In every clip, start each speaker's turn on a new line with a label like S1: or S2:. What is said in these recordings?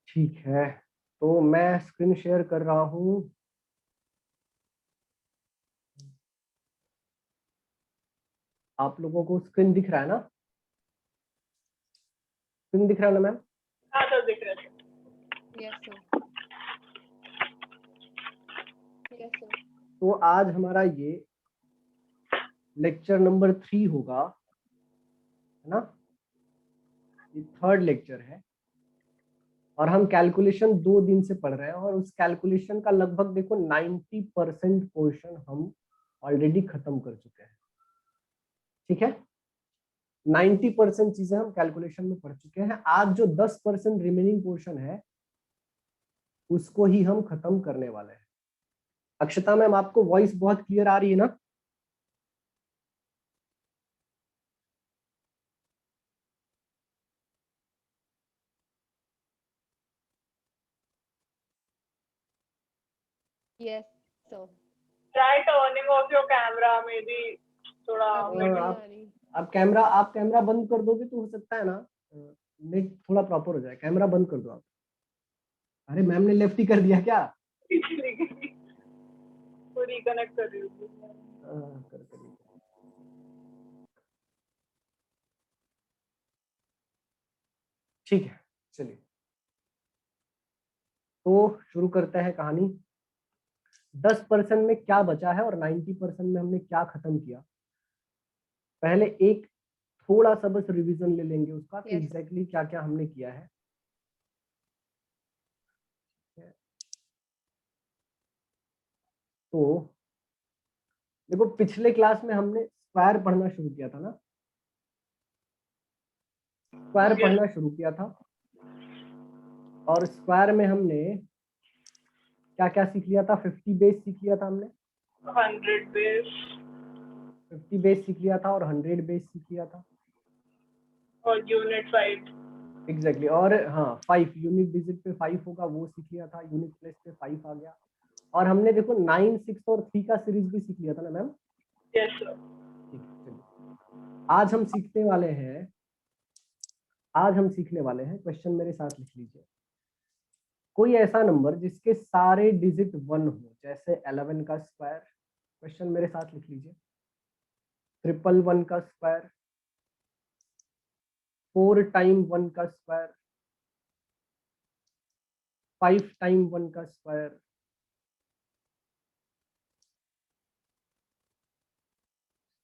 S1: ठीक है, तो मैं स्क्रीन शेयर कर रहा हूँ। आप लोगों को स्क्रीन दिख रहा है ना? स्क्रीन दिख रहा है ना मैम?
S2: हाँ सर, दिख रहा है।
S3: Yes sir. Yes sir.
S1: तो आज हमारा ये लेक्चर नंबर 3 होगा, है ना? ये थर्ड लेक्चर है और हम कैलकुलेशन 2 दिन से पढ़ रहे हैं और उस कैलकुलेशन का लगभग देखो 90% पोर्शन हम ऑलरेडी खत्म कर चुके हैं। ठीक है, 90% चीजें हम कैलकुलेशन में पढ़ चुके हैं। आज जो 10% रिमेनिंग पोर्शन है उसको ही हम खत्म करने वाले हैं। अक्षता मैम, आपको वॉइस बहुत क्लियर आ रही है ना?
S3: Yes sir.
S2: Try turning of your camera, may be थोड़ा
S3: अभी नहीं
S1: आप
S3: आ रही।
S1: आप कैमरा बंद कर दोगे तो हो सकता है ना नेट थोड़ा प्रॉपर हो जाए। कैमरा बंद कर दो आप। अरे मैम ने लेफ्ट ही कर दिया क्या?
S2: रिकनेक्ट कर रही हूँ।
S1: कर। ठीक है, चलिए तो शुरू करते हैं कहानी। 10% में क्या बचा है और 90% में हमने क्या खत्म किया। पहले एक थोड़ा सा बस रिवीजन ले लेंगे उसका कि
S3: Yes.
S1: एग्जैक्टली क्या क्या हमने किया है। तो देखो, पिछले क्लास में हमने स्क्वायर पढ़ना शुरू किया था ना? Square
S3: Yes.
S1: पढ़ना शुरू किया था और स्क्वायर में हमने क्या क्या सीख लिया था? 50 बेस सीख लिया था हमने,
S2: 100 बेस
S1: 50 बेस सीख लिया था और 100 बेस सीख लिया था।
S2: और यूनिट 5।
S1: एग्जैक्टली और हाँ 5 यूनिट डिजिट पे 5 होगा वो सीख लिया था। यूनिट प्लेस पे 5 आ गया। और हमने देखो 9, 6 और 3 का सीरीज भी सीख लिया था ना मैम?
S2: Yes sir.
S1: ठीक है, चलिए आज हम सीखने वाले हैं। आज हम सीखने वाले हैं, क्वेश्चन मेरे साथ लिख लीजिए। कोई ऐसा नंबर जिसके सारे डिजिट 1 हो, जैसे 11 का स्क्वायर। क्वेश्चन मेरे साथ लिख लीजिए। 111 का स्क्वायर, 4 टाइम 1 का स्क्वायर, 5 टाइम 1 का स्क्वायर,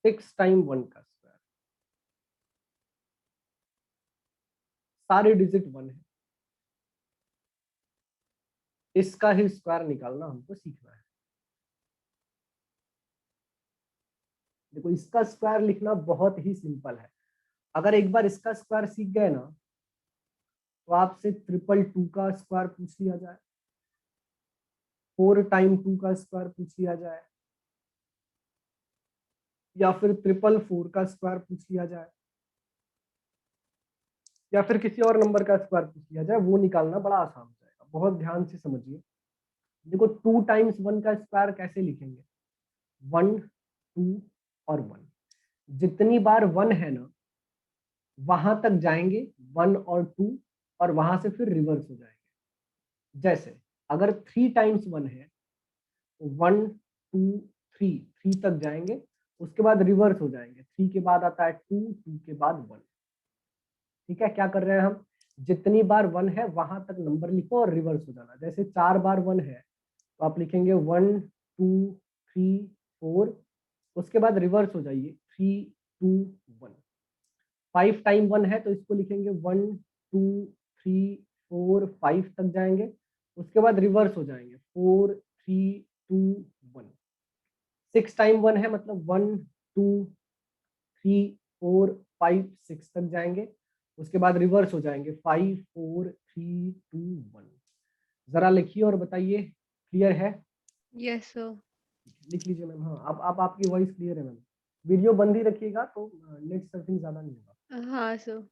S1: 6 टाइम 1 का स्क्वायर। सारे डिजिट 1 है। इसका ही स्क्वायर निकालना हमको सीखना है। देखो, इसका स्क्वायर लिखना बहुत ही सिंपल है। अगर एक बार इसका स्क्वायर सीख गए ना तो आपसे 222 का स्क्वायर पूछ लिया जाए, 4 टाइम 2 का स्क्वायर पूछ लिया जाए, या फिर 444 का स्क्वायर पूछ लिया जाए, या फिर किसी और नंबर का स्क्वायर पूछ लिया जाए, वो निकालना बड़ा आसान हो जाएगा। बहुत ध्यान से समझिए। देखो 2 टाइम्स 1 का स्क्वायर कैसे लिखेंगे? 1, 2 और 1। जितनी बार 1 है ना वहां तक जाएंगे 1 और 2 और वहां से फिर रिवर्स हो जाएंगे। जैसे अगर 3 टाइम्स 1 है तो 1, 2, 3, 3 तक जाएंगे, उसके बाद रिवर्स हो जाएंगे। 3 के बाद आता है 2, 2 के बाद 1। ठीक है, क्या कर रहे हैं हम? जितनी बार 1 है वहां तक नंबर लिखो और रिवर्स हो जाना। जैसे 4 बार 1 है तो आप लिखेंगे 1, 2, 3, 4, उसके बाद रिवर्स हो जाइए 3, 2, 1। 5 टाइम 1 है तो इसको लिखेंगे 1, 2, 3, 4, 5 तक जाएंगे, उसके बाद रिवर्स हो जाएंगे 4, 3, 2, 1। 6 टाइम 1 है मतलब 1, 2, 3, 4, 5, 6 तक जाएंगे, उसके बाद रिवर्स हो जाएंगे 5, 4, 3, 2, 1। जरा लिखिए और बताइए, क्लियर है?
S3: Yes sir.
S1: लिख लीजिए मैम। हाँ, अब आपकी वॉइस क्लियर है मैम। वीडियो बंद ही रखिएगा तो नेट सर्फिंग ज्यादा नहीं होगा।
S3: हाँ सर।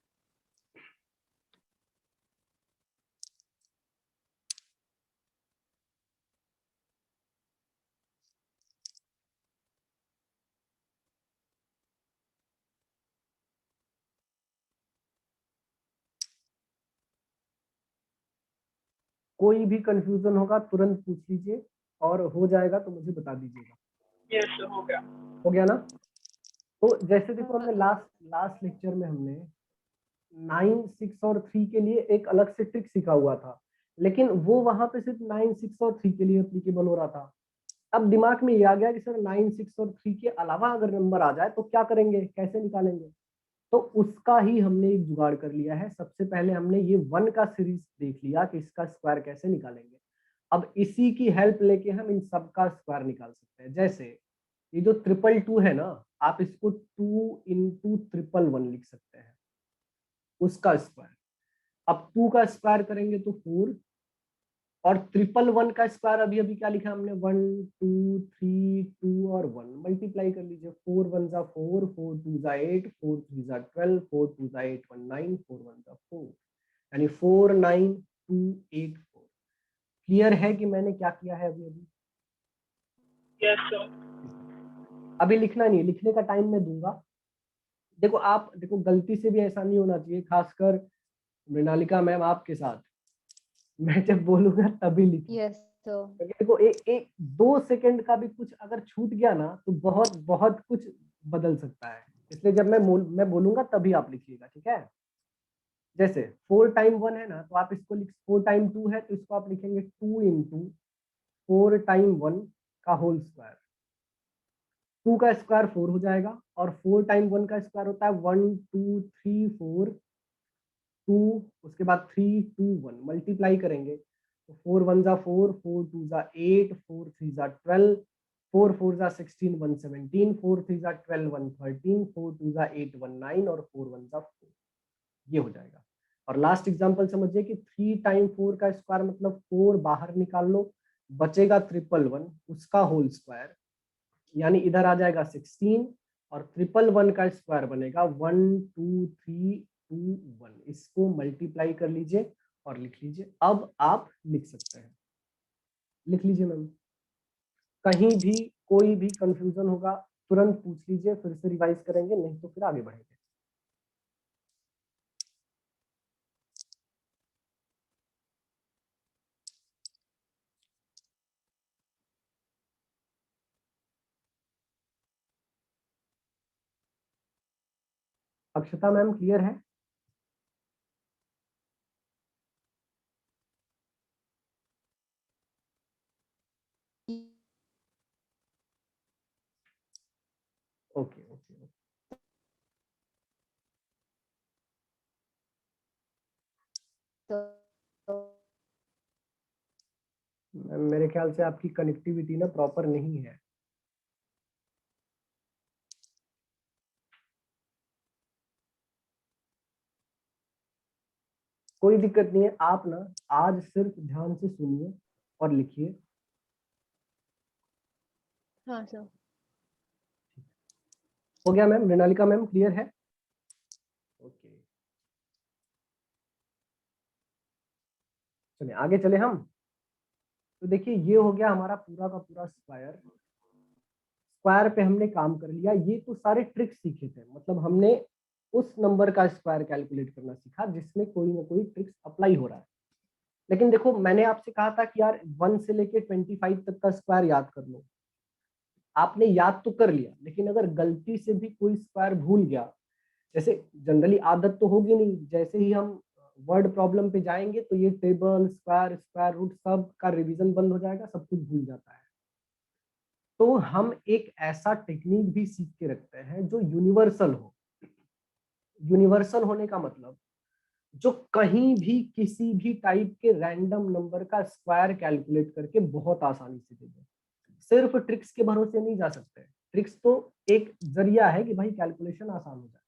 S1: कोई भी कंफ्यूजन होगा तुरंत पूछ लीजिए, और हो जाएगा तो मुझे बता दीजिएगा।
S2: यस हो गया।
S1: हो गया ना? तो जैसे देखो हमने
S3: हाँ,
S1: लास्ट लेक्चर में हमने 9, 6 और 3 के लिए एक अलग से ट्रिक सीखा हुआ था, लेकिन वो वहां पे सिर्फ 9, 6 और 3 के लिए एप्लीकेबल हो रहा था। अब दिमाग में ये आ गया कि सर 9, 6 और 3 के अलावा अगर नंबर आ जाए तो क्या करेंगे, कैसे निकालेंगे? तो उसका ही हमने एक जुगाड़ कर लिया है। सबसे पहले हमने ये 1 का सीरीज देख लिया कि इसका स्क्वायर कैसे निकालेंगे। अब इसी की हेल्प लेके हम इन सब का स्क्वायर निकाल सकते हैं। जैसे ये जो 222 है ना, आप इसको 2 इंटू 111 लिख सकते हैं, उसका स्क्वायर। अब 2 का स्क्वायर करेंगे तो 4, और 111 का स्क्वायर अभी अभी क्या लिखा हमने, 1 2 3 2 और 1 मल्टीप्लाई कर लीजिए। 4 1 जा 4, 4 2 जा 8, 4 3 जा 12, 4 2 जा 8 1 9, 4 1 जा 4, यानी 4 9 2 8 4। क्लियर है कि मैंने क्या किया है अभी अभी?
S2: Yes sir.
S1: अभी लिखना नहीं है, लिखने का टाइम मैं दूंगा। देखो आप देखो, गलती से भी ऐसा नहीं होना चाहिए, खासकर मृणालिका मैम आपके साथ। मैं जब बोलूंगा तभी लिखिए,
S3: yes, sir.
S1: क्योंकि देखो एक 2 सेकंड का भी कुछ अगर छूट गया ना तो बहुत बहुत कुछ बदल सकता है। इसलिए जब मैं बोलूंगा तभी आप लिखिएगा, ठीक है? जैसे 4 टाइम 1 है ना, तो आप इसको 4 टाइम 2 है तो इसको आप लिखेंगे 2 इंटू 4 टाइम 1 का होल स्क्वायर। 2 का स्क्वायर 4 हो जाएगा, और 4 टाइम 1 का स्क्वायर होता है 1 2 3 4 2, उसके बाद 3 2 1 मल्टीप्लाई करेंगे तो 4 1 जा 4, 4 2 जा 8, 4 3 जा 12, 4 4 जा 16 1 17, 4 3 जा 12 1 13, 4 2 जा 8 1 9, और 4 1 जा 4। ये हो जाएगा। और लास्ट एग्जांपल समझिए कि 3 टाइम 4 का स्क्वायर मतलब 4 बाहर निकाल लो, बचेगा 111 उसका होल स्क्वायर, यानी इधर आ जाएगा 16, और 111 का स्क्वायर बनेगा 1 2 3 2 1। इसको मल्टीप्लाई कर लीजिए और लिख लीजिए। अब आप लिख सकते हैं, लिख लीजिए मैम। कहीं भी कोई भी कंफ्यूजन होगा तुरंत पूछ लीजिए, फिर से रिवाइज करेंगे, नहीं तो फिर आगे बढ़ेंगे। अक्षता मैम क्लियर है? Okay okay.
S3: So,
S1: मैम मेरे ख्याल से आपकी कनेक्टिविटी ना प्रॉपर नहीं है। कोई दिक्कत नहीं है, आप ना आज सिर्फ ध्यान से सुनिए और लिखिए।
S3: हाँ सर।
S1: हो गया मैम? मृणालिका मैम क्लियर है? ओके, चलिए आगे चले हम। तो देखिए ये हो गया हमारा पूरा का पूरा स्क्वायर। स्क्वायर पे हमने काम कर लिया। ये तो सारे ट्रिक्स सीखे थे, मतलब हमने उस नंबर का स्क्वायर कैलकुलेट करना सीखा जिसमें कोई ना कोई ट्रिक्स अप्लाई हो रहा है। लेकिन देखो मैंने आपसे कहा था कि यार 1 से लेके 25 तक का स्क्वायर याद कर लो। आपने याद तो कर लिया, लेकिन अगर गलती से भी कोई स्क्वायर भूल गया, जैसे जनरली आदत तो होगी नहीं, जैसे ही हम वर्ड प्रॉब्लम पे जाएंगे तो ये टेबल स्क्वायर स्क्वायर रूट सब का रिवीजन बंद हो जाएगा, सब कुछ भूल जाता है। तो हम एक ऐसा टेक्निक भी सीख के रखते हैं जो यूनिवर्सल हो। यूनिवर्सल होने का मतलब जो कहीं भी किसी भी टाइप के रैंडम नंबर का स्क्वायर कैलकुलेट करके बहुत आसानी से दे दे। सिर्फ ट्रिक्स के भरोसे नहीं जा सकते। ट्रिक्स तो एक जरिया है कि भाई कैलकुलेशन आसान हो जाए,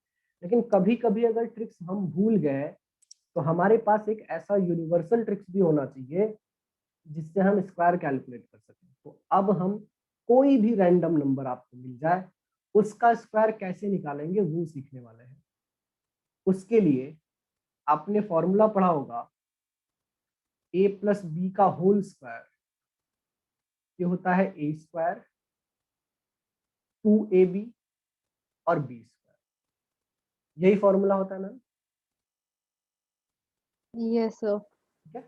S1: लेकिन कभी कभी अगर ट्रिक्स हम भूल गए तो हमारे पास एक ऐसा यूनिवर्सल ट्रिक्स भी होना चाहिए जिससे हम स्क्वायर कैलकुलेट कर सकें। तो अब हम कोई भी रैंडम नंबर आपको मिल जाए उसका स्क्वायर कैसे निकालेंगे वो सीखने वाले हैं। उसके लिए आपने फॉर्मूला पढ़ा होगा a प्लस बी का होल स्क्वायर, ये होता है a स्क्वायर 2ab और b स्क्वायर। यही फॉर्मूला होता है ना?
S3: yes, sir.
S1: ठीक है।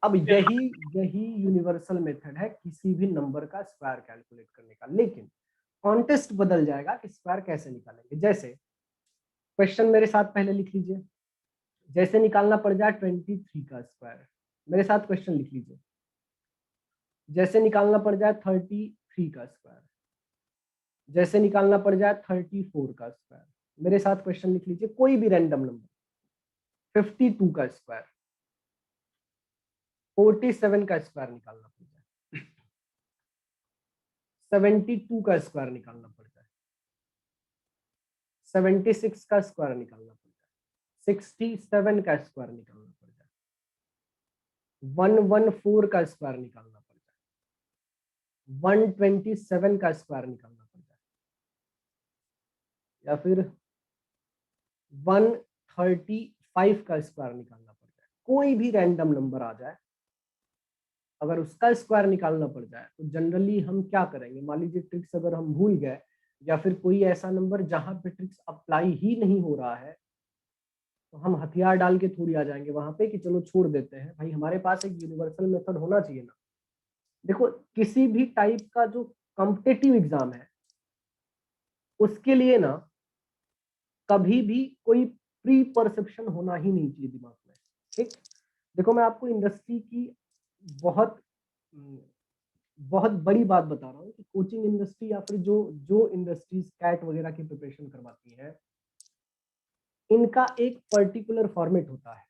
S1: अब यही यूनिवर्सल मेथड है किसी भी नंबर का स्क्वायर कैलकुलेट करने का, लेकिन कॉन्टेस्ट बदल जाएगा कि स्क्वायर कैसे निकालेंगे। जैसे क्वेश्चन मेरे साथ पहले लिख लीजिए, जैसे निकालना पड़ जाए 23 का स्क्वायर, मेरे साथ क्वेश्चन लिख लीजिए, जैसे निकालना पड़ जाए 33 का स्क्वायर, जैसे निकालना पड़ जाए 34 का स्क्वायर, मेरे साथ क्वेश्चन लिख लीजिए, कोई भी रैंडम नंबर, 52 का स्क्वायर, 47 का स्क्वायर निकालना पड़ जाए, 72 का स्क्वायर निकालना पड़ जाए, 76 का स्क्वायर निकालना पड़ जाए, 67 का स्क्वायर निकालना पड़ जाए, 114 का स्क्वायर निकालना पड़ जाए, 127 का स्क्वायर निकालना पड़ जाए, या फिर 135 का स्क्वायर निकालना पड़ जाए। कोई भी रैंडम नंबर आ जाए, अगर उसका स्क्वायर निकालना पड़ जाए तो जनरली हम क्या करेंगे, मान लीजिए ट्रिक्स अगर हम भूल गए, या फिर कोई ऐसा नंबर जहां पे ट्रिक्स अप्लाई ही नहीं हो रहा है, तो हम हथियार डाल के थोड़ी आ जाएंगे वहां पे कि चलो छोड़ देते हैं। भाई हमारे पास एक यूनिवर्सल मेथड होना चाहिए ना। देखो किसी भी टाइप का जो कॉम्पिटिटिव एग्जाम है उसके लिए ना कभी भी कोई प्री परसेप्शन होना ही नहीं चाहिए दिमाग में, ठीक। देखो मैं आपको इंडस्ट्री की बहुत बहुत बड़ी बात बता रहा हूँ कि कोचिंग इंडस्ट्री या फिर जो जो इंडस्ट्रीज कैट वगैरह की प्रिपरेशन करवाती हैं, इनका एक पर्टिकुलर फॉर्मेट होता है।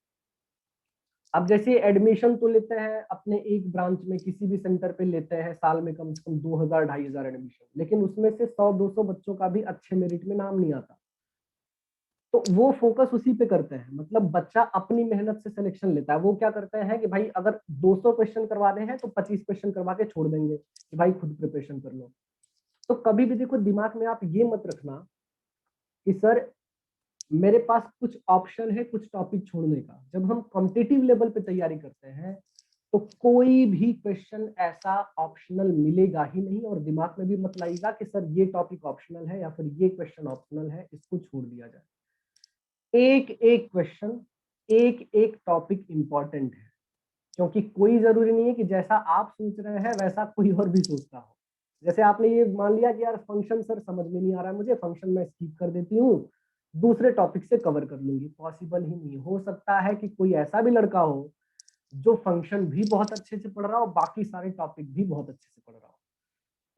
S1: अब जैसे एडमिशन तो लेते हैं अपने एक ब्रांच में किसी भी सेंटर पे लेते हैं, साल में कम से कम 2000-2500 एडमिशन, लेकिन उसमें से 100-200 बच्चों का भी अच्छे मेरिट में नाम नहीं आता, तो वो फोकस उसी पे करते हैं। मतलब बच्चा अपनी मेहनत से सिलेक्शन लेता है। वो क्या करते हैं कि भाई अगर 200 क्वेश्चन करवाने हैं तो 25 क्वेश्चन करवा के छोड़ देंगे कि भाई खुद प्रिपरेशन कर लो। तो कभी भी देखो दिमाग में आप ये मत रखना कि सर मेरे पास कुछ ऑप्शन है कुछ टॉपिक छोड़ने का। जब हम कॉम्पिटिटिव लेवल पे तैयारी करते हैं तो कोई भी क्वेश्चन ऐसा ऑप्शनल मिलेगा ही नहीं, और दिमाग में भी मत लाइएगा कि सर ये टॉपिक ऑप्शनल है या फिर ये क्वेश्चन ऑप्शनल है, इसको छोड़ दिया जाए। एक एक क्वेश्चन, एक एक टॉपिक इंपॉर्टेंट है, क्योंकि कोई जरूरी नहीं है कि जैसा आप सोच रहे हैं वैसा कोई और भी सोचता हो। जैसे आपने ये मान लिया कि यार फंक्शन सर समझ में नहीं आ रहा है मुझे, फंक्शन मैं स्किप कर देती हूँ, दूसरे टॉपिक से कवर कर लूंगी। पॉसिबल ही नहीं हो सकता है कि कोई ऐसा भी लड़का हो जो फंक्शन भी बहुत अच्छे से पढ़ रहा हो, बाकी सारे टॉपिक भी बहुत अच्छे से पढ़ रहा हो।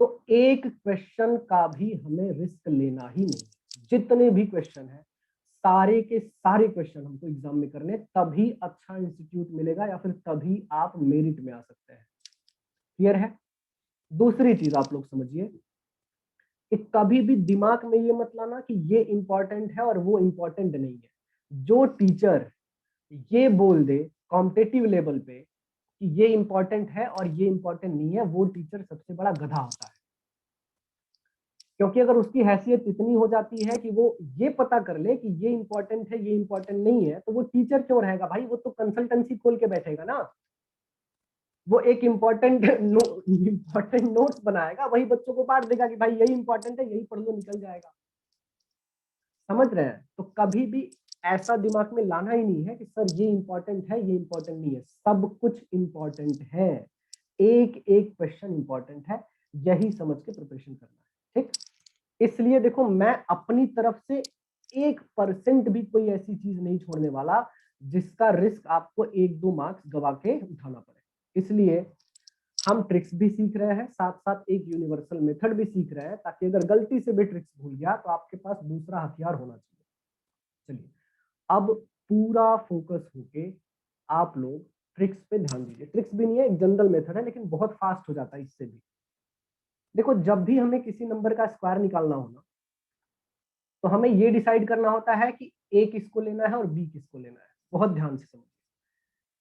S1: तो एक क्वेश्चन का भी हमें रिस्क लेना ही नहीं। जितने भी क्वेश्चन है सारे के सारे क्वेश्चन हमको एग्जाम में करने, तभी अच्छा इंस्टीट्यूट मिलेगा या फिर तभी आप मेरिट में आ सकते हैं। क्लियर है। दूसरी चीज आप लोग समझिए कि कभी भी दिमाग में ये मत लाना कि ये इंपॉर्टेंट है और वो इंपॉर्टेंट नहीं है। जो टीचर ये बोल दे कॉम्पिटिटिव लेवल पे कि ये इंपॉर्टेंट है और ये इंपॉर्टेंट नहीं है, वो टीचर सबसे बड़ा गधा होता है। क्योंकि अगर उसकी हैसियत इतनी हो जाती है कि वो ये पता कर ले कि ये इंपॉर्टेंट है ये इंपॉर्टेंट नहीं है, तो वो टीचर क्यों रहेगा भाई, वो तो कंसल्टेंसी खोल के बैठेगा ना। वो एक इंपॉर्टेंट नोट्स बनाएगा, वही बच्चों को बांट देगा कि भाई यही इंपॉर्टेंट है, यही पढ़ लो, निकल जाएगा। समझ रहे हैं। तो कभी भी ऐसा दिमाग में लाना ही नहीं है कि सर ये इंपॉर्टेंट है ये इंपॉर्टेंट नहीं है। सब कुछ इंपॉर्टेंट है, एक एक क्वेश्चन इंपॉर्टेंट है, यही समझ के प्रिपरेशन करना है, ठीक। इसलिए देखो मैं अपनी तरफ से 1% भी कोई ऐसी चीज नहीं छोड़ने वाला जिसका रिस्क आपको 1-2 मार्क्स गवा के उठाना पड़े। इसलिए हम ट्रिक्स भी सीख रहे हैं, साथ साथ एक यूनिवर्सल मेथड भी सीख रहे हैं, ताकि अगर गलती से भी ट्रिक्स भूल गया तो आपके पास दूसरा हथियार होना चाहिए। चलिए अब पूरा फोकस होके आप लोग ट्रिक्स पे ध्यान दीजिए। ट्रिक्स भी नहीं है, एक जनरल मेथड है, लेकिन बहुत फास्ट हो जाता है इससे भी। देखो जब भी हमें किसी नंबर का स्क्वायर निकालना हो ना, तो हमें ये डिसाइड करना होता है कि ए किसको लेना है और बी किसको लेना है। बहुत ध्यान से समझिए।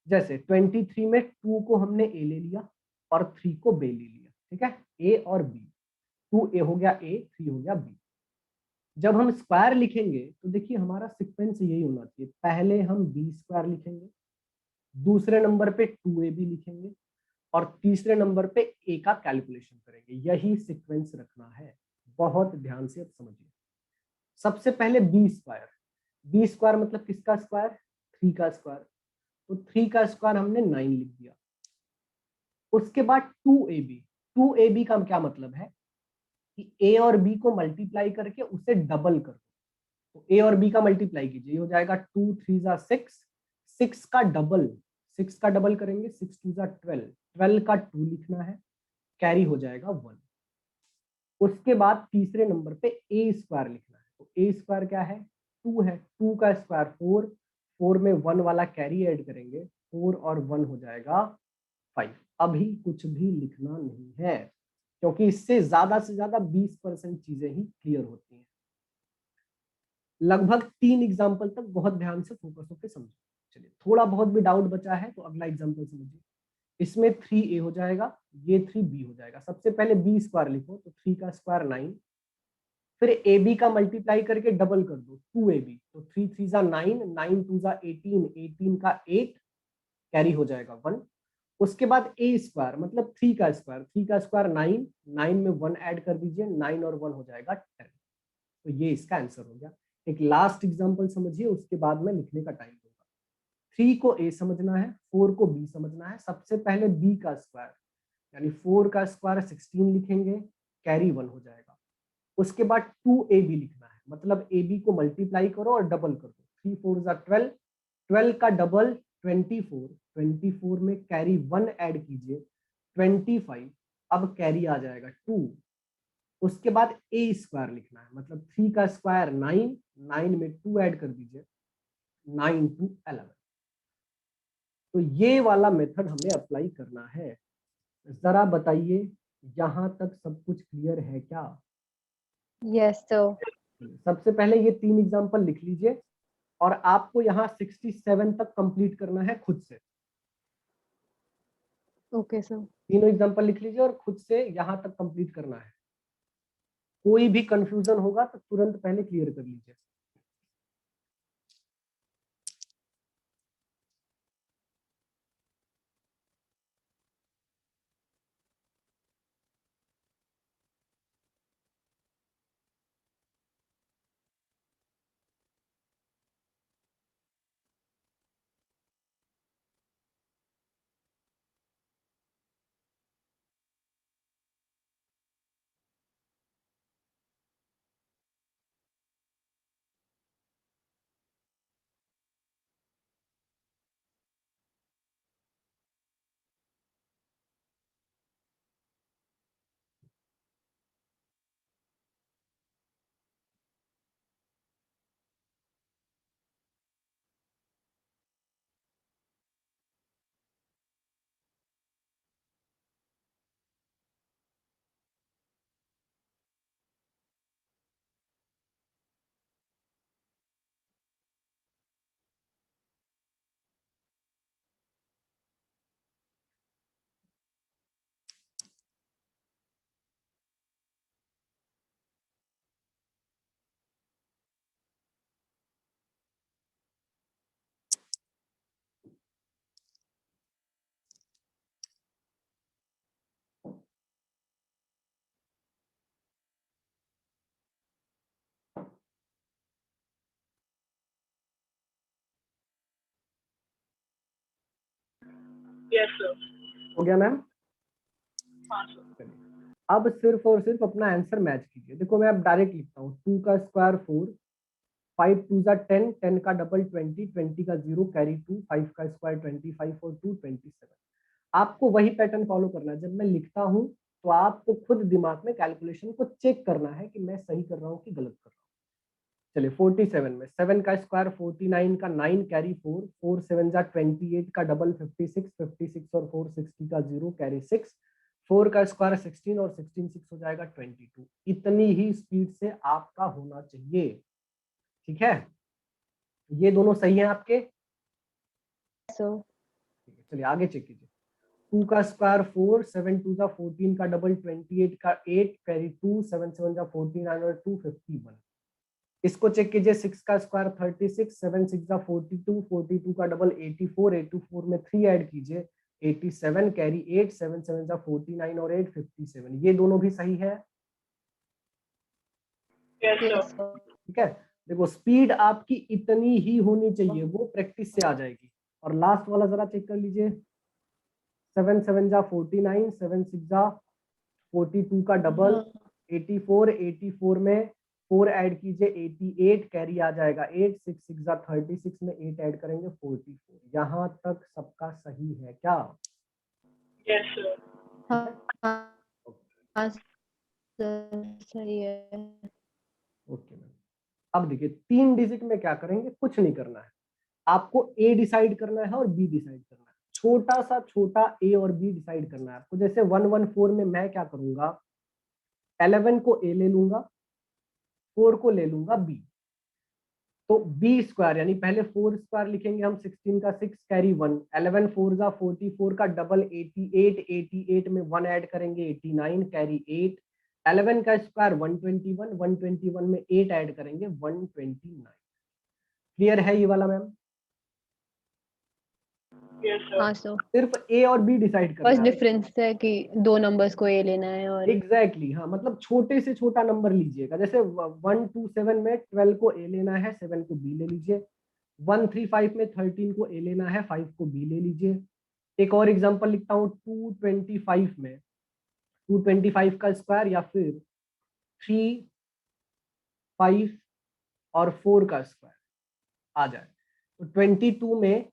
S1: जैसे 23 में 2 को हमने ए ले लिया और 3 को बी ले लिया, ठीक है, ए और बी। 2 ए हो गया ए, 3 हो गया बी। जब हम स्क्वायर लिखेंगे तो देखिए हमारा सीक्वेंस यही होना चाहिए, पहले हम बी स्क्वायर लिखेंगे, दूसरे नंबर पे 2ab लिखेंगे, और तीसरे नंबर पे ए का कैलकुलेशन करेंगे। यही सीक्वेंस रखना है, बहुत ध्यान से अब समझिए। सबसे पहले बी स्क्वायर। बी स्क्वायर मतलब किसका स्क्वायर, 3 का स्क्वायर। तो 3 का स्क्वायर हमने 9 लिख दिया। उसके बाद 2ab। 2ab का क्या मतलब है कि a और b को मल्टीप्लाई करके उसे डबल करो। तो a और b का मल्टीप्लाई कीजिए, ये हो जाएगा 2 3 जा 6, 6 का डबल करेंगे, 6 2 जा 12, 12 का 2 लिखना है, कैरी हो जाएगा 1। उसके बाद तीसरे नंबर पे a स्क्वायर लिखना है। तो a स्क्वायर क्या है, 2 है, 2 का स्क्वायर 4, 4 में 1 वाला कैरी ऐड करेंगे, 4 और 1 हो जाएगा 5। अभी कुछ भी लिखना नहीं है, क्योंकि इससे ज्यादा से ज्यादा 20% चीजें ही क्लियर होती हैं। लगभग 3 एग्जाम्पल तक बहुत ध्यान से फोकस होकर समझो। चलिए, थोड़ा बहुत भी डाउट बचा है तो अगला एग्जाम्पल समझिए। इसमें 3a हो जाएगा, ये 3b हो जाएगा। सबसे पहले b स्क्वायर लिखो, तो 3 का स्क्वायर 9, फिर ab का मल्टीप्लाई करके डबल कर दो 2ab, तो 3 3 जा 9, 9 2 जा 18, 18 का 8, कैरी हो जाएगा 1। उसके बाद a स्क्वायर मतलब 3 का स्क्वायर, 3 का स्क्वायर 9, 9 में 1 ऐड कर दीजिए, 9 और 1 हो जाएगा 10। तो ये इसका आंसर हो गया। एक लास्ट एग्जांपल समझिए, उसके बाद में लिखने का टाइम होगा। 3 को a समझना है, 4 को b समझना है। सबसे पहले b का स्क्वायर यानी 4 का स्क्वायर 16 लिखेंगे, कैरी 1 हो जाएगा। उसके बाद 2ab लिखना है, मतलब ab को मल्टीप्लाई करो और डबल कर दो, 3 4 जा 12, 12 का डबल 24, 24 में कैरी 1 ऐड कीजिए 25, अब कैरी आ जाएगा 2। उसके बाद a स्क्वायर लिखना है, मतलब 3 का स्क्वायर 9, 9 में 2 ऐड कर दीजिए, 9 2 11। तो ये वाला मेथड हमें अप्लाई करना है। जरा बताइए, यहां तक सब कुछ क्लियर है क्या?
S3: Yes, sir.
S1: सबसे पहले ये 3 एग्जांपल लिख लीजिए और आपको यहाँ 67 तक कंप्लीट करना है खुद से।
S3: Okay, sir.
S1: तीनों एग्जांपल लिख लीजिए और खुद से यहाँ तक कंप्लीट करना है। कोई भी कंफ्यूजन होगा तो तुरंत पहले क्लियर कर लीजिए।
S2: Yes, sir.
S1: हो गया मैम?
S2: हाँ sir.
S1: चलिए, अब सिर्फ और सिर्फ अपना आंसर मैच कीजिए। देखो मैं अब डायरेक्ट लिखता हूँ, 2 का स्क्वायर 4, 5 2 जा 10, 10 का डबल 20, 20 का 0 कैरी 2, 5 का स्क्वायर 25 और 2 27। आपको वही पैटर्न फॉलो करना है। जब मैं लिखता हूँ तो आपको खुद दिमाग में कैलकुलेशन को चेक करना है कि मैं सही कर रहा हूँ कि गलत कर रहा हूँ। चलिए 47 में 7 का स्क्वायर 49 का 9 कैरी 4, 4 7 जा 28 का डबल 56, 56 और 4 60 का 0 कैरी 6, 4 का स्क्वायर 16 और 16 6 हो जाएगा 22। इतनी ही स्पीड से आपका होना चाहिए। ठीक है, ये दोनों सही हैं आपके?
S3: So,
S1: चलिए आगे चेक कीजिए। 2 का स्क्वायर 4, 7 2 जा 14 का डबल 28 का 8 कैरी 2, 7 7 जा 49 और 2 51। इसको चेक कीजिए। 6 का स्क्वायर 36, 7 6 जा 42, 42 का डबल 84, 84 में 3 ऐड कीजिए 87 कैरी 8, 7 7 जा 49 और 8 57। ये दोनों भी सही है।
S2: Yes, sir.
S3: yes, sir.
S1: ठीक है, देखो स्पीड आपकी इतनी ही होनी चाहिए, वो प्रैक्टिस से आ जाएगी। और लास्ट वाला जरा चेक कर लीजिए। 7 7 जा 49, 7 6 जा 42 का डबल 84, 84 में 4 ऐड कीजिए 88, कैरी आ जाएगा 8, 6 6 जा 36 में 8 ऐड करेंगे 44। यहाँ तक सबका सही है क्या?
S2: Yes sir.
S3: हाँ सर सही है।
S1: Okay ma'am. अब देखिए 3 डिजिट में क्या करेंगे, कुछ नहीं करना है, आपको ए डिसाइड करना है और बी डिसाइड करना है। छोटा सा छोटा ए और बी डिसाइड करना है आपको। जैसे 114 में मैं क्या करूंगा, 11 को ए ले लूंगा, 4 को ले लूंगा बी, तो बी स्क्वायर यानी पहले 4 स्क्वायर लिखेंगे हम, 16 का 6 कैरी 1, 11 4 जा 44 का डबल 88, 88 में 1 ऐड करेंगे 89 कैरी 8, 11 का स्क्वायर 121, 121 में 8 ऐड करेंगे 129। क्लियर है ये वाला मैम?
S2: Yes sir.
S3: हाँ सर,
S1: सिर्फ ए और बी डिसाइड करना
S3: बस
S1: है।
S3: डिफरेंस है कि 2 नंबर्स को ए लेना है और
S1: एग्जैक्टली हाँ, मतलब छोटे से छोटा नंबर लीजिएगा। जैसे 127 में 12 को ए लेना है, 7 को बी ले लीजिए। 135 में 13 को ए लेना है, 5 को बी ले लीजिए। एक और एग्जांपल लिखता हूँ, 225 में 225 का स्क्वायर या फिर 3, 5 और 4 का स्क्वायर आ जाए। तो 22 में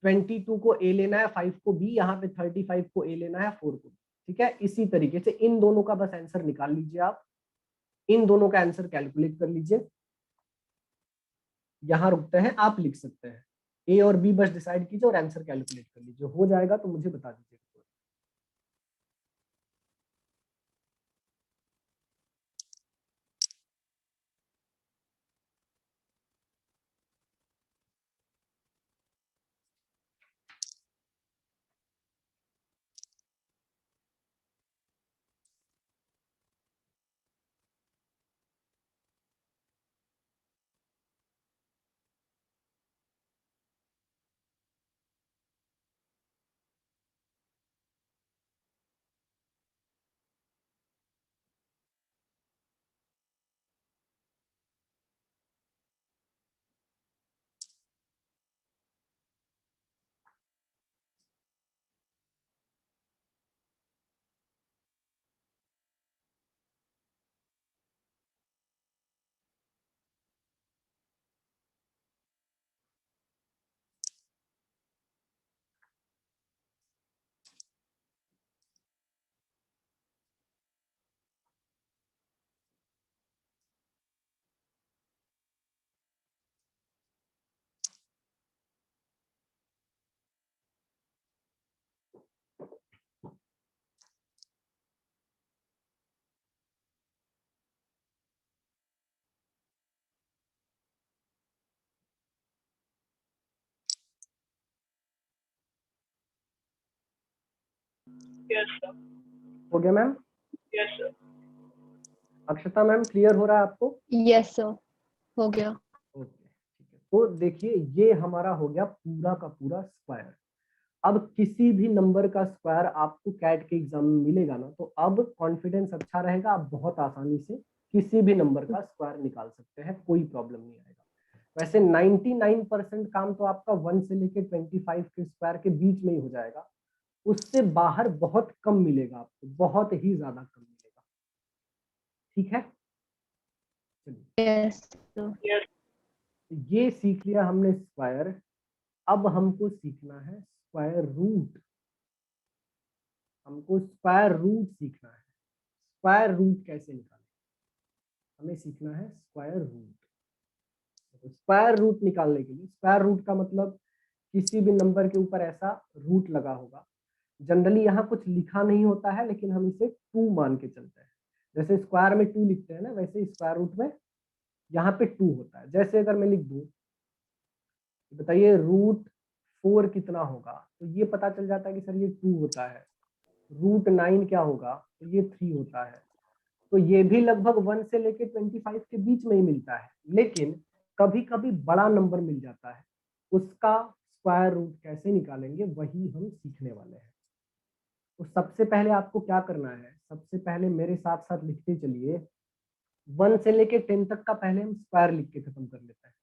S1: 22 को ए लेना है, 5 को बी, यहाँ पे 35 को ए लेना है, 4 को बी। ठीक है, इसी तरीके से इन दोनों का बस आंसर निकाल लीजिए आप, इन दोनों का आंसर कैलकुलेट कर लीजिए। यहां रुकते हैं, आप लिख सकते हैं ए और बी बस डिसाइड कीजिए और आंसर कैलकुलेट कर लीजिए। हो जाएगा तो मुझे बता दीजिए।
S2: Yes sir.
S1: हो गया ma'am?
S2: Yes sir.
S1: Akshata ma'am clear हो रहा है आपको?
S3: यस सर हो गया।
S1: ओके ठीक है। तो देखिए ये हमारा हो गया पूरा का पूरा स्क्वायर। अब किसी भी नंबर का स्क्वायर आपको कैट के एग्जाम में मिलेगा ना, तो अब कॉन्फिडेंस अच्छा रहेगा, आप बहुत आसानी से किसी भी नंबर का स्क्वायर निकाल सकते हैं, कोई प्रॉब्लम नहीं आएगा। वैसे 99% काम तो आपका 1 से लेके 25 के स्क्वायर के बीच में ही हो जाएगा, उससे बाहर बहुत कम मिलेगा आपको, बहुत ही ज्यादा कम मिलेगा। ठीक है, चलिए
S3: यस सर।
S2: यस।
S1: ये सीख लिया हमने स्क्वायर। अब हमको सीखना है स्क्वायर रूट। हमको स्क्वायर रूट सीखना है। स्क्वायर रूट कैसे निकालें, हमें सीखना है स्क्वायर रूट। स्क्वायर रूट निकालने के लिए, स्क्वायर रूट का मतलब किसी भी नंबर के ऊपर ऐसा रूट लगा होगा। जनरली यहाँ कुछ लिखा नहीं होता है, लेकिन हम इसे 2 मान के चलते हैं। जैसे स्क्वायर में 2 लिखते हैं ना, वैसे स्क्वायर रूट में यहाँ पे 2 होता है। जैसे अगर मैं लिख दूं, बताइए √4 कितना होगा, तो ये पता चल जाता है कि सर ये 2 होता है। √9 क्या होगा, तो ये 3 होता है। तो ये भी लगभग 1 से लेके 25 के बीच में ही मिलता है। लेकिन कभी कभी बड़ा नंबर मिल जाता है, उसका स्क्वायर रूट कैसे निकालेंगे वही हम सीखने वाले हैं। तो सबसे पहले आपको क्या करना है, सबसे पहले मेरे साथ साथ लिखते चलिए। 1 से लेके 10 तक का पहले हम स्क्वायर लिख के खत्म कर लेते हैं।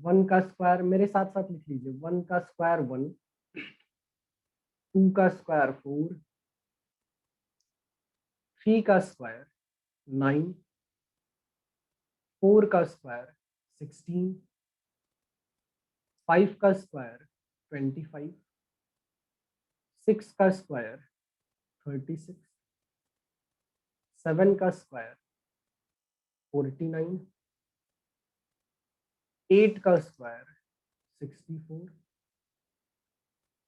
S1: 1 का स्क्वायर मेरे साथ साथ लिख लीजिए, 1 का स्क्वायर 1, 2 का स्क्वायर 4, 3 का स्क्वायर 9, 4 का स्क्वायर 16, 5 का स्क्वायर 25, 6 का स्क्वायर 36, 7 का स्क्वायर 49, 8 का स्क्वायर 64,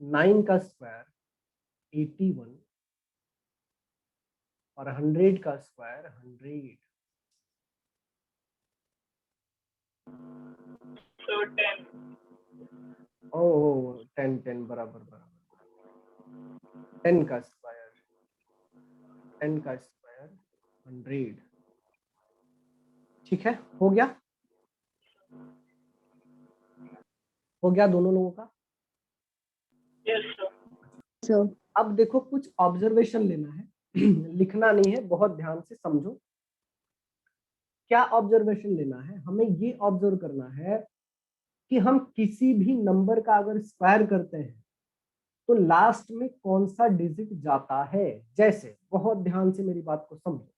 S1: 9 का स्क्वायर 81 और 100 का स्क्वायर 100।
S2: So 10.
S1: ओह 10 10 बराबर बराबर 10 का स्क्वायर 100। ठीक है, हो गया दोनों लोगों का।
S2: Yes, sir.
S3: So
S1: अब देखो कुछ ऑब्जर्वेशन लेना है लिखना नहीं है, बहुत ध्यान से समझो। क्या ऑब्जर्वेशन लेना है? हमें ये ऑब्जर्व करना है कि हम किसी भी नंबर का अगर स्क्वायर करते हैं तो लास्ट में कौन सा डिजिट जाता है। जैसे बहुत ध्यान से मेरी बात को समझो,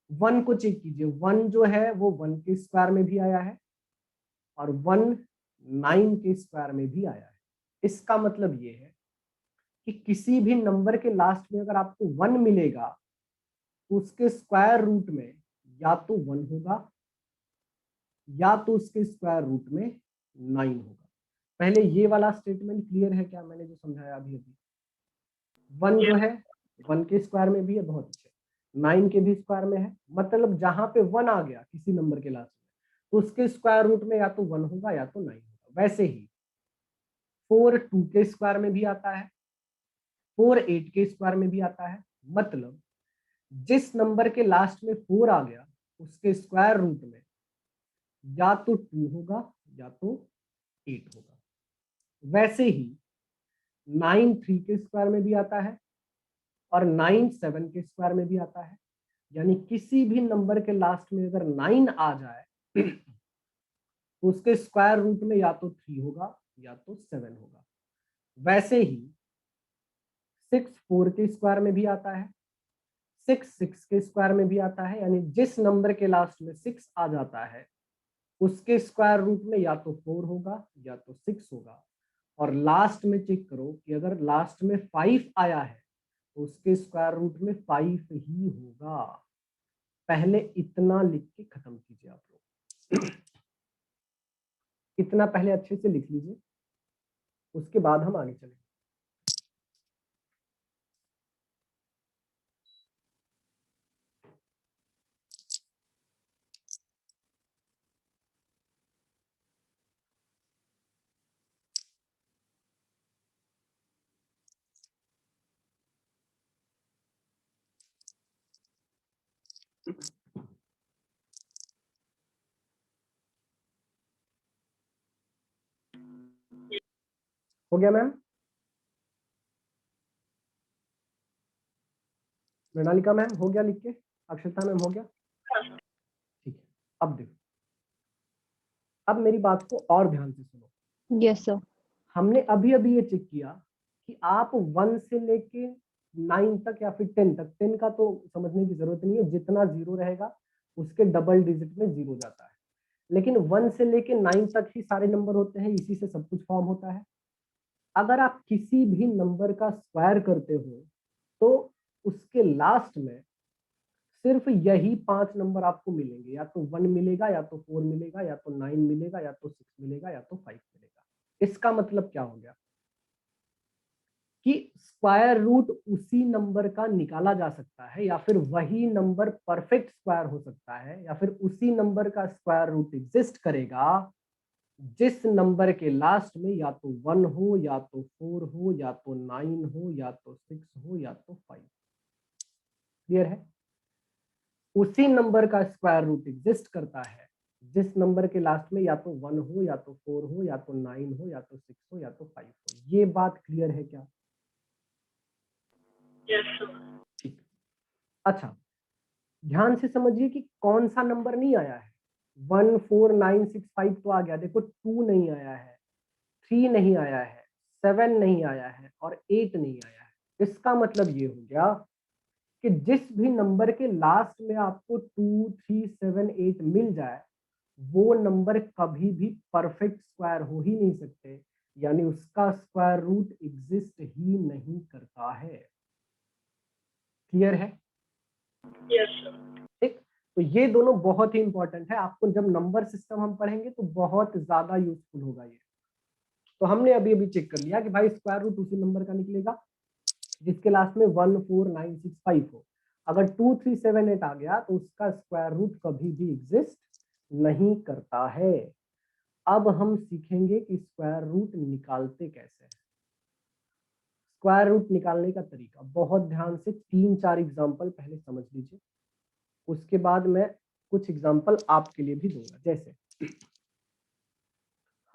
S1: 1 को चेक कीजिए, 1 जो है वो 1 के स्क्वायर में भी आया है और 1 9 के स्क्वायर में भी आया है। इसका मतलब ये है कि किसी भी नंबर के लास्ट में अगर आपको 1 मिलेगा तो उसके स्क्वायर रूट में या तो 1 होगा या तो उसके स्क्वायर रूट में 9 होगा। पहले ये वाला स्टेटमेंट क्लियर है क्या? मैंने जो समझाया अभी 1 जो है 1 के स्क्वायर में भी है, बहुत अच्छे, 9 के भी स्क्वायर में है। मतलब जहां पे 1 आ गया किसी नंबर के लास्ट में तो उसके स्क्वायर रूट में या तो 1 होगा या तो 9 होगा। वैसे ही 4 2 के स्क्वायर में भी आता है, 4 8 के स्क्वायर में भी आता है। मतलब जिस नंबर के लास्ट में 4 आ गया उसके स्क्वायर रूट में या तो 2 होगा या तो 8 होगा। वैसे ही 9 3 के स्क्वायर में भी आता है और 9 7 के स्क्वायर में भी आता है। यानी किसी भी नंबर के लास्ट में अगर 9 आ जाए तो उसके स्क्वायर रूट में या तो 3 होगा या तो 7 होगा। वैसे ही 6 4 के स्क्वायर में भी आता है, 6 6 के स्क्वायर में भी आता है। यानी जिस नंबर के लास्ट में 6 आ जाता है उसके स्क्वायर रूट में या तो 4 होगा या तो 6 होगा। और लास्ट में चेक करो कि अगर लास्ट में 5 आया है तो उसके स्क्वायर रूट में 5 ही होगा। पहले इतना लिख के खत्म कीजिए आप लोग इतना पहले अच्छे से लिख लीजिए, उसके बाद हम आगे चलेंगे। हो गया मैम? मृणालिका मैम हो गया लिख के? अक्षता मैम हो गया? ठीक है, अब देखो, अब मेरी बात को और ध्यान से सुनो।
S3: yes sir.
S1: हमने अभी अभी ये चेक किया कि आप 1 से लेके 9 तक या फिर 10 तक, 10 का तो समझने की जरूरत नहीं है, जितना जीरो रहेगा उसके डबल डिजिट में जीरो जाता है। लेकिन 1 से लेके 9 तक ही सारे नंबर होते हैं, इसी से सब कुछ फॉर्म होता है। अगर आप किसी भी नंबर का स्क्वायर करते हो तो उसके लास्ट में सिर्फ यही 5 नंबर आपको मिलेंगे, या तो 1 मिलेगा या तो 4 मिलेगा या तो 9 मिलेगा या तो 6 मिलेगा या तो 5 मिलेगा। इसका मतलब क्या हो गया कि स्क्वायर रूट उसी नंबर का निकाला जा सकता है या फिर वही नंबर परफेक्ट स्क्वायर हो सकता है या फिर उसी नंबर का स्क्वायर रूट एग्जिस्ट करेगा जिस नंबर के लास्ट में या तो 1 हो या तो 4 हो या तो 9 हो या तो 6 हो या तो 5। क्लियर है? उसी नंबर का स्क्वायर रूट एग्जिस्ट करता है जिस नंबर के लास्ट में या तो 1 हो या तो 4 हो या तो 9 हो या तो 6 हो या तो 5 हो। ये बात क्लियर है क्या?
S2: Yes, sir.
S1: ठीक। अच्छा, ध्यान से समझिए कि कौन सा नंबर नहीं आया है। 1 4 9 6 5 तो आ गया, देखो 2 नहीं आया है, 3 नहीं आया है, 7 नहीं आया है और 8 नहीं आया है, इसका मतलब ये हो गया कि जिस भी नंबर के लास्ट में आपको 2, 3, 7, 8 मिल जाए वो नंबर कभी भी परफेक्ट स्क्वायर हो ही नहीं सकते, यानी उसका स्क्वायर रूट एग्जिस्ट ही नहीं करता है। क्लियर है?
S2: Yes sir.
S1: ठीक, तो ये दोनों बहुत ही इंपॉर्टेंट है, आपको जब नंबर सिस्टम हम पढ़ेंगे तो बहुत ज्यादा यूजफुल होगा ये। तो हमने अभी अभी चेक कर लिया कि भाई स्क्वायर रूट उसी नंबर का निकलेगा जिसके लास्ट में 1, 4, 9, 6, 5 हो। अगर 2, 3, 7, 8 आ गया तो उसका स्क्वायर रूट कभी भी एग्जिस्ट नहीं करता है। अब हम सीखेंगे कि स्क्वायर रूट निकालते कैसे हैं। स्क्वायर रूट निकालने का तरीका बहुत ध्यान से 3-4 एग्जांपल पहले समझ लीजिए, उसके बाद मैं कुछ एग्जांपल आपके लिए भी दूंगा। जैसे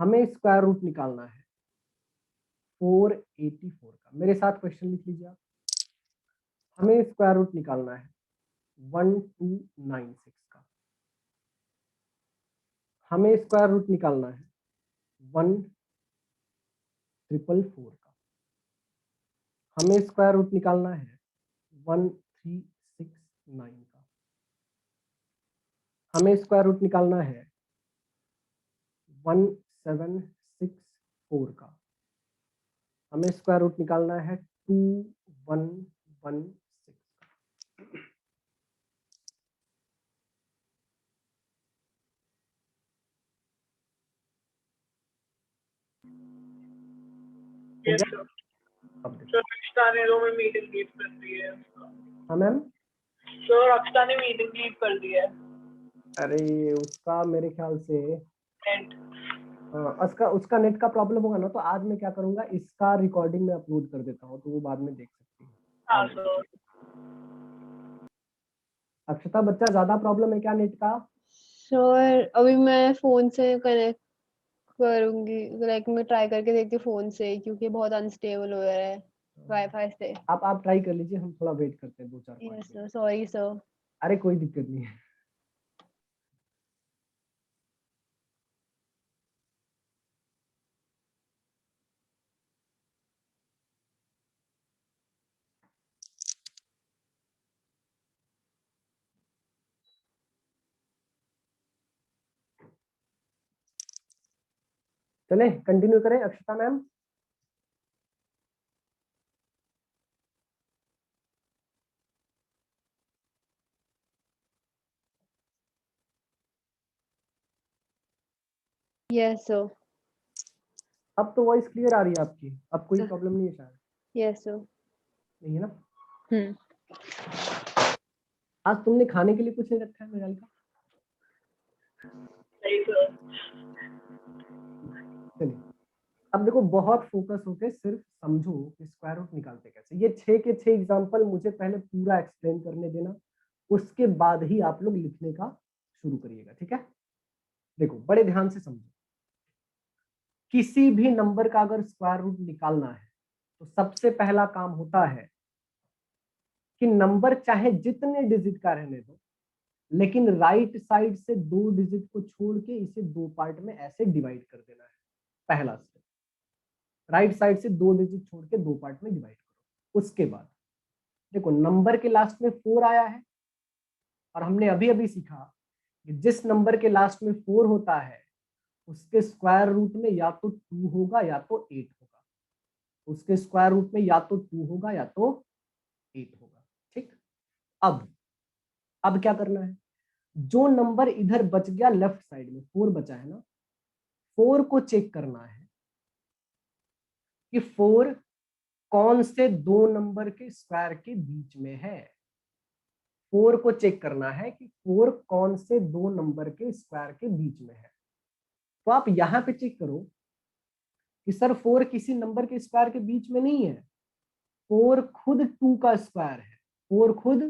S1: हमें स्क्वायर रूट निकालना है 484 का, मेरे साथ क्वेश्चन लिख लीजिए आप। हमें स्क्वायर रूट निकालना है 1296 का। हमें स्क्वायर रूट निकालना है 1444 का। हमें स्क्वायर रूट निकालना है 1369 का। हमें स्क्वायर रूट निकालना है 1764 का। हमें स्क्वायर रूट निकालना है 2116 का।
S2: Yes sir.
S1: अब देखो।
S2: सर अक्षता ने तो मीटिंग लीव कर दी है।
S1: हाँ मैम।
S2: सर अक्षता ने मीटिंग लीव कर दी है।
S1: अरे उसका मेरे ख्याल से
S2: एंड
S1: उसका उसका नेट का प्रॉब्लम होगा ना, तो आज मैं क्या करूंगा, इसका रिकॉर्डिंग में अपलोड कर देता हूँ तो वो बाद में देख सकती है।
S2: हाँ सर।
S1: अक्षता बच्चा ज्यादा प्रॉब्लम है क्या नेट का?
S3: सर अभी मैं फोन से कनेक्ट करूंगी, लाइक मैं ट्राई करके देखती हूँ फोन से, क्योंकि बहुत अनस्टेबल हो रहा है वाईफाई से।
S1: आप ट्राई कर लीजिए, हम थोड़ा वेट करते हैं 2-4-5
S3: yes
S1: minute.
S3: Sir, sorry sir.
S1: अरे कोई दिक्कत नहीं है। चले कंटिन्यू करें अक्षता मैम।
S3: Yes sir.
S1: अब तो वॉइस क्लियर आ रही है आपकी, अब कोई प्रॉब्लम नहीं है शायद?
S3: Yes sir.
S1: नहीं है ना?
S3: हम्म।
S1: आज तुमने खाने के लिए कुछ नहीं रखा है मेरे का?
S2: सही सर।
S1: चलिए अब देखो, बहुत फोकस होके सिर्फ समझो कि स्क्वायर रूट निकालते कैसे। ये 6 के 6 एग्जांपल मुझे पहले पूरा एक्सप्लेन करने देना, उसके बाद ही आप लोग लिखने का शुरू करिएगा, ठीक है? देखो बड़े ध्यान से समझो, किसी भी नंबर का अगर स्क्वायर रूट निकालना है तो सबसे पहला काम होता है कि नंबर चाहे जितने डिजिट का रहने दो, लेकिन राइट साइड से 2 डिजिट को छोड़ के इसे 2 पार्ट में ऐसे डिवाइड कर देना है। पहला स्टेप, राइट साइड से 2 डिजिट छोड़ के 2 पार्ट में डिवाइड करो। उसके बाद देखो नंबर के लास्ट में 4 आया है और हमने अभी अभी सीखा कि जिस नंबर के लास्ट में 4 होता है उसके स्क्वायर रूट में या तो 2 होगा या तो 8 होगा। उसके स्क्वायर रूट में या तो 2 होगा या तो 8 होगा। ठीक, अब क्या करना है, जो नंबर इधर बच गया लेफ्ट साइड में 4 बचा है ना, 4 को चेक करना है कि 4 कौन से 2 नंबर के स्क्वायर के बीच में है। 4 को चेक करना है कि 4 कौन से 2 नंबर के स्क्वायर के बीच में है। तो आप यहां पे चेक करो कि सर 4 किसी नंबर के स्क्वायर के बीच में नहीं है, 4 खुद 2 का स्क्वायर है। 4 खुद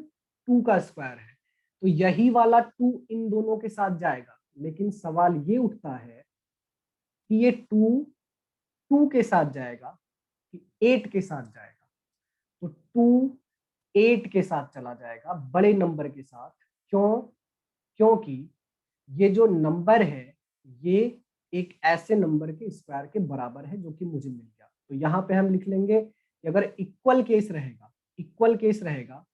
S1: 2 का स्क्वायर है, तो यही वाला 2 इन दोनों के साथ जाएगा। लेकिन सवाल ये उठता है कि ये 2 2 के साथ जाएगा कि 8 के साथ जाएगा। तो 2 8 के साथ चला जाएगा, बड़े नंबर के साथ। क्यों? क्योंकि ये जो नंबर है ये एक ऐसे नंबर के स्क्वायर के बराबर है जो कि मुझे मिल गया। तो यहाँ पे हम लिख लेंगे कि अगर इक्वल केस रहेगा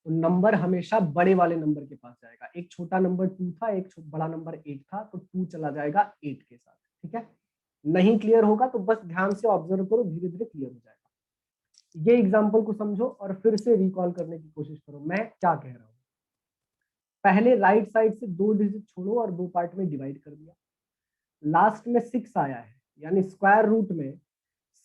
S1: तो नंबर हमेशा बड़े वाले नंबर के पास जाएगा। एक छोटा नंबर 2 था, एक बड़ा नंबर 8 था, तो 2 चला जाएगा 8 के साथ। ठीक है, नहीं क्लियर होगा तो बस ध्यान से ऑब्जर्व करो, धीरे धीरे क्लियर हो जाएगा। ये एग्जाम्पल को समझो और फिर से रिकॉल करने की कोशिश करो मैं क्या कह रहा हूँ। पहले राइट साइड से 2 डिजिट छोड़ो और 2 पार्ट में डिवाइड कर दिया। लास्ट में 6 आया है, यानी स्क्वायर रूट में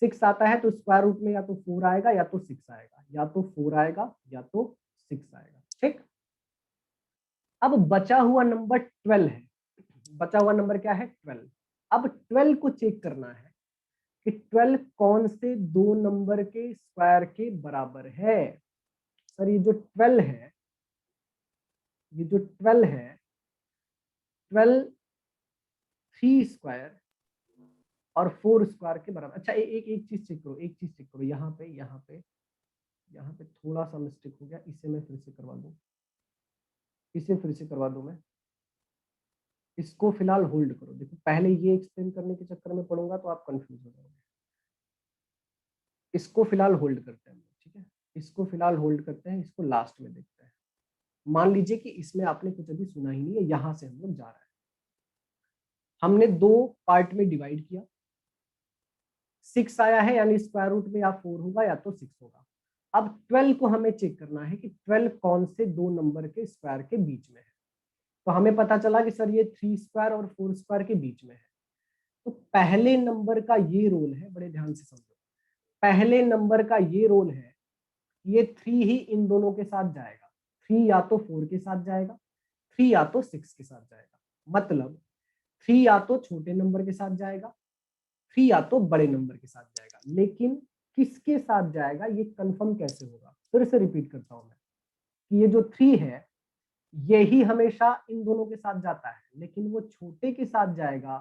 S1: 6 आता है तो स्क्वायर रूट में या तो 4 आएगा या तो 6 आएगा, या तो 4 आएगा या तो 6 आएगा। ठीक, अब बचा हुआ नंबर 12 है। बचा हुआ नंबर क्या है? 12। अब 12 को चेक करना है कि 12 कौन से 2 नंबर के स्क्वायर के बराबर है। सर ये जो 12 है, ये जो 12 है, 12 3 स्क्वायर और 4 स्क्वायर के बराबर। अच्छा एक चीज चेक करो, एक चीज चेक करो, यहाँ पे थोड़ा सा मिस्टेक हो गया, इसे मैं फिर से करवा दूं, इसे फिर से करवा दूं मैं। इसको फिलहाल होल्ड करो। देखो पहले ये एक्सप्लेन करने के चक्कर में पड़ूंगा तो आप कंफ्यूज हो जाओगे। इसको फिलहाल होल्ड करते हैं, ठीक है, इसको फिलहाल होल्ड करते हैं, इसको लास्ट में देखते हैं। मान लीजिए कि इसमें आपने कुछ अभी सुना ही नहीं है, यहां से हम लोग जा रहे हैं। हमने 2 पार्ट में डिवाइड किया, 6 आया है, यानी स्क्वायर रूट में या 4 होगा या तो 6 होगा। अब 12 को हमें चेक करना है कि 12 कौन से 2 नंबर के स्क्वायर के बीच में है। तो हमें पता चला कि सर ये 3 स्क्वायर और 4 स्क्वायर के बीच में है। तो पहले नंबर का ये रोल है, बड़े ध्यान से समझो, पहले नंबर का ये रोल है, ये 3 ही इन दोनों के साथ जाएगा। 3 या तो 4 के साथ जाएगा, 3 या तो 6 के साथ जाएगा। मतलब 3 या तो छोटे नंबर के साथ जाएगा, 3 या तो बड़े नंबर के साथ जाएगा। लेकिन किसके साथ जाएगा ये कंफर्म कैसे होगा? फिर से रिपीट करता हूं मैं कि ये जो 3 है यही हमेशा इन दोनों के साथ जाता है, लेकिन वो छोटे के साथ जाएगा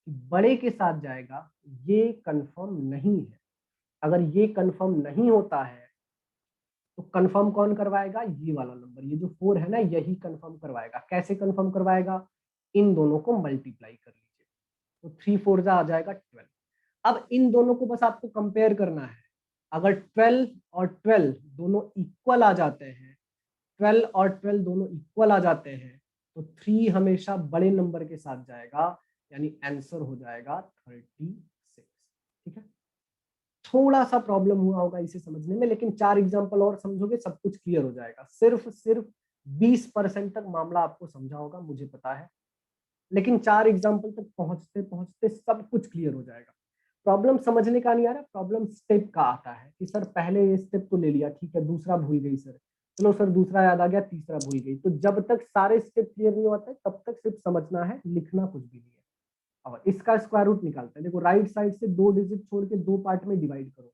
S1: कि बड़े के साथ जाएगा ये कंफर्म नहीं है। अगर ये कंफर्म नहीं होता है तो कंफर्म कौन करवाएगा? ये वाला नंबर, ये जो 4 है ना, यही कंफर्म करवाएगा। कैसे कंफर्म करवाएगा? इन दोनों को मल्टीप्लाई कर लीजिए, तो 3 4 जा आ जाएगा 12। अब इन दोनों को बस आपको कंपेयर करना है। अगर 12 और 12 दोनों इक्वल आ जाते हैं, 12 और 12 दोनों इक्वल आ जाते हैं, तो 3 हमेशा बड़े नंबर के साथ जाएगा, यानी आंसर हो जाएगा 36। ठीक है, थोड़ा सा प्रॉब्लम हुआ होगा इसे समझने में, लेकिन 4 एग्जांपल और समझोगे सब कुछ क्लियर हो जाएगा। सिर्फ 20% तक मामला आपको समझा होगा, मुझे पता है, लेकिन 4 एग्जांपल तक पहुंचते पहुंचते सब कुछ क्लियर हो जाएगा। प्रॉब्लम समझने का नहीं आ रहा, प्रॉब्लम स्टेप का आता है कि सर पहले ये स्टेप तो ले लिया, ठीक है, दूसरा भूल गई सर, चलो सर दूसरा याद आ गया, तीसरा भूल गई। तो जब तक सारे स्टेप क्लियर नहीं होते तब तक सिर्फ समझना है, लिखना कुछ भी नहीं है। और इसका स्क्वायर रूट निकालते हैं। देखो राइट साइड से 2 डिजिट छोड़ के 2 पार्ट में डिवाइड करो।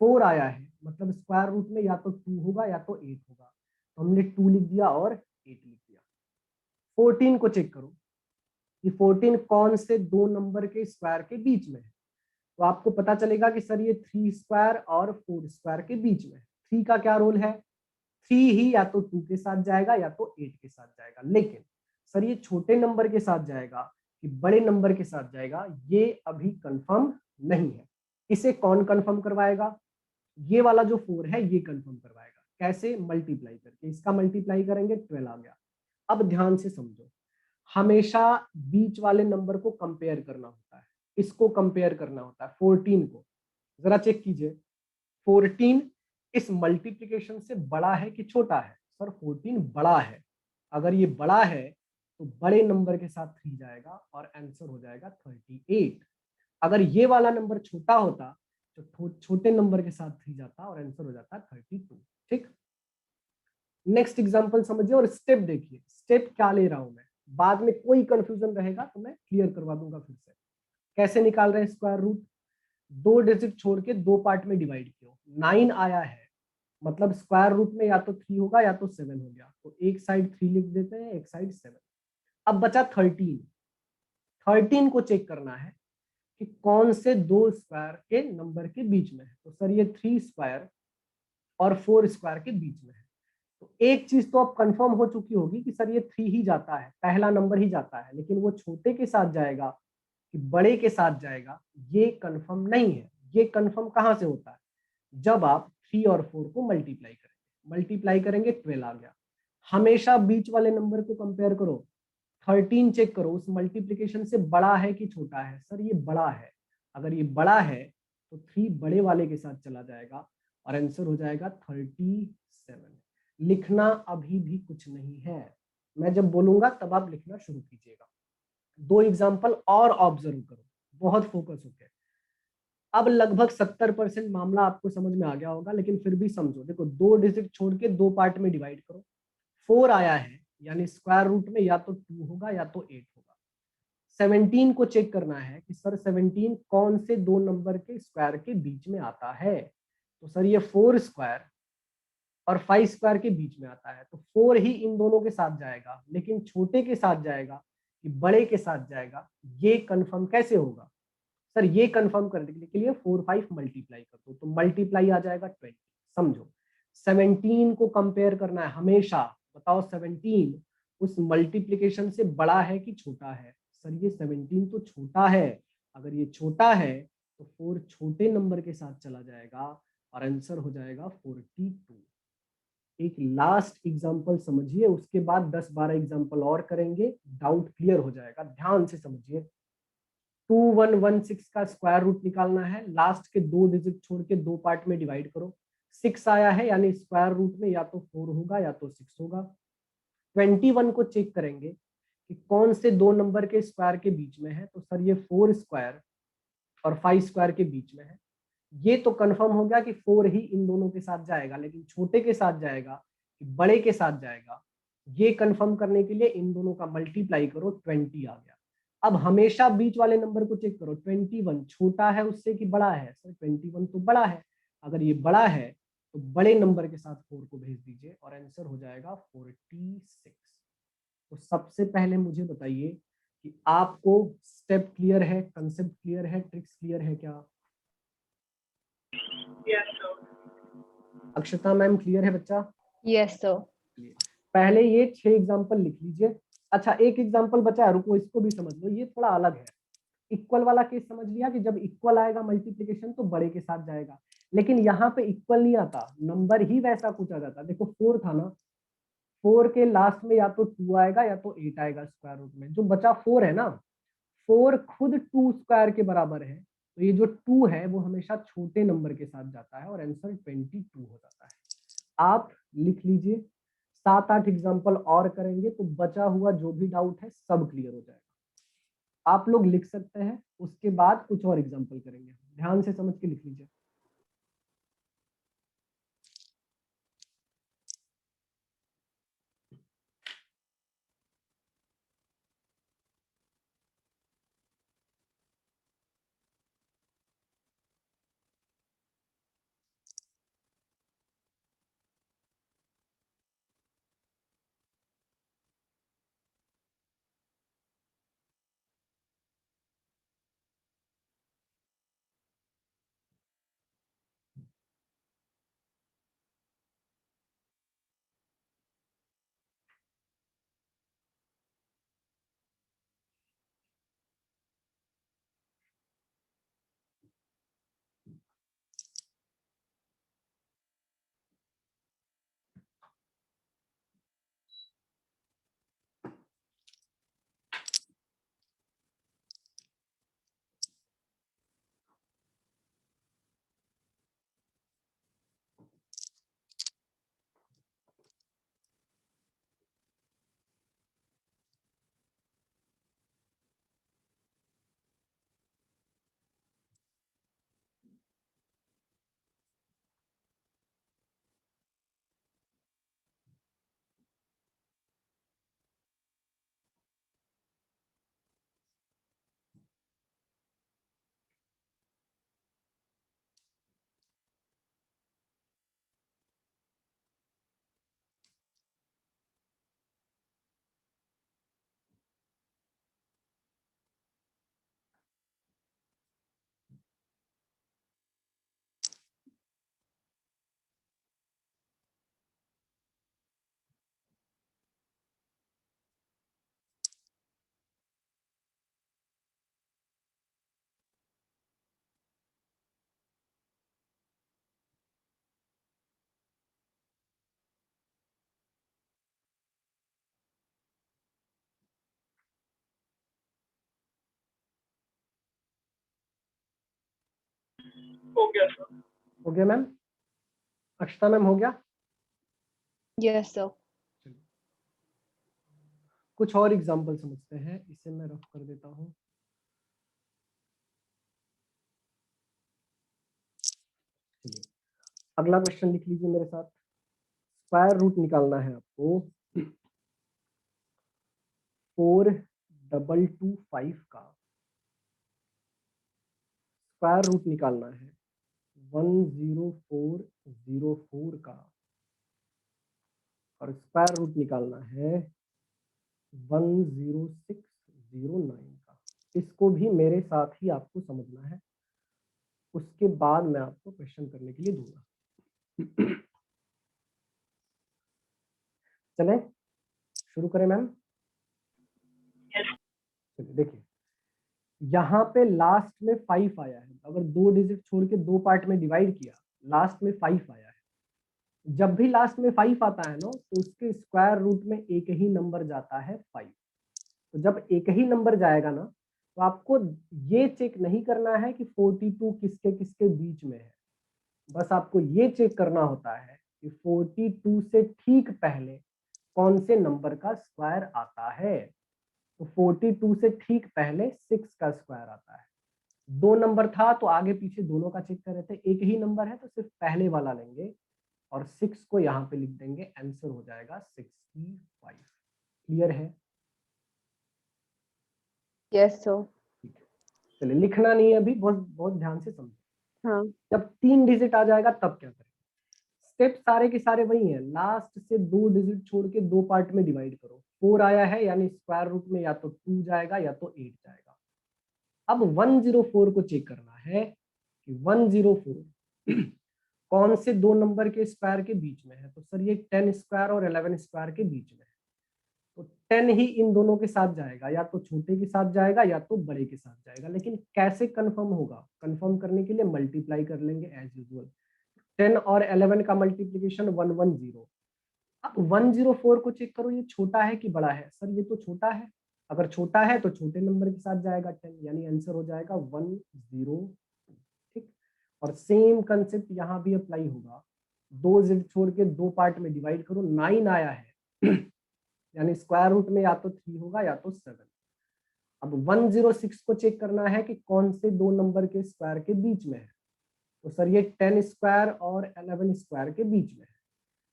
S1: 4 आया है, मतलब स्क्वायर रूट में या तो 2 होगा या तो 8 होगा, तो हमने 2 लिख दिया और 8 लिख दिया। 14 को चेक करो कि 14 कौन से 2 नंबर के स्क्वायर के बीच में है। तो आपको पता चलेगा कि सर ये 3 स्क्वायर और 4 स्क्वायर के बीच में है। 3 का क्या रोल है? 3 ही या तो 2 के साथ जाएगा या तो 8 के साथ जाएगा। लेकिन सर ये छोटे नंबर के साथ जाएगा कि बड़े नंबर के साथ जाएगा, ये अभी कंफर्म नहीं है। इसे कौन कंफर्म करवाएगा? ये वाला जो 4 है ये कंफर्म करवाएगा। कैसे? मल्टीप्लाई करके। इसका मल्टीप्लाई करेंगे 12 आ गया। अब ध्यान से समझो, हमेशा बीच वाले नंबर को कंपेयर करना होता है, इसको कंपेयर करना होता है 14 को। जरा चेक कीजिए 14 इस मल्टीप्लिकेशन से बड़ा है कि छोटा है? सर 14 बड़ा है। अगर ये बड़ा है तो बड़े नंबर के साथ 3 जाएगा और आंसर हो जाएगा 38। अगर ये वाला नंबर छोटा होता तो छोटे नंबर के साथ 3 जाता और आंसर हो जाता 32। ठीक, नेक्स्ट एग्जांपल समझिए और स्टेप देखिए, स्टेप क्या ले रहा हूं मैं, बाद में कोई कंफ्यूजन रहेगा तो मैं क्लियर करवा दूंगा फिर से। कैसे निकाल रहे हैं स्क्वायर रूट? 2 डिजिट छोड़ के 2 पार्ट में डिवाइड किया, 9 आया है, मतलब स्क्वायर रूट में या तो 3 होगा या तो 7 हो गया, तो एक साइड 3 लिख देते हैं, एक साइड 7। अब बचा 13। 13 को चेक करना है कि कौन से 2 स्क्वायर के नंबर के बीच में है। तो सर ये 3 स्क्वायर और 4 स्क्वायर के बीच में है। तो एक चीज तो अब कंफर्म हो चुकी होगी कि सर ये 3 ही जाता है, पहला नंबर ही जाता है, लेकिन वो छोटे के साथ जाएगा कि बड़े के साथ जाएगा ये कंफर्म नहीं है। ये कंफर्म कहाँ से होता है? जब आप 3 और 4 को मल्टीप्लाई करेंगे 12 आ गया। हमेशा बीच वाले नंबर को कंपेयर करो, 13 चेक करो उस मल्टीप्लिकेशन से बड़ा है कि छोटा है। सर ये बड़ा है, अगर ये बड़ा है तो 3 बड़े वाले के साथ चला जाएगा और आंसर हो जाएगा 37। लिखना अभी भी कुछ नहीं है, मैं जब बोलूंगा तब आप लिखना शुरू कीजिएगा। 2 एग्जाम्पल और ऑब्जर्व करो, बहुत फोकस होकर। अब लगभग 70% मामला आपको समझ में आ गया होगा, लेकिन फिर भी समझो। देखो 2 डिजिट छोड़ के 2 पार्ट में डिवाइड करो। 4 आया है यानी स्क्वायर रूट में या तो 2 होगा या तो 8 होगा। 17 को चेक करना है कि सर 17 कौन से दो नंबर के स्क्वायर के बीच में आता है। तो सर ये 4 स्क्वायर और 5 स्क्वायर के बीच में आता है, तो 4 ही इन दोनों के साथ जाएगा, लेकिन छोटे के साथ जाएगा कि बड़े के साथ जाएगा, ये कंफर्म कैसे होगा? सर ये कंफर्म करने के लिए 4 5 मल्टीप्लाई कर दो, तो मल्टीप्लाई आ जाएगा 20। समझो 17 को कंपेयर करना है हमेशा। बताओ 17 उस मल्टीप्लिकेशन से बड़ा है कि छोटा है? सर ये 17 तो छोटा है, अगर ये छोटा है तो 4 छोटे नंबर के साथ चला जाएगा और आंसर हो जाएगा 42। एक लास्ट एग्जांपल समझिए, उसके बाद 10-12 एग्जांपल और करेंगे, डाउट क्लियर हो जाएगा। ध्यान से समझिए। 2116 का स्क्वायर रूट निकालना है, लास्ट के 2 डिजिट छोड़ के 2 पार्ट में डिवाइड करो। 6 आया है यानी स्क्वायर रूट में या तो 4 होगा या तो 6 होगा। 21 को चेक करेंगे कि कौन से दो नंबर के स्क्वायर के बीच में है, तो सर ये 4 स्क्वायर और 5 स्क्वायर के बीच में है। ये तो कंफर्म हो गया कि 4 ही इन दोनों के साथ जाएगा, लेकिन छोटे के साथ जाएगा कि बड़े के साथ जाएगा, ये कंफर्म करने के लिए इन दोनों का मल्टीप्लाई करो, 20 आ गया। अब हमेशा बीच वाले नंबर को चेक करो, 21 छोटा है उससे कि बड़ा है? सर 21 तो बड़ा है, अगर ये बड़ा है तो बड़े नंबर के साथ 4 को भेज दीजिए और आंसर हो जाएगा 46। तो सबसे पहले मुझे बताइए कि आपको स्टेप क्लियर है, कंसेप्ट क्लियर है, ट्रिक्स क्लियर है क्या?
S2: Yes, sir.
S1: Akshata ma'am clear है बच्चा?
S3: Yes sir.
S1: पहले ये 6 एग्जांपल लिख लीजिए। अच्छा एक एग्जांपल बचा है, रुको इसको भी समझ लो, ये थोड़ा अलग है। इक्वल वाला केस समझ लिया कि जब इक्वल आएगा मल्टीप्लिकेशन तो बड़े के साथ जाएगा, लेकिन यहाँ पे इक्वल नहीं आता, नंबर ही वैसा कुछ आ जाता। देखो 4 था ना, 4 के लास्ट में या तो 2 आएगा या तो 8 आएगा स्क्वायर रूट में, जो बचा 4 है ना, 4 खुद 2 स्क्वायर के बराबर है, तो ये जो 2 है वो हमेशा छोटे नंबर के साथ जाता है और आंसर 22 हो जाता है। आप लिख लीजिए, 7-8 एग्जाम्पल और करेंगे तो बचा हुआ जो भी डाउट है सब क्लियर हो जाएगा। आप लोग लिख सकते हैं, उसके बाद कुछ और एग्जाम्पल करेंगे। ध्यान से समझ के लिख लीजिए।
S2: हो गया सर।
S1: हो गया मैम? अक्षता मैम हो गया?
S3: Yes sir.
S1: कुछ और एग्जाम्पल समझते हैं, इसे मैं रफ कर देता हूँ। अगला क्वेश्चन लिख लीजिए मेरे साथ। स्क्वायर रूट निकालना है आपको 4225 का स्क्वायर रूट निकालना है 10404 का, और स्क्वायर रूट निकालना है 10609 का। इसको भी मेरे साथ ही आपको समझना है, उसके बाद मैं आपको क्वेश्चन करने के लिए दूंगा। चलें शुरू करें मैम? चलिए देखिए, यहाँ पे लास्ट में 5 आया है, अगर 2 डिजिट छोड़ के 2 पार्ट में डिवाइड किया, लास्ट में 5 आया है। जब भी लास्ट में 5 आता है ना, तो उसके स्क्वायर रूट में एक ही नंबर जाता है 5। तो जब एक ही नंबर जाएगा ना, तो आपको ये चेक नहीं करना है कि 42 किसके किसके बीच में है, बस आपको ये चेक करना होता है कि 42 से ठीक पहले कौन से नंबर का स्क्वायर आता है। तो 42 से ठीक पहले 6 का स्क्वायर आता है। 2 नंबर था तो आगे पीछे दोनों का चेक कर रहे थे, एक ही नंबर है तो सिर्फ पहले वाला लेंगे और 6 को यहाँ पे लिख देंगे, आंसर हो जाएगा 65। क्लियर है?
S3: Yes sir.
S1: चलिए लिखना नहीं है अभी, बहुत बहुत ध्यान से समझो।
S3: हाँ।
S1: जब 3 डिजिट आ जाएगा तब क्या करेंगे? स्टेप सारे के सारे वही हैं, लास्ट से 2 डिजिट छोड़ के 2 पार्ट में डिवाइड करो। 4 आया है यानी स्क्वायर रूट में या तो 2 जाएगा या तो 8 जाएगा। अब 104 को चेक करना है कि 104 कौन से 2 नंबर के स्क्वायर के बीच में है। तो सर ये 10 स्क्वायर और 11 स्क्वायर के बीच में है, तो 10 ही इन दोनों के साथ जाएगा, या तो छोटे के साथ जाएगा या तो बड़े के साथ जाएगा। लेकिन कैसे कंफर्म होगा? कंफर्म करने के लिए मल्टीप्लाई कर लेंगे एज यूजुअल। 10 और 11 का मल्टीप्लीकेशन 110। अब 104 को चेक करो, ये छोटा है कि बड़ा है? सर ये तो छोटा है, अगर छोटा है तो छोटे नंबर के साथ जाएगा 10, यानी आंसर हो जाएगा 102। ठीक, और सेम कंसेप्ट यहाँ भी अप्लाई होगा। 2 जिड छोड़ के 2 पार्ट में डिवाइड करो, 9 आया है यानी स्क्वायर रूट में या तो 3 होगा या तो 7। अब 106 को चेक करना है कि कौन से 2 नंबर के स्क्वायर के बीच में है। तो सर ये 10 स्क्वायर और 11 स्क्वायर के बीच में है,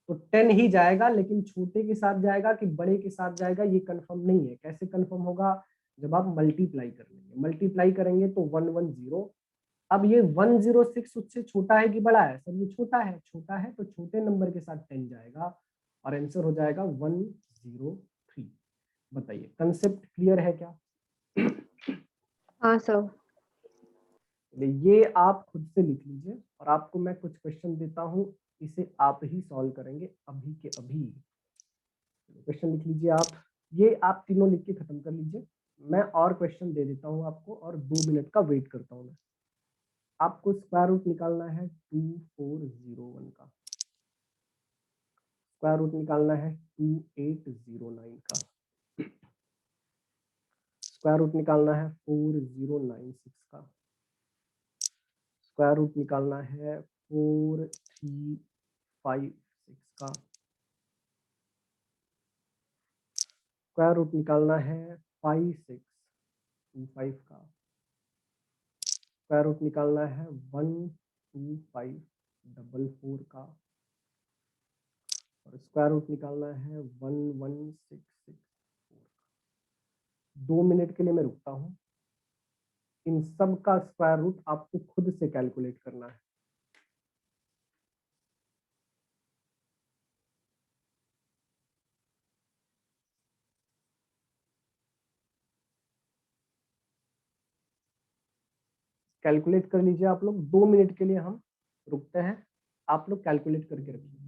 S1: तो 10 ही जाएगा, लेकिन छोटे के साथ जाएगा कि बड़े के साथ जाएगा ये कंफर्म नहीं है। कैसे कंफर्म होगा? जब आप मल्टीप्लाई कर लेंगे, मल्टीप्लाई करेंगे तो 110। अब ये 106 उससे छोटा है कि बड़ा है? सर ये छोटा है, छोटा है तो छोटे नंबर के साथ 10 जाएगा और आंसर हो जाएगा 103। बताइए कंसेप्ट क्लियर है क्या?
S3: हाँ सर।
S1: ये आप खुद से लिख लीजिए और आपको मैं कुछ क्वेश्चन देता हूँ, इसे आप ही सॉल्व करेंगे अभी के अभी। क्वेश्चन लिख लीजिए आप, ये आप तीनों लिख के खत्म कर लीजिए। मैं और क्वेश्चन दे देता हूँ आपको और 2 मिनट का वेट करता हूँ मैं। आपको स्क्वायर रूट निकालना है 2401 का, स्क्वायर रूट निकालना है 2809 का, स्क्वायर रूट निकालना है 4096 का, स्क्वायर रूट निकालना है 4356 का, स्क्वायर रूट निकालना है 5625 का, स्क्वायर रूट निकालना है 12544 का, और स्क्वायर रूट निकालना है 11664 का। 2 मिनट के लिए मैं रुकता हूँ। इन सब का स्क्वायर रूट आपको खुद से कैलकुलेट करना है। कैलकुलेट कर लीजिए आप लोग, 2 मिनट के लिए हम रुकते हैं, आप लोग कैलकुलेट करके रखिए।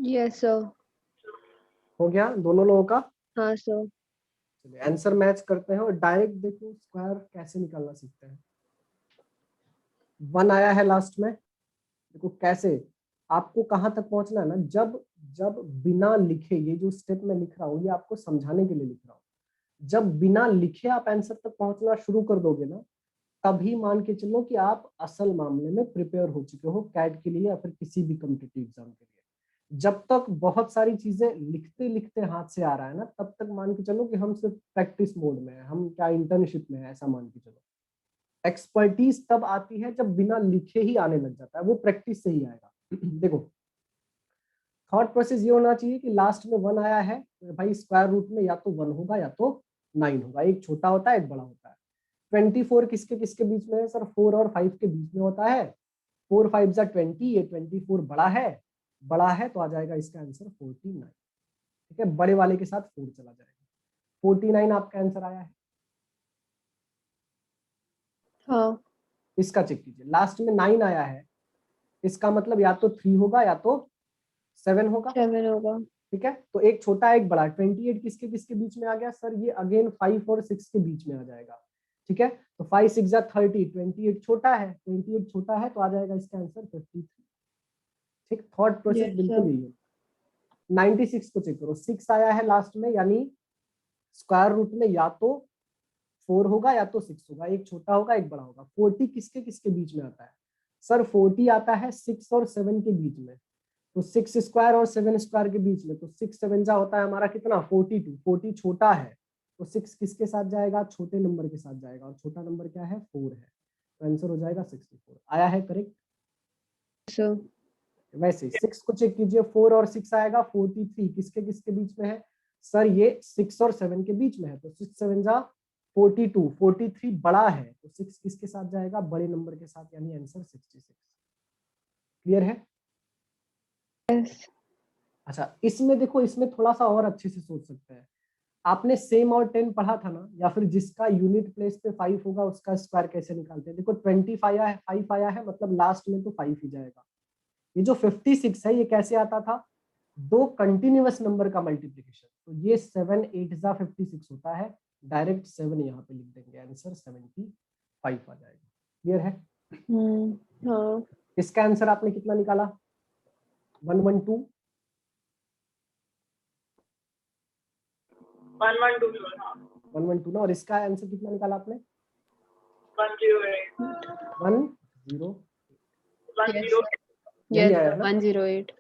S3: Yes sir.
S1: हो गया दोनों लोगों का?
S3: हाँ सर।
S1: चलिए आंसर मैच करते हैं और डायरेक्ट देखो स्क्वायर कैसे निकालना सीखते हैं। 1 आया है लास्ट में, देखो कैसे आपको कहां तक पहुंचना है ना, जब जब बिना लिखे, ये जो स्टेप मैं लिख रहा हूँ ये आपको समझाने के लिए लिख रहा हूँ, जब बिना लिखे आप आंसर तक पहुंचना शुरू कर दोगे ना, तभी मान के चलो कि आप असल मामले में प्रिपेयर हो चुके हो कैट के लिए या फिर किसी भी कॉम्पिटिटिव एग्जाम के लिए। जब तक बहुत सारी चीजें लिखते लिखते हाथ से आ रहा है ना, तब तक मान के चलो कि हम सिर्फ प्रैक्टिस मोड में है, हम क्या इंटर्नशिप में है, ऐसा मान के चलो। एक्सपर्टीज तब आती है जब बिना लिखे ही आने लग जाता है, वो प्रैक्टिस से ही आएगा। देखो थॉट प्रोसेस ये होना चाहिए कि लास्ट में 1 आया है, तो भाई स्क्वायर रूट में या तो 1 होगा या तो 9 होगा, एक छोटा होता है एक बड़ा होता है। 24 किसके किसके बीच में है सर? 4 और 5 के बीच में होता है। 4 5 जा 20, ये 24 बड़ा है तो आ जाएगा इसका आंसर 49। ठीक है, बड़े वाले के साथ 4 चला जाएगा, 49 आपका आंसर आया है।
S3: हाँ।
S1: इसका चेक कीजिए, लास्ट में 9 आया है, इसका मतलब या तो 3 होगा या तो 7 होगा।
S3: 7 होगा।
S1: ठीक है, तो एक छोटा एक बड़ा। 28 किसके किसके बीच में आ गया सर? ये अगेन 5 और 6 के बीच में आ जाएगा। ठीक है, तो 5 6 जा 30, 28 छोटा है, 28 छोटा है तो आ जाएगा इसका आंसर 53। ठीक, थॉट प्रोसेस
S3: यस
S1: बिल्कुल
S3: सर।
S1: यही है। 96 को चेक करो, 6 आया है लास्ट में, यानी स्क्वायर रूट में या तो 4 होगा या तो 6 होगा, एक छोटा होगा एक बड़ा होगा। 40 किसके किसके बीच में आता है सर? 40 आता है 6 और 7 के बीच में, तो 6 स्क्वायर और 7 स्क्वायर के बीच में, तो 6 7 जा होता है हमारा कितना? 42। 40 छोटा है तो 6 किसके साथ जाएगा? छोटे नंबर के साथ जाएगा, और छोटा नंबर क्या है? 4 है, तो आंसर हो जाएगा 64। आया है करेक्ट?
S3: सर।
S1: वैसे 6 को चेक कीजिए, 4 और 6 आएगा। 43 किसके किसके बीच में है सर? ये 6 और 7 के बीच में है, तो 6 7 जा 42, 43 बड़ा है तो 6 किसके साथ जाएगा? बड़े नंबर के साथ, यानी आंसर 66। क्लियर है?
S3: यस।
S1: अच्छा, इसमें देखो, इसमें थोड़ा सा और अच्छे से सोच सकते हैं। आपने सेम और 10 पढ़ा था ना, या फिर जिसका यूनिट प्लेस पे 5 होगा उसका स्क्वायर कैसे निकालते हैं? देखो 25 आया है, 5 आया है, मतलब लास्ट में तो 5 ही जाएगा। ये जो 56 है ये कैसे आता था? दो कंटिन्यूअस नंबर का मल्टीप्लीकेशन, तो ये 7 8 जा 56 होता है, डायरेक्ट 7 यहाँ पे लिख देंगे, आंसर 75 आ जाएगा। क्लियर है?
S3: हाँ।
S1: इसका आंसर आपने कितना निकाला? 112
S2: 112 हाँ
S1: 112 ना, और इसका आंसर कितना निकाला आपने?
S2: 108
S1: 10।
S3: यस
S2: 108
S1: यही
S3: यस
S1: आया
S3: सर।
S1: है ना?
S3: 108।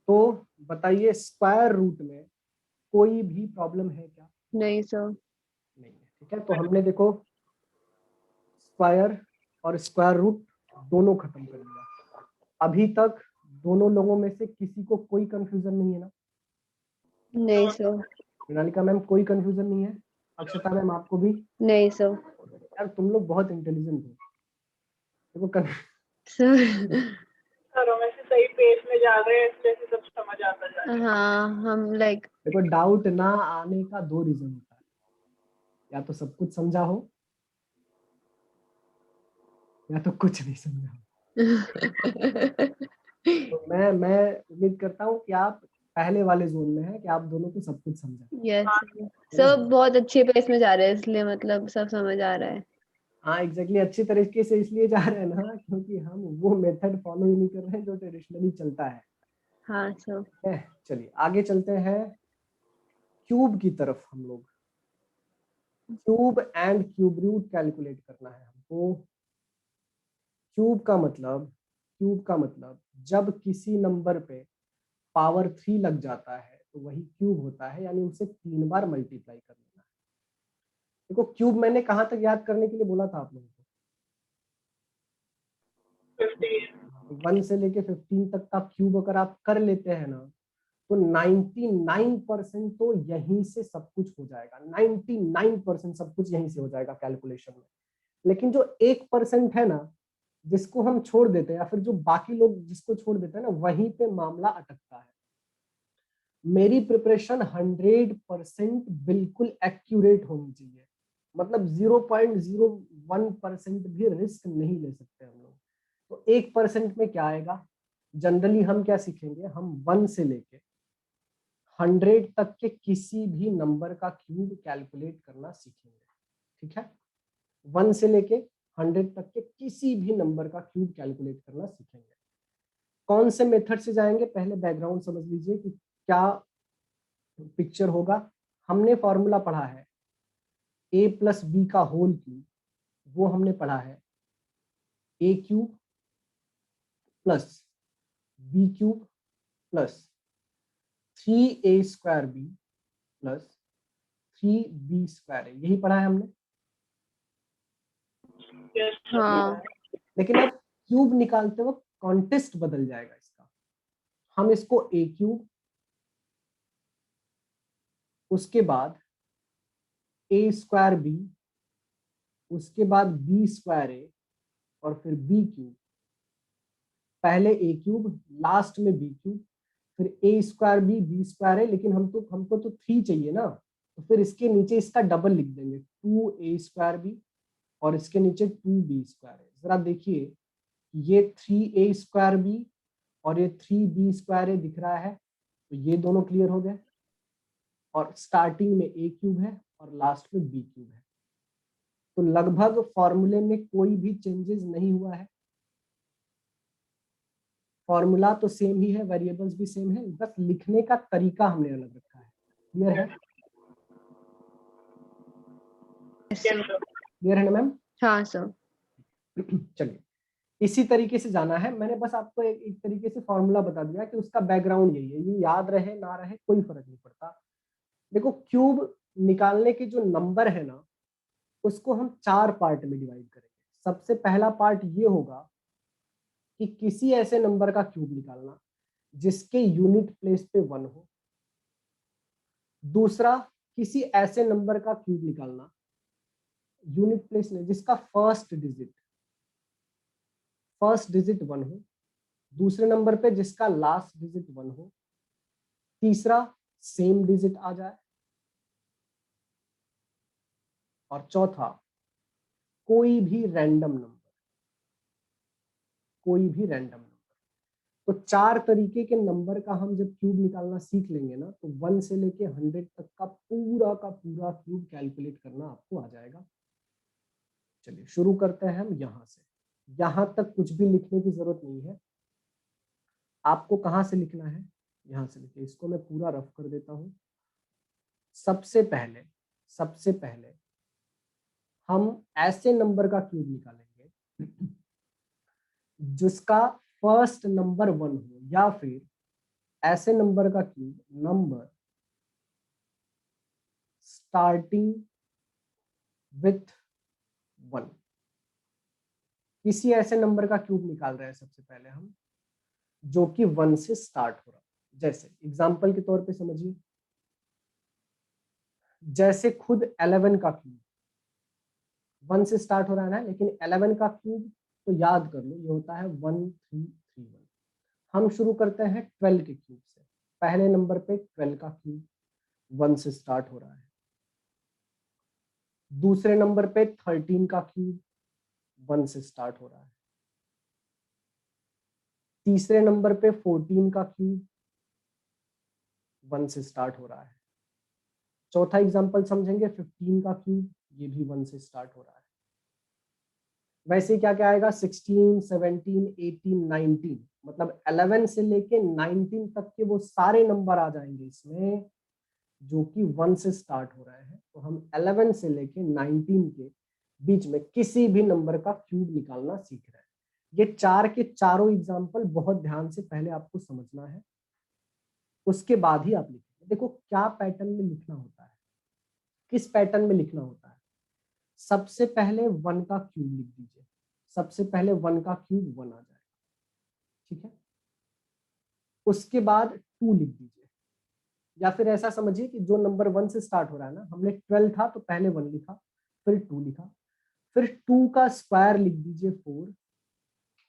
S1: तो बताइए स्क्वायर रूट में कोई भी प्रॉब्लम है क्या?
S3: नहीं सर।
S1: नहीं है। ठीक है, तो हमने देखो स्क्वायर और स्क्वायर रूट दोनों खत्म कर लिया। अभी तक दोनों लोगों में से किसी को कोई कंफ्यूजन नहीं है ना?
S3: नहीं सर।
S1: मृणालिका मैम कोई कंफ्यूजन नहीं है? अक्षता मैम आपको भी?
S3: नहीं सर।
S1: यार तुम लोग बहुत इंटेलिजेंट हो। देखो
S3: सर।
S2: घरों में से सही पेज में जा रहे हैं, इसलिए से सब समझ आता जा रहा है।
S3: हाँ हम लाइक
S1: देखो डाउट ना आने का 2 रीजन होता है, या तो सब कुछ समझा हो या तो कुछ नहीं समझा हो। तो मैं उम्मीद करता हूँ कि आप पहले वाले जोन में है, कि आप दोनों को सब कुछ समझा
S3: यस
S1: है ना?
S3: सब बहुत अच्छे पेस में जा रहे हैं, इसलिए मतलब सब समझ आ रहा है।
S1: हाँ एग्जैक्टली, अच्छी तरीके से इसलिए जा रहे हैं ना क्योंकि हम वो मेथड फॉलो ही नहीं कर रहे हैं जो ट्रेडिशनली चलता है।
S3: हाँ सर।
S1: ठीक है, चलिए आगे चलते हैं क्यूब की तरफ। हम लोग cube and cube root calculate करना है हमको। क्यूब का मतलब जब किसी नंबर पे पावर 3 लग जाता है तो वही क्यूब होता है, यानी उसे 3 बार मल्टीप्लाई कर लेना है। देखो क्यूब मैंने कहां तक याद करने के लिए बोला था आप लोगों को?
S2: 15
S1: 1 से लेके 15 तक का क्यूब अगर आप कर लेते हैं ना, तो 99% तो यहीं से सब कुछ हो जाएगा। 99% सब कुछ यहीं से हो जाएगा कैलकुलेशन में। लेकिन जो 1% है ना, जिसको हम छोड़ देते हैं, या फिर जो बाकी लोग जिसको छोड़ देते हैं ना, वहीं पे मामला अटकता है। मेरी प्रिपरेशन 100% बिल्कुल एक्यूरेट होनी चाहिए, मतलब 0.01% भी रिस्क नहीं ले सकते हम लोग। तो 1% में क्या आएगा? जनरली हम क्या सीखेंगे, हम 1 से लेके 100 तक के किसी भी नंबर का क्यूब कैलकुलेट करना सीखेंगे, ठीक है। 1 से लेके 100 तक के किसी भी नंबर का क्यूब कैलकुलेट करना सीखेंगे। कौन से मेथड से जाएंगे, पहले बैकग्राउंड समझ लीजिए कि क्या पिक्चर होगा। हमने फॉर्मूला पढ़ा है a प्लस बी का होल क्यूब, वो हमने पढ़ा है a cube plus b cube plus 3a² b plus 3b², यही पढ़ा है हमने।
S2: Yes.
S3: हाँ
S1: लेकिन अब क्यूब निकालते वक्त कॉन्टेस्ट बदल जाएगा इसका। हम इसको a क्यूब, उसके बाद a² b, उसके बाद b² a और फिर b क्यूब, पहले a क्यूब लास्ट में b क्यूब, फिर a² b b², लेकिन हमको तो 3 चाहिए ना, तो फिर इसके नीचे इसका डबल लिख देंगे 2a² b और इसके नीचे 2b²। जरा देखिए ये 3a² b और ये 3b² दिख रहा है, तो ये दोनों क्लियर हो गए। और स्टार्टिंग में a क्यूब है और लास्ट में b क्यूब है, तो लगभग फॉर्मूले में कोई भी चेंजेस नहीं हुआ है। फॉर्मूला तो सेम ही है, वेरिएबल्स भी सेम है, बस लिखने का तरीका हमने अलग रखा है। क्लियर है?
S2: Yes, sir.
S1: क्लियर है ना मैम?
S3: हाँ सर।
S1: चलिए इसी तरीके से जाना है। मैंने बस आपको एक तरीके से फॉर्मूला बता दिया कि उसका बैकग्राउंड यही है, ये याद रहे ना रहे कोई फर्क नहीं पड़ता। देखो क्यूब निकालने के जो नंबर है ना, उसको हम 4 पार्ट में डिवाइड करेंगे। सबसे पहला पार्ट ये होगा कि किसी ऐसे नंबर का क्यूब निकालना जिसके यूनिट प्लेस पे 1 हो। दूसरा, किसी ऐसे नंबर का क्यूब निकालना यूनिट प्लेस में जिसका फर्स्ट डिजिट 1 हो। दूसरे नंबर पे जिसका लास्ट डिजिट 1 हो। तीसरा, सेम डिजिट आ जाए। और चौथा, कोई भी रैंडम नंबर। तो 4 तरीके के नंबर का हम जब क्यूब निकालना सीख लेंगे ना, तो 1 से लेके 100 तक का पूरा क्यूब कैलकुलेट करना आपको आ जाएगा। चलिए शुरू करते हैं हम यहां से। यहां तक कुछ भी लिखने की जरूरत नहीं है। आपको कहां से लिखना है, यहां से लिखिए। इसको मैं पूरा रफ कर देता हूं। सबसे पहले हम ऐसे नंबर का क्यूब निकालेंगे जिसका फर्स्ट नंबर 1 हो, या फिर ऐसे नंबर का क्यूब नंबर स्टार्टिंग विथ 1। किसी ऐसे नंबर का क्यूब निकाल रहे हैं सबसे पहले हम जो कि 1 से स्टार्ट हो रहा है। जैसे एग्जांपल के तौर पे समझिए, जैसे खुद 11 का क्यूब 1 से स्टार्ट हो रहा है ना, लेकिन 11 का क्यूब तो याद कर लो, ये होता है 1331। हम शुरू करते हैं 12 के क्यूब से। पहले नंबर पे 12 का क्यूब 1 से स्टार्ट हो रहा है। दूसरे नंबर पे 13 का क्यूब 1 से स्टार्ट हो रहा है। तीसरे नंबर पे 14 का क्यूब 1 से स्टार्ट हो रहा है। चौथा एग्जांपल समझेंगे 15 का क्यूब, ये भी 1 से स्टार्ट हो रहा है। वैसे क्या क्या आएगा, 16, 17, 18, 19, मतलब 11 से लेके 19 तक के वो सारे नंबर आ जाएंगे इसमें जो कि 1 से स्टार्ट हो रहे हैं। तो हम 11 से लेके 19 के बीच में किसी भी नंबर का क्यूब निकालना सीख रहे हैं। ये 4 के चारों एग्जाम्पल बहुत ध्यान से पहले आपको समझना है, उसके बाद ही आप लिखेंगे। देखो क्या पैटर्न में लिखना होता है, किस पैटर्न में लिखना होता है। सबसे पहले 1 का क्यूब लिख दीजिए। सबसे पहले 1 का क्यूब 1 आ जाएगा, ठीक है। उसके बाद 2 लिख दीजिए, या फिर ऐसा समझिए कि जो नंबर 1 से स्टार्ट हो रहा है ना, हमने 12 था तो पहले 1 लिखा, फिर 2 लिखा, फिर 2 का स्क्वायर लिख दीजिए 4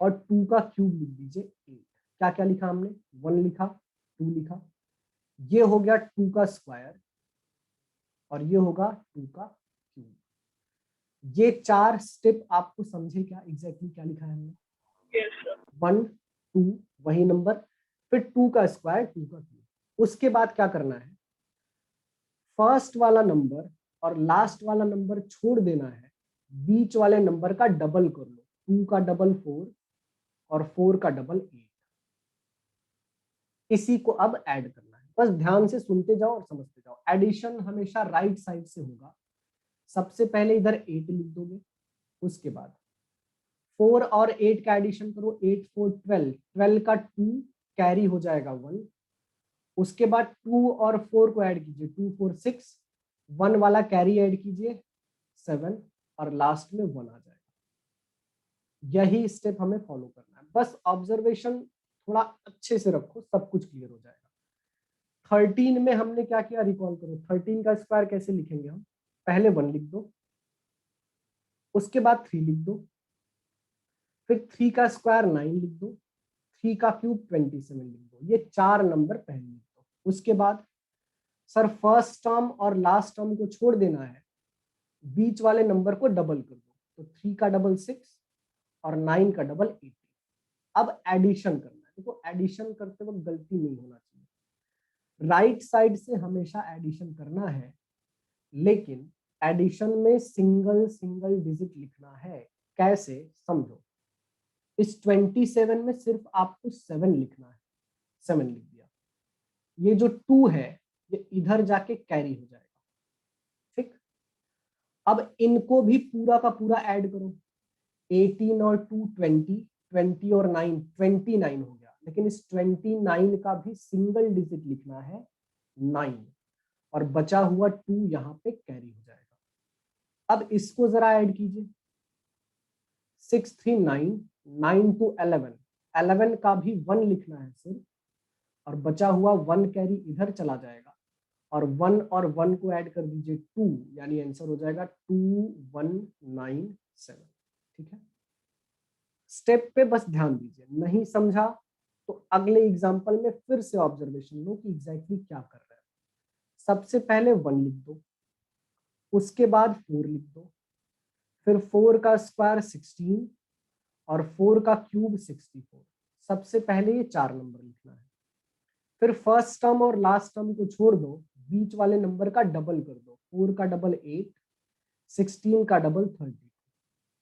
S1: और 2 का क्यूब लिख दीजिए 8। क्या क्या लिखा हमने, 1 लिखा, 2 लिखा, ये हो गया 2 का स्क्वायर और ये होगा 2 का क्यूब। ये 4 स्टेप आपको समझे क्या एग्जैक्टली क्या लिखा है हमने?
S2: Yes, sir.
S1: 1 2 वही नंबर, फिर 2 का स्क्वायर 2 का क्यूब। उसके बाद क्या करना है, फर्स्ट वाला नंबर और लास्ट वाला नंबर छोड़ देना है, बीच वाले नंबर का डबल कर लो, 2 का डबल 4 और 4 का डबल 8। इसी को अब ऐड करना है, बस ध्यान से सुनते जाओ और समझते जाओ। एडिशन हमेशा राइट साइड से होगा। सबसे पहले इधर 8 लिख दोगे, उसके बाद 4 और 8 का एडिशन करो, 8 4 12, 12 का 2 कैरी हो जाएगा 1। उसके बाद 2 और 4 को ऐड कीजिए, 2 4 6, 1 वाला कैरी ऐड कीजिए 7 और लास्ट में 1 आ जाएगा। यही स्टेप हमें फॉलो करना है, बस ऑब्जर्वेशन थोड़ा अच्छे से रखो, सब कुछ क्लियर हो जाएगा। 13 में हमने क्या किया, रिकॉल करो। 13 का स्क्वायर कैसे लिखेंगे हम, पहले 1 लिख दो, उसके बाद 3 लिख दो, फिर 3 का स्क्वायर 9 लिख दो, 3 का क्यूब 27 लिख दो। ये 4 नंबर पहले लिख दो। उसके बाद सर फर्स्ट टर्म और लास्ट टर्म को छोड़ देना है, बीच वाले नंबर को डबल कर दो, तो 3 का डबल 6 और 9 का डबल 18। अब एडिशन करना है। देखो एडिशन करते वक्त गलती नहीं होना चाहिए, राइट साइड से हमेशा एडिशन करना है, लेकिन एडिशन में सिंगल सिंगल डिजिट लिखना है। कैसे, समझो। इस 27 में सिर्फ आपको 7 लिखना है, 7 लिख दिया। ये जो 2 है ये इधर जाके कैरी हो जाएगा, ठीक। अब इनको भी पूरा का पूरा ऐड करो, 18 और 2 20, 20 और 9 29 हो गया, लेकिन इस 29 का भी सिंगल डिजिट लिखना है 9, और बचा हुआ 2 यहाँ पे कैरी हो जाएगा। अब इसको जरा ऐड कीजिए, 6 3 9, 9 to 11, 11 का भी 1 लिखना है सिर्फ, और बचा हुआ 1 कैरी इधर चला जाएगा, और 1 और 1 को ऐड कर दीजिए 2, यानी आंसर हो जाएगा 2197। ठीक है, स्टेप पे बस ध्यान दीजिए, नहीं समझा तो अगले एग्जांपल में फिर से ऑब्जर्वेशन लो कि एग्जैक्टली क्या कर रहे हैं। सबसे पहले 1 लिख दो, उसके बाद 4 लिख दो, फिर 4 का स्क्वायर 16 और 4 का क्यूब 64। सबसे पहले ये 4 नंबर लिखना है, फिर फर्स्ट टर्म और लास्ट टर्म को छोड़ दो, बीच वाले नंबर का डबल कर दो, 4 का डबल 8, 16 का डबल 30।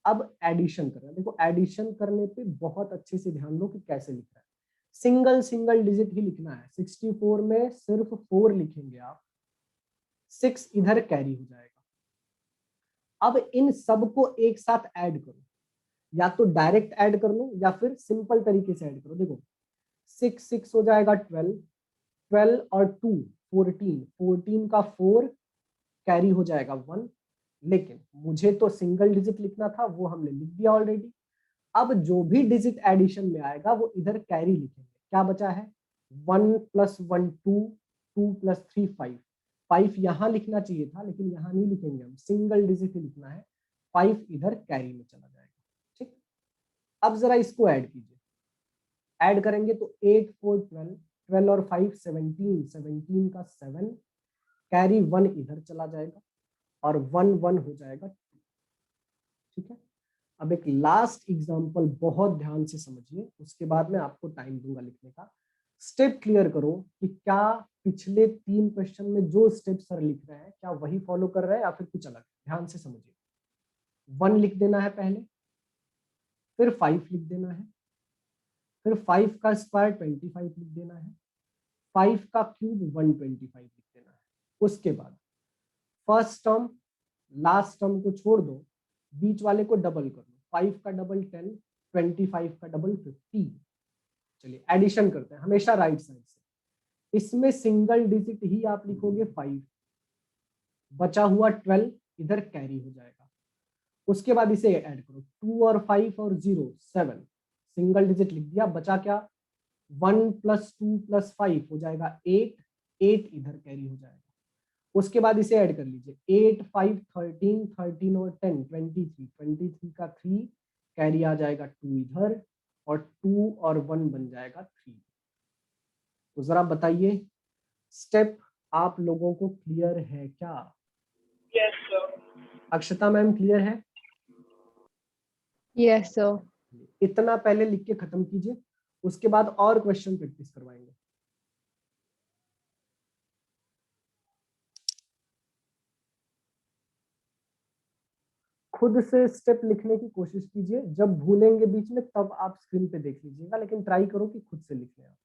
S1: अब एडिशन करना है। देखो एडिशन करने पे बहुत अच्छे से ध्यान दो कि कैसे लिख रहा है, सिंगल सिंगल डिजिट ही लिखना है। 64 में सिर्फ 4 लिखेंगे आप, 6 इधर कैरी हो जाएगा। अब इन सबको एक साथ ऐड करो, या तो डायरेक्ट ऐड कर लो या फिर सिंपल तरीके से ऐड करो। देखो 6 6 हो जाएगा 12, 12 और 2 14, 14 का 4 कैरी हो जाएगा 1, लेकिन मुझे तो सिंगल डिजिट लिखना था, वो हमने लिख दिया ऑलरेडी। अब जो भी डिजिट एडिशन में आएगा वो इधर कैरी लिखेंगे। क्या बचा है, 1 + 1 2, 2 + 3 5, 5 यहाँ लिखना चाहिए था लेकिन यहाँ नहीं लिखेंगे हम, सिंगल डिजिट ही लिखना है, 5 इधर कैरी में चला जाएगा। ठीक, अब जरा इसको ऐड कीजिए, ऐड करेंगे तो 8 4 12, 12 और 5 17, 17 का 7 कैरी 1 इधर चला जाएगा, और 1 1 हो जाएगा 2। ठीक है, अब एक लास्ट एग्जांपल बहुत ध्यान से समझिए, उसके बाद मैं आपको टाइम दूंगा लिखने का। स्टेप क्लियर करो कि क्या पिछले 3 क्वेश्चन में जो स्टेप सर लिख रहे हैं क्या वही फॉलो कर रहे हैं या फिर कुछ अलग। ध्यान से समझिए, 1 लिख देना है पहले, फिर 5 लिख देना है, फिर 5 का स्क्वायर 25 लिख देना है, 5 का क्यूब 125 लिख देना है। उसके बाद फर्स्ट टर्म लास्ट टर्म को छोड़ दो, बीच वाले को डबल कर लो, 5 का डबल 10, 25 का डबल 50। चलिए एडिशन करते हैं, हमेशा राइट साइड से। इसमें सिंगल डिजिट ही आप लिखोगे 5, बचा हुआ 12 इधर कैरी हो जाएगा। उसके बाद इसे ऐड करो, 2 और 5 और 0 7, सिंगल डिजिट लिख दिया, बचा क्या, 1 + 2 + 5 हो जाएगा 8, 8 इधर कैरी हो जाएगा। उसके बाद इसे ऐड कर लीजिए, 8 5 13, 13 और 10 23, 23 का 3 कैरी आ जाएगा 2 इधर, और 2 और 1 बन जाएगा 3। तो जरा बताइए स्टेप आप लोगों को क्लियर है क्या?
S2: Yes sir.
S1: Akshata ma'am clear है?
S3: Yes sir.
S1: इतना पहले लिख के खत्म कीजिए, उसके बाद और क्वेश्चन प्रैक्टिस करवाएंगे। खुद से स्टेप लिखने की कोशिश कीजिए, जब भूलेंगे बीच में तब आप स्क्रीन पे देख लीजिएगा, लेकिन ट्राई करो कि खुद से लिख लें आप।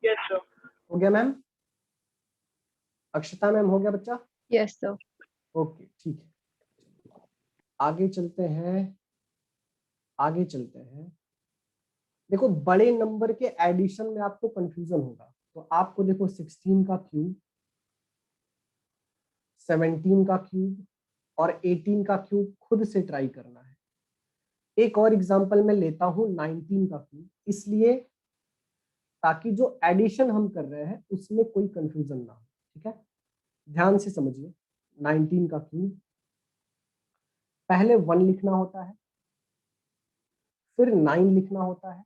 S2: Yes sir.
S1: हो गया मैम? अक्षता मैम हो गया बच्चा?
S3: Yes sir.
S1: ओके ठीक है, आगे चलते हैं। आगे चलते हैं। देखो बड़े नंबर के एडिशन में आपको कंफ्यूजन होगा, तो आपको देखो 16 का क्यूब, 17 का क्यूब और 18 का क्यूब खुद से ट्राई करना है। एक और एग्जांपल मैं लेता हूं 19 का क्यूब, इसलिए ताकि जो एडिशन हम कर रहे हैं उसमें कोई कंफ्यूजन ना हो। ठीक है, ध्यान से समझिए। 19 का क्यूब, पहले 1 लिखना होता है, फिर 9 लिखना होता है,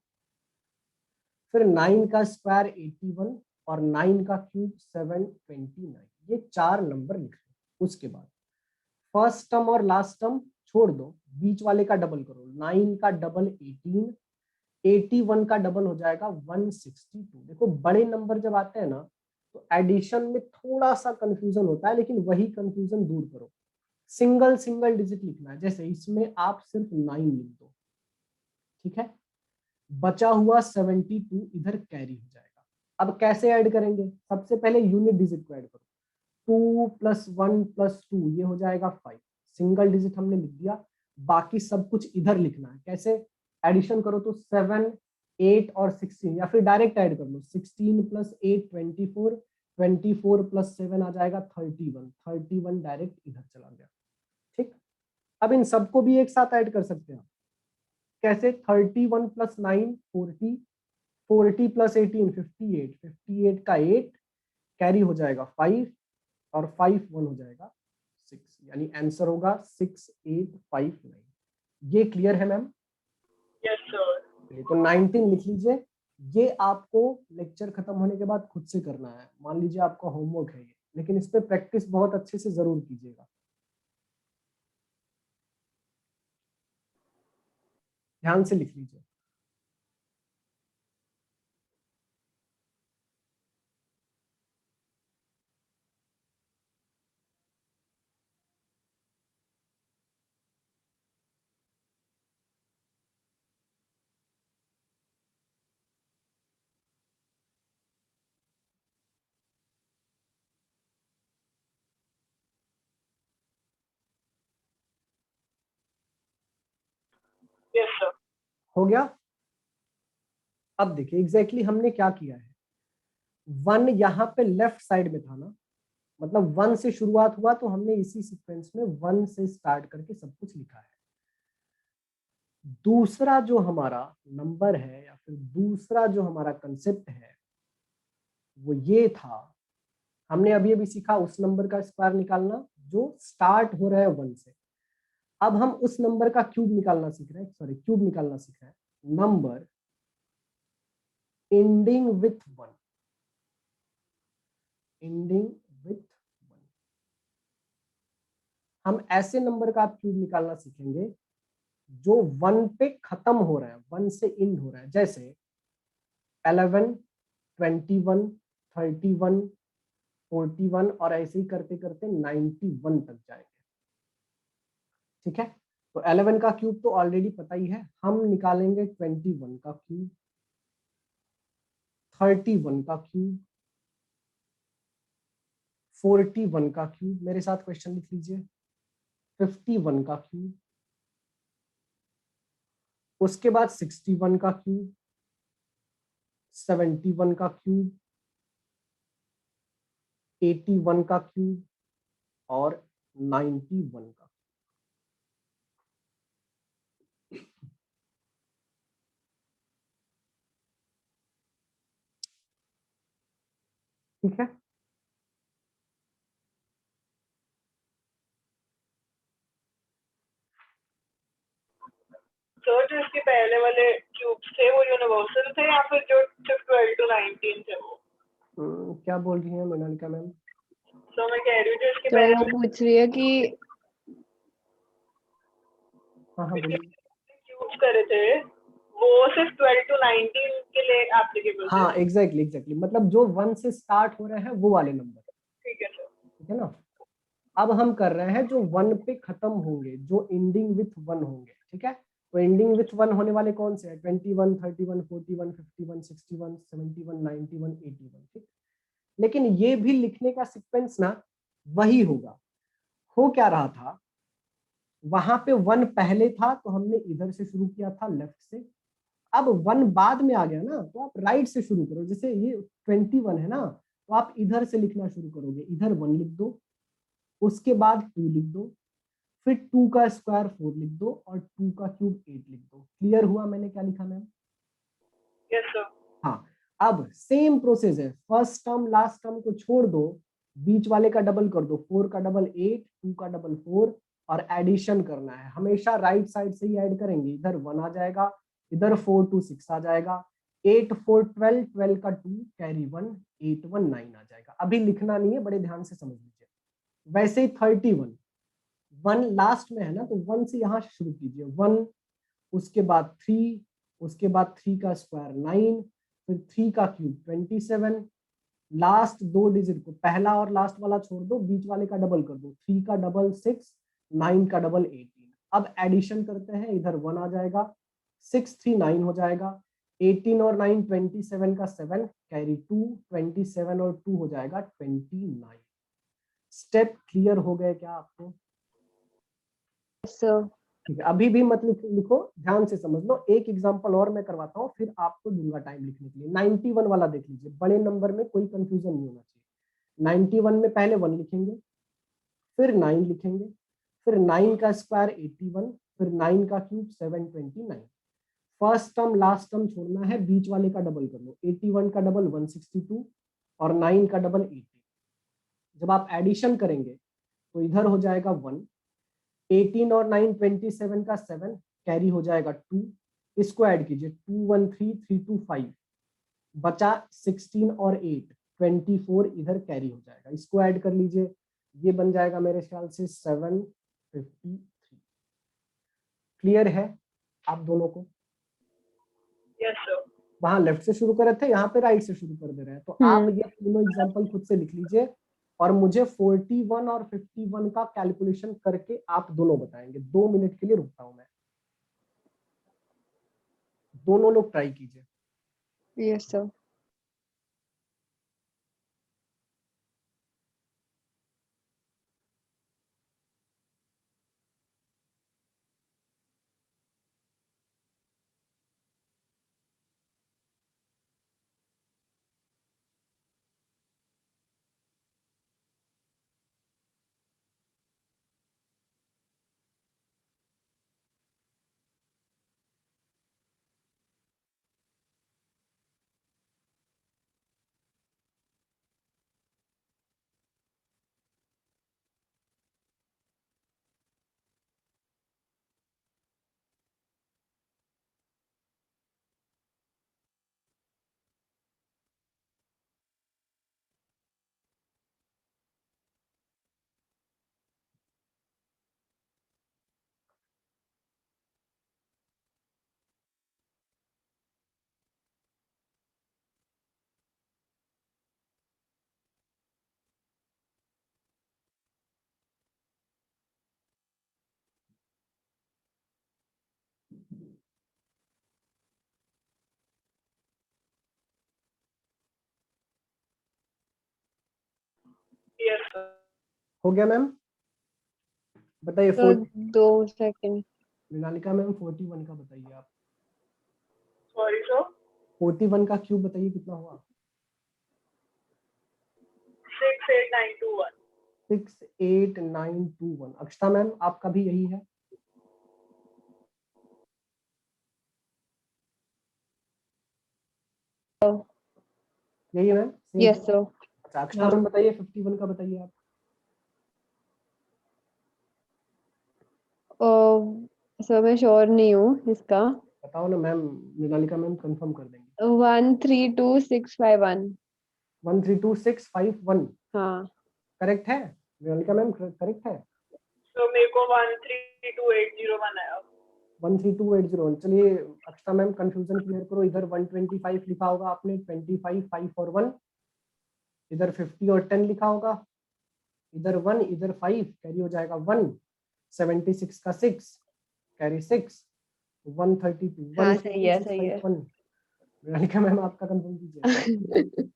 S1: फिर 9 का स्क्वायर 81 और 9 का क्यूब 729। ये 4 नंबर लिख लो। उसके बाद फर्स्ट टर्म और लास्ट टर्म छोड़ दो, बीच वाले का डबल करो। 9 का डबल 18, 81 का डबल हो जाएगा 162। देखो बड़े नंबर जब आते हैं ना तो एडिशन में थोड़ा सा कंफ्यूजन होता है, लेकिन वही कंफ्यूजन दूर करो। सिंगल सिंगल डिजिट लिखना है, जैसे इसमें आप सिर्फ 9 लिख दो। ठीक है, बचा हुआ 72 इधर कैरी हो जाएगा। अब कैसे ऐड करेंगे? सबसे पहले यूनिट डिजिट को ऐड करो। 2 + 1 + 2 ये हो जाएगा 5। सिंगल डिजिट हमने लिख दिया, बाकी सब कुछ इधर लिखना है। कैसे? एडिशन करो तो 7, 8 और 16, या फिर डायरेक्ट ऐड कर लो। 16 + 8 24, 24 + 7 आ जाएगा 31, 31 डायरेक्ट इधर चला गया। ठीक, अब इन सबको भी एक साथ ऐड कर सकते हैं। कैसे? 31 + 9 40, 40 + 18 58, 58 का 8 कैरी हो जाएगा 5 और 5 1 हो जाएगा 6, यानी आंसर होगा 6859। ये क्लियर है मैम?
S2: Yes sir.
S1: तो 19 लिख लीजिए। ये आपको लेक्चर खत्म होने के बाद खुद से करना है। मान लीजिए आपका होमवर्क है ये, लेकिन इस पे प्रैक्टिस बहुत अच्छे से जरूर कीजिएगा। ध्यान से लिख लीजिए।
S2: Yes sir.
S1: हो गया? अब देखिए एग्जैक्टली हमने क्या किया है। 1 यहाँ पे लेफ्ट साइड में था ना, मतलब 1 से शुरुआत हुआ तो हमने इसी सीक्वेंस में 1 से स्टार्ट करके सब कुछ लिखा है। दूसरा जो हमारा नंबर है या फिर दूसरा जो हमारा कंसेप्ट है वो ये था, हमने अभी अभी सीखा उस नंबर का स्क्वायर निकालना जो स्टार्ट हो रहा है 1 से। अब हम उस नंबर का क्यूब निकालना सीख रहे हैं, सॉरी क्यूब निकालना सीख रहे हैं। Number ending with 1, ending with 1। हम ऐसे नंबर का क्यूब निकालना सीखेंगे जो 1 पे खत्म हो रहा है, 1 से एंड हो रहा है। जैसे 11, 21, 31, 41 और ऐसे ही करते करते 91 तक जाएंगे। ठीक है, तो 11 का क्यूब तो ऑलरेडी पता ही है, हम निकालेंगे 21 का क्यूब, 31 का क्यूब, 41 का क्यूब, मेरे साथ क्वेश्चन लिख लीजिए, 51 का क्यूब, उसके बाद 61 का क्यूब, 71 का क्यूब, 81 का क्यूब और 91 का। ठीक है,
S2: तो जो इसके पहले वाले क्यूब्स थे वो यूनिवर्सल थे या फिर जो 12 to 19 थे वो?
S1: क्या बोल रही हैं मोनालिका मैम?
S2: तो मैं कह रही हूँ जो इसके
S3: तो
S2: पहले
S3: वो पूछ रही है कि
S1: हाँ हाँ बोलिए।
S2: क्यूब्स करे थे वो सिर्फ 12 to 19 के लिए एप्लीकेबल थे।
S1: हाँ एग्जैक्टली मतलब जो 1 से स्टार्ट हो रहे हैं वो वाले नंबर।
S2: ठीक है सर।
S1: ठीक है ना, अब हम कर रहे हैं जो 1 पे खत्म होंगे, जो एंडिंग विथ 1 होंगे। ठीक है, तो एंडिंग विथ 1 होने वाले कौन से हैं? 21, 31, 41, 51, 61, 71, 91, 81। ठीक, लेकिन ये भी लिखने का सीक्वेंस ना वही होगा। हो क्या रहा था, वहां पे 1 पहले था तो हमने इधर से शुरू किया था, लेफ्ट से। अब 1 बाद में आ गया ना, तो आप राइट से शुरू करो। जैसे ये 21 है ना, तो आप इधर से लिखना शुरू करोगे, इधर 1 लिख दो, उसके बाद 2 लिख दो, फिर 2 का स्क्वायर 4 लिख दो और 2 का क्यूब 8 लिख दो। क्लियर हुआ मैंने क्या लिखा मैम?
S2: Yes sir.
S1: हाँ, अब सेम प्रोसेस है, फर्स्ट टर्म लास्ट टर्म को छोड़ दो, बीच वाले का डबल कर दो, 4 का डबल 8, 2 का डबल 4 और एडिशन करना है। हमेशा राइट साइड से ही ऐड करेंगे, इधर 1 आ जाएगा, इधर 4 2 6 आ जाएगा, 8 4 12, 12 का 2 कैरी 1, 8 1 9 आ जाएगा। अभी लिखना नहीं है, बड़े ध्यान से समझ लीजिए। वैसे ही 31, 1 लास्ट में है ना, तो 1 से यहां से शुरू कीजिए, 1, उसके बाद 3, उसके बाद 3 का स्क्वायर 9, फिर 3 का क्यूब 27, लास्ट 2 डिजिट को पहला और लास्ट वाला छोड़ दो, बीच वाले का डबल कर दो, 3 का डबल 6, 9 का डबल 18। अब एडिशन करते हैं, इधर 1 आ जाएगा, 6 3 9 हो जाएगा, 18 और 9 27 का 7 कैरी 2, 27 और 2 हो जाएगा 29। स्टेप क्लियर हो गए क्या आपको?
S3: सर
S1: ठीक है, अभी भी मत लिखो, ध्यान से समझ लो। एक एग्जांपल और मैं करवाता हूँ, फिर आपको दूंगा टाइम लिखने के लिए। 91 वाला देख लीजिए, बड़े नंबर में कोई कंफ्यूजन नहीं होना चाहिए। 91 में पहले 1 लिखेंगे, फिर 9 लिखेंगे, फिर 9 का स्क्वायर 81, फिर 9 का cube 729। First term last term छोड़ना है, बीच वाले का डबल कर लो, 81 का डबल 162 और 9 का डबल 80। जब आप एडिशन करेंगे तो इधर हो जाएगा 1, 18 और 9 27 का 7 कैरी हो जाएगा 2, इसको ऐड कीजिए, 2 1 3 3 2 5, बचा 16 और 8 24, इधर कैरी हो जाएगा, इसको ऐड कर लीजिए, ये बन जाएगा मेरे ख्याल से 753। क्लियर है आप दोनों को?
S2: Yes sir.
S1: वहां लेफ्ट से शुरू कर रहे थे, यहाँ पे राइट से शुरू कर दे रहे हैं, तो आप ये तीनों एग्जांपल खुद से लिख लीजिए और मुझे 41 और 51 का कैलकुलेशन करके आप दोनों बताएंगे। 2 मिनट के लिए रुकता हूं मैं, दोनों लोग ट्राई कीजिए।
S3: Yes sir.
S2: sir.
S1: हो गया मैम? बताइए
S3: तो 2 सेकंड।
S1: मृणालिका मैम 41 का बताइए आप।
S2: Sorry sir.
S1: 41 का क्यूब बताइए कितना हुआ?
S2: 68921.
S1: 68921। अक्षता मैम आपका भी यही है? यही है मैम?
S3: Yes sir.
S1: अच्छा अक्षता मैम बताइए 51 का बताइए आप।
S3: सर मैं श्योर नहीं हूँ इसका।
S1: बताओ ना मैम, मृणालिका मैम कंफर्म कर देंगे।
S3: 132651।
S1: 132651
S3: हाँ।
S1: करेक्ट है? मृणालिका मैम करेक्ट है?
S2: So मेरे को 132801 आया.
S1: 132801। चलिए अक्षता मैम कंफ्यूजन क्लियर करो। इधर 125 लिखा होगा आपने, 25 5 और 1। इधर 50 और 10 लिखा होगा, इधर 1 इधर 5, कैरी हो जाएगा 1। 76 का 6 कैरी 6, 132
S3: हाँ सही है, सही है।
S1: 17651। मृणालिका मैम आपका कंफर्म कीजिए।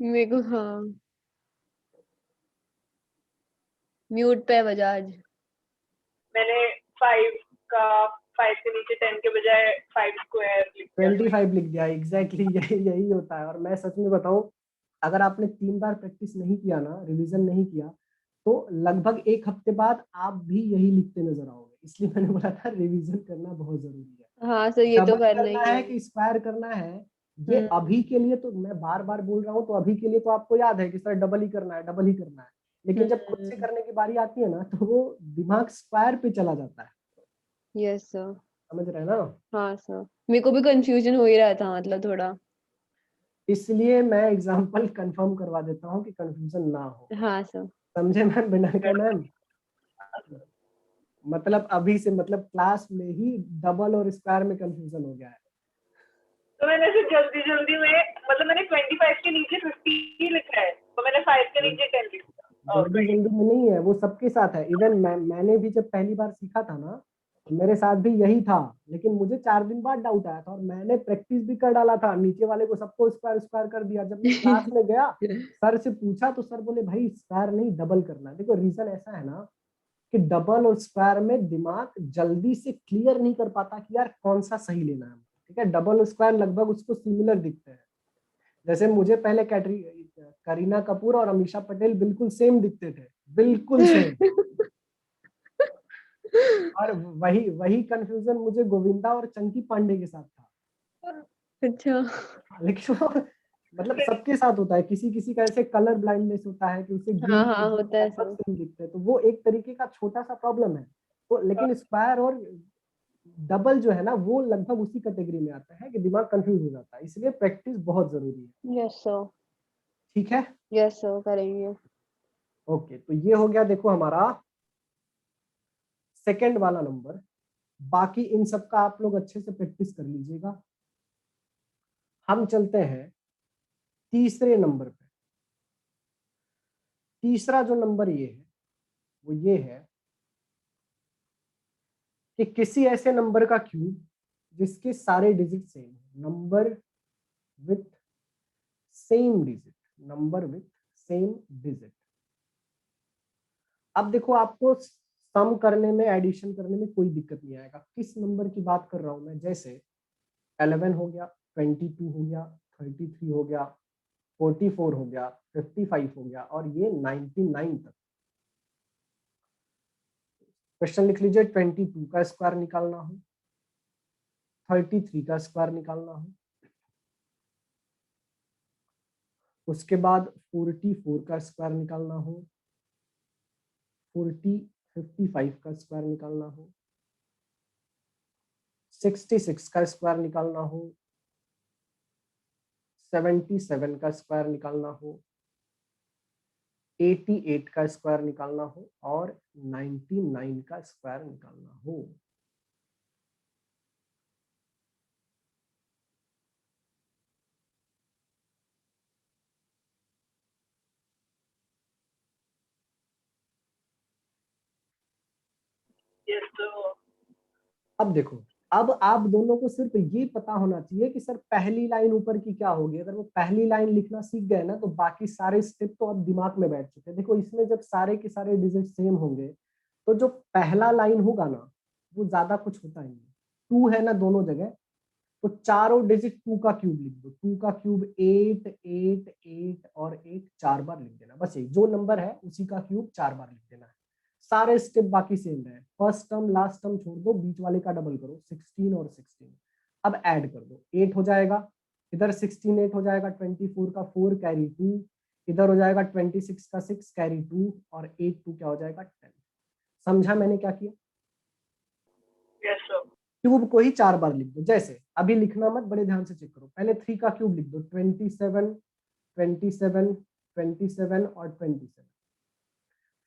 S3: मेरे को हाँ, म्यूट पे है बजाज।
S2: मैंने 5 का 5 के नीचे 10 के बजाय 5 स्क्वायर लिख दिया.
S1: 25 लिख दिया। एग्जैक्टली यही होता है। और मैं सच में बताऊं, अगर आपने 3 बार प्रैक्टिस नहीं किया ना, रिवीजन नहीं किया, तो लगभग 1 हफ्ते बाद आप भी यही लिखते नजर आओगे। इसलिए मैंने बोला था रिवीजन करना बहुत जरूरी है।
S3: हाँ सर, ये तो
S1: डबल
S3: करना
S1: करना
S3: ही
S1: है
S3: है।
S1: कि स्क्वायर करना है, ये अभी के लिए तो मैं बार बार बोल रहा हूँ, तो अभी के लिए तो आपको याद है कि सर डबल ही करना है, डबल ही करना है। लेकिन जब खुद से करने की बारी आती है ना, तो वो दिमाग स्क्वायर पे चला जाता है।
S3: Yes sir.
S1: समझ रहे हैं ना?
S3: हाँ सर, मेरे को भी कंफ्यूजन हो ही रहा था, मतलब थोड़ा।
S1: इसलिए मैं एग्जाम्पल कंफर्म करवा देता हूँ कि कंफ्यूजन ना हो।
S3: हाँ सर।
S1: समझे मैम, बिनाका मैम? मतलब अभी से, मतलब क्लास में ही डबल और स्क्वायर में कंफ्यूजन हो गया है।
S2: तो मैंने ऐसे जल्दी जल्दी में, मतलब मैंने 25 के नीचे 50 लिखा है, तो मैंने 5 के नीचे 10 लिखा.
S1: जल्दी जल्दी में नहीं है, वो सबके साथ है। इवन मैंने भी जब पहली बार सीखा था ना, तो मेरे साथ भी यही था। लेकिन मुझे 4 दिन बाद डाउट आया था, और मैंने प्रैक्टिस भी कर डाला था, नीचे वाले को सबको स्क्वायर स्क्वायर कर दिया। जब मैं क्लास में गया, सर से पूछा, तो सर बोले भाई स्क्वायर नहीं डबल करना है। देखो रीजन ऐसा है ना, कि डबल और स्क्वायर में दिमाग जल्दी से क्लियर नहीं कर पाता कि यार कौन सा सही लेना है। ठीक है, डबल और स्क्वायर लगभग उसको सिमिलर दिखते हैं। जैसे मुझे पहले करीना कपूर और अमीषा पटेल बिल्कुल सेम दिखते थे, बिल्कुल सेम। और वही वही कंफ्यूजन मुझे गोविंदा और चंकी पांडे के साथ था।
S3: अच्छा।
S1: लेकिन वो मतलब सबके साथ होता है। किसी किसी का ऐसे कलर ब्लाइंडनेस होता है कि उसे
S3: हाँ
S1: ग्रीन
S3: हाँ, होता है
S1: लगभग
S3: सर।
S1: सेम दिखते हैं, तो वो एक तरीके का छोटा सा प्रॉब्लम है। तो लेकिन स्क्वायर और डबल जो है ना, वो लगभग उसी कैटेगरी में आता है कि दिमाग कंफ्यूज हो जाता है। इसलिए प्रैक्टिस बहुत जरूरी है।
S3: Yes sir.
S1: ठीक है,
S3: यस सर, करेंगे।
S1: ओके। तो ये हो गया देखो हमारा सेकंड वाला नंबर। बाकी इन सब का आप लोग अच्छे से प्रैक्टिस कर लीजिएगा। हम चलते हैं तीसरे नंबर पे। तीसरा जो नंबर ये है, वो ये है कि किसी ऐसे नंबर का क्यूब जिसके सारे digit same, number with same digit, number with same digit. अब देखो, आपको सम करने में, एडिशन करने में कोई दिक्कत नहीं आएगा। किस नंबर की बात कर रहा हूं मैं? जैसे 11 हो गया, 22 हो गया, 33 हो गया, 44 हो गया, 55 हो गया, और ये 99 तक। क्वेश्चन लिख लीजिए, 22 का स्क्वायर निकालना हो, 33 का स्क्वायर निकालना हो, उसके बाद 44 का स्क्वायर निकालना हो, 55 का स्क्वायर निकालना हो, 66 का स्क्वायर निकालना हो, 77 का स्क्वायर निकालना हो, 88 का स्क्वायर निकालना हो, और 99 का स्क्वायर निकालना हो।
S2: Yes, so
S1: अब देखो, अब आप दोनों को सिर्फ ये पता होना चाहिए कि सर पहली लाइन ऊपर की क्या होगी। अगर वो पहली लाइन लिखना सीख गए ना तो बाकी सारे स्टेप तो अब दिमाग में बैठ चुके हैं। देखो इसमें जब सारे के सारे डिजिट सेम होंगे तो जो पहला लाइन होगा ना वो ज्यादा कुछ होता ही नहीं। 2 है ना दोनों जगह, तो चारों डिजिट 2 का क्यूब लिख दो। 2 का क्यूब 8 8 8 और 8 4 बार लिख देना। बस यही जो नंबर है उसी का क्यूब 4 बार लिख देना है। सारे स्टेप बाकी सेम रहे। फर्स्ट टर्म लास्ट टर्म छोड़ दो, बीच वाले का डबल करो, 16 और 16। अब ऐड कर दो, 8 हो जाएगा, इधर 16 8 हो जाएगा, 24 का 4 कैरी 2, इधर हो जाएगा 26 का 6 कैरी 2 और 8 2 क्या हो जाएगा 10। समझा मैंने क्या किया?
S2: Yes sir.
S1: क्यूब को ही 4 बार लिख दो। जैसे अभी लिखना मत, बड़े ध्यान से चेक करो। पहले 3 का क्यूब लिख दो, 27 27 27 और 27।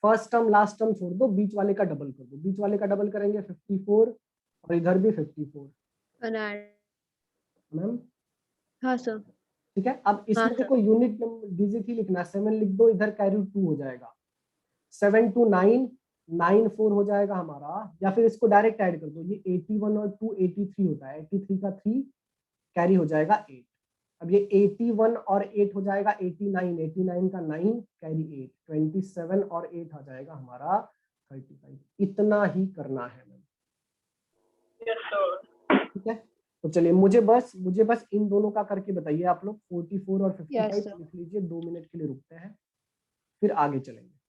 S1: फर्स्ट टर्म लास्ट टर्म छोड़ दो, बीच वाले का डबल कर दो। बीच वाले का डबल करेंगे 54 और इधर भी 54। मैम
S3: हाँ सर।
S1: ठीक है। अब
S3: हाँ
S1: इसमें
S3: सर।
S1: देखो यूनिट डिजिट ही लिखना है। 7 लिख दो, इधर कैरी 2 हो जाएगा। 7 2 9 9 4 हो जाएगा हमारा, या फिर इसको डायरेक्ट ऐड कर दो। ये 81 और 2 83 होता है। 83 का 3 कैरी हो जाएगा 8। अब ये 81 और 8 हो जाएगा 89। 89 का 9 कैरी 8, 27 और 8 आ जाएगा हमारा 35। इतना ही करना है मैम।
S2: Yes sir.
S1: ठीक है, तो चलिए मुझे बस इन दोनों का करके बताइए आप लोग। 44 और 55
S3: यस सर।
S1: लिख लीजिए। 2 मिनट के लिए रुकते हैं, फिर आगे चलेंगे।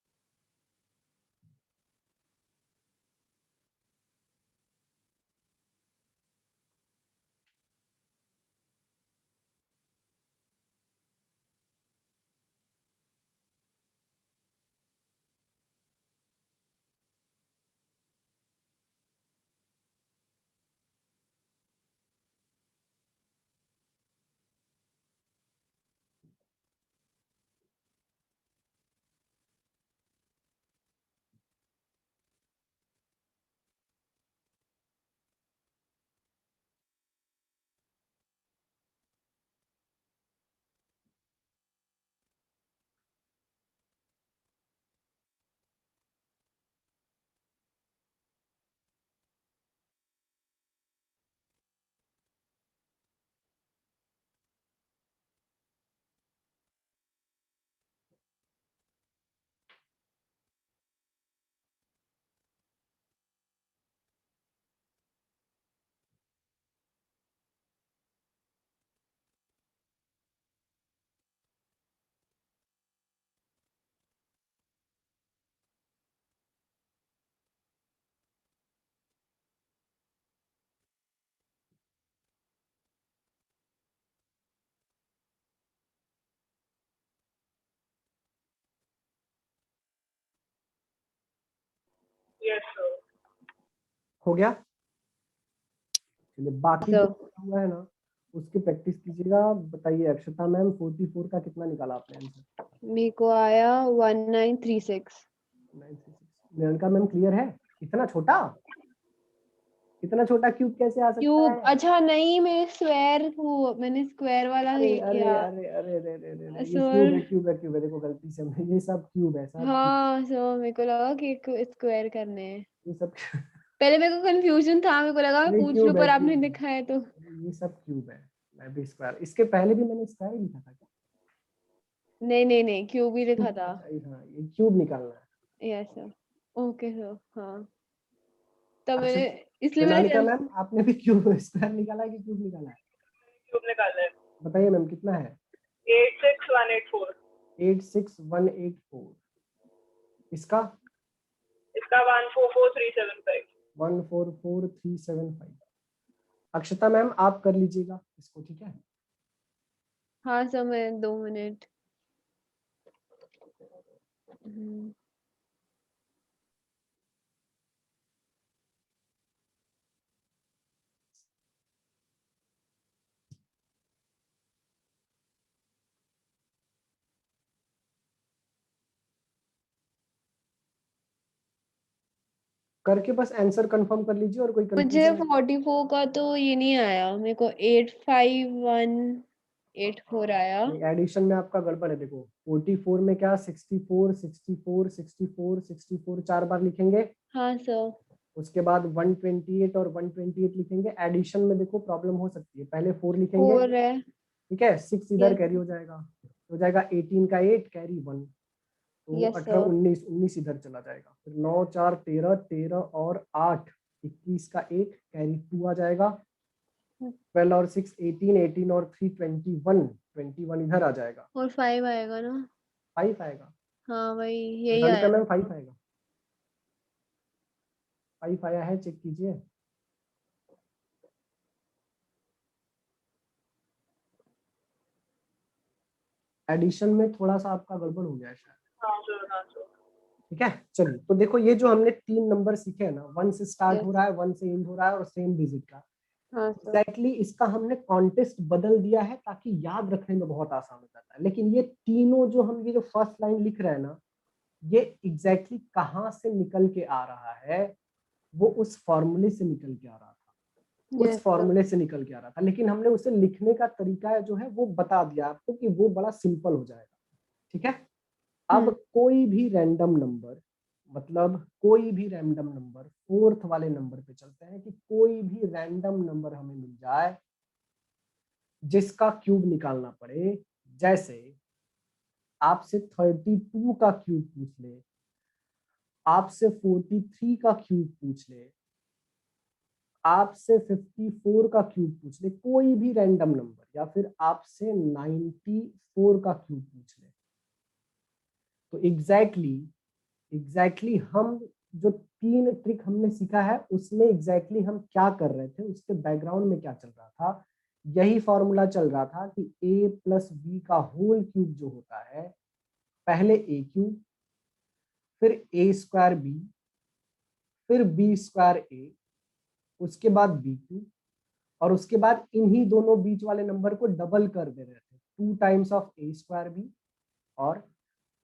S2: Yes sir.
S1: हो गया? चलिए बाकी जो
S3: सर
S1: बचा हुआ है ना उसकी प्रैक्टिस कीजिएगा। बताइए अक्षता मैम, 44 का कितना निकाला आपने आंसर?
S3: मेरे को आया 1936।
S1: 936। प्रियंका मैम क्लियर है? इतना छोटा, इतना छोटा क्यूब कैसे आ सकता
S3: क्यूब?
S1: है?
S3: अच्छा नहीं, मैंने स्क्वायर वाला
S1: अरे
S3: ये
S1: अरे
S3: किया
S1: अरे अरे अरे अरे अरे, ये क्यूब
S3: सर।
S1: है, क्यूब है, क्यूब है। देखो गलती से हमने, ये सब क्यूब है, सब क्यूब,
S3: हाँ सर, मेरे को लगा कि स्क्वायर करने हैं।
S1: ये सब
S3: पहले मेरे को कंफ्यूजन था, मेरे को लगा मैं
S1: नहीं
S3: पूछ लूं,
S1: क्यूब है,
S3: पर आपने
S1: क्यूब है।
S3: दिखाया तो।
S1: ये सब क्यूब है। मैं भी स्क्वायर, इसके पहले भी मैंने स्क्वायर ही लिखा था क्या?
S3: नहीं नहीं नहीं, क्यूब ही लिखा था।
S1: अच्छा हाँ, ये क्यूब निकालना है।
S3: Yes sir. Okay sir. हाँ, तब मैंने,
S1: अक्षत
S3: इसलिए
S1: अनामिका
S3: मैंने
S1: मैम, आपने भी क्यूब स्क्वायर निकाला है कि क्यूब निकाला है?
S2: क्यूब निकाला है।
S1: बताइए मैम कितना है?
S2: 86184।
S1: 86184। इसका
S2: इसका 144375।
S1: 144375। अक्षता मैम आप कर लीजिएगा इसको, ठीक है?
S3: हाँ सर, मैं 2 मिनट।
S1: करके बस आंसर कंफर्म कर लीजिए, और कोई
S3: मुझे
S1: कंफ्यूजन
S3: 44 का तो ये नहीं आया, मेरे को 85184 आया।
S1: एडिशन में आपका गड़बड़ है। देखो 44 में क्या 64 64 64 64 4 बार लिखेंगे।
S3: हाँ सर।
S1: उसके बाद 128 और 128 लिखेंगे। एडिशन में देखो प्रॉब्लम हो सकती है, पहले 4 लिखेंगे,
S3: 4 है।
S1: ठीक है, 6 इधर
S3: Yes.
S1: कैरी हो जाएगा, हो जाएगा 18 का 8 कैरी 1, तो
S3: Yes,
S1: 18
S3: sir.
S1: 19 19 इधर चला जाएगा। फिर 9 4 13 13 और 8 21 का 1 कैरी 2 आ जाएगा। 12 और 6 18 18 और 3 21 21 इधर आ जाएगा।
S3: और 5 आएगा ना?
S1: 5 आएगा,
S3: हाँ वही यही
S1: रिजल्ट
S3: आया।
S1: में 5 आएगा। 5 आया है, चेक कीजिए। एडिशन में थोड़ा सा आपका गड़बड़ हो गया है शायद।
S2: हाँ सर, हाँ सर।
S1: ठीक है, चलिए तो देखो ये जो हमने 3 नंबर सीखे हैं ना, 1 से स्टार्ट
S3: Yes.
S1: हो रहा है, 1 से एंड हो रहा है और सेम डिजिट का,
S3: हाँ सर।
S1: एग्जैक्टली इसका हमने कॉन्टेस्ट बदल दिया है ताकि याद रखने में बहुत आसान हो जाता है। लेकिन ये तीनों जो हम ये जो फर्स्ट लाइन लिख रहे हैं ना, ये एग्जैक्टली कहाँ से निकल के आ रहा है, वो उस फॉर्मूले से निकल के आ रहा था, उस
S3: Yes, sir.
S1: फॉर्मूले से निकल के आ रहा था, लेकिन हमने उसे लिखने का तरीका जो है वो बता दिया आपको कि वो बड़ा सिंपल हो जाएगा। ठीक है, अब कोई भी रैंडम नंबर, मतलब कोई भी रैंडम नंबर, फोर्थ वाले नंबर पे चलते हैं, कि कोई भी रैंडम नंबर हमें मिल जाए जिसका क्यूब निकालना पड़े। जैसे आपसे 32 का क्यूब पूछ ले, आपसे 43 का क्यूब पूछ ले, आपसे 54 का क्यूब पूछ ले, कोई भी रैंडम नंबर, या फिर आपसे 94 का क्यूब पूछ ले, तो एग्जैक्टली हम जो 3 ट्रिक हमने सीखा है उसमें एग्जैक्टली हम क्या कर रहे थे, उसके बैकग्राउंड में क्या चल रहा था, यही फॉर्मूला चल रहा था कि a प्लस बी का होल क्यूब जो होता है, पहले a क्यूब, फिर a स्क्वायर बी, फिर b स्क्वायर a, उसके बाद b क्यूब, और उसके बाद इन्हीं दोनों बीच वाले नंबर को डबल कर दे रहे थे, 2 times of a square b और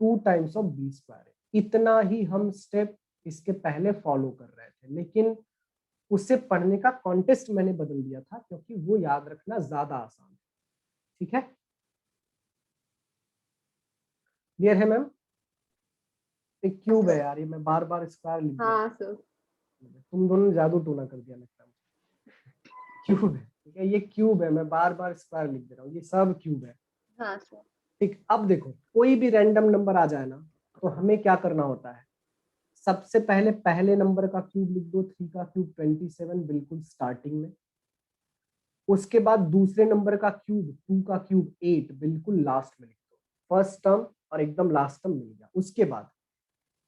S1: 2 टाइम्स ऑफ b स्क्वायर। इतना ही हम स्टेप इसके पहले फॉलो कर रहे थे, लेकिन उसे पढ़ने का कॉन्टेस्ट मैंने बदल दिया था क्योंकि वो याद रखना ज्यादा आसान है। ठीक है, क्लियर है मैम? एक क्यूब है यार, ये मैं बार बार स्क्वायर लिख दिया।
S3: हाँ सर।
S1: तुम दोनों ने जादू टोना कर दिया लगता है। क्यूब है, ठीक है, ये क्यूब है, मैं बार बार स्क्वायर लिख दे रहा हूँ, ये सब क्यूब है।
S3: हाँ सर।
S1: ठीक, अब देखो कोई भी रैंडम नंबर आ जाए ना, तो हमें क्या करना होता है, सबसे पहले पहले नंबर का क्यूब लिख दो, 3 का क्यूब 27 बिल्कुल स्टार्टिंग में। उसके बाद दूसरे नंबर का क्यूब, 2 का क्यूब 8 बिल्कुल लास्ट में लिख दो, फर्स्ट टर्म और एकदम लास्ट टर्म मिल गया। उसके बाद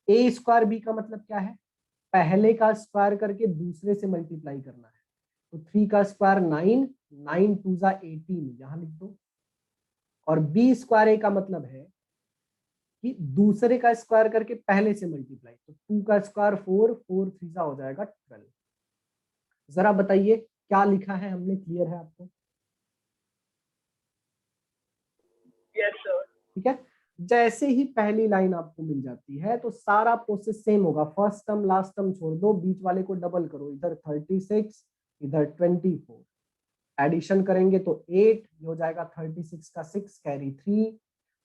S1: a स्क्वायर b का मतलब क्या है, पहले का स्क्वायर करके दूसरे से मल्टीप्लाई करना है, तो 3 का स्क्वायर 9, 9 2 जा 18 यहां लिख दो। और b स्क्वायर a का मतलब है कि दूसरे का स्क्वायर करके पहले से मल्टीप्लाई, तो 2 का स्क्वायर 4, 4 3 जा हो जाएगा 12। जरा बताइए क्या लिखा है हमने, क्लियर है आपको?
S2: Yes sir.
S1: ठीक है, जैसे ही पहली लाइन आपको मिल जाती है तो सारा प्रोसेस सेम होगा, फर्स्ट टर्म लास्ट टर्म छोड़ दो, बीच वाले को डबल करो, इधर 36 इधर 24, एडिशन करेंगे तो 8 ये हो जाएगा, 36 का 6 कैरी 3,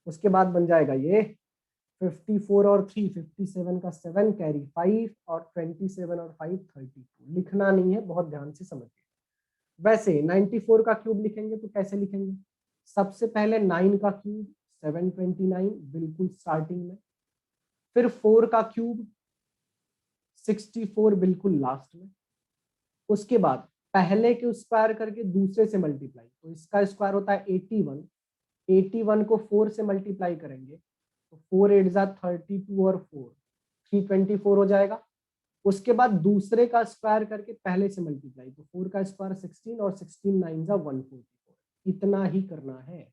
S1: उसके बाद बन जाएगा ये 54 और 3 57 का 7 कैरी 5 और 27 और 5 32। लिखना नहीं है, बहुत ध्यान से समझिए। वैसे 94 का क्यूब लिखेंगे तो कैसे लिखेंगे, सबसे पहले 9 का क्यूब 729 बिल्कुल स्टार्टिंग में, फिर 4 का क्यूब 64 बिल्कुल लास्ट में, उसके बाद पहले के स्क्वायर करके दूसरे से मल्टीप्लाई, तो इसका स्क्वायर होता है 81, 81 को 4 से मल्टीप्लाई करेंगे तो 4 8 जा 32 और 4 324 हो जाएगा। उसके बाद दूसरे का स्क्वायर करके पहले से मल्टीप्लाई, तो 4 का स्क्वायर 16 और 16 9 जा 144, इतना ही करना है।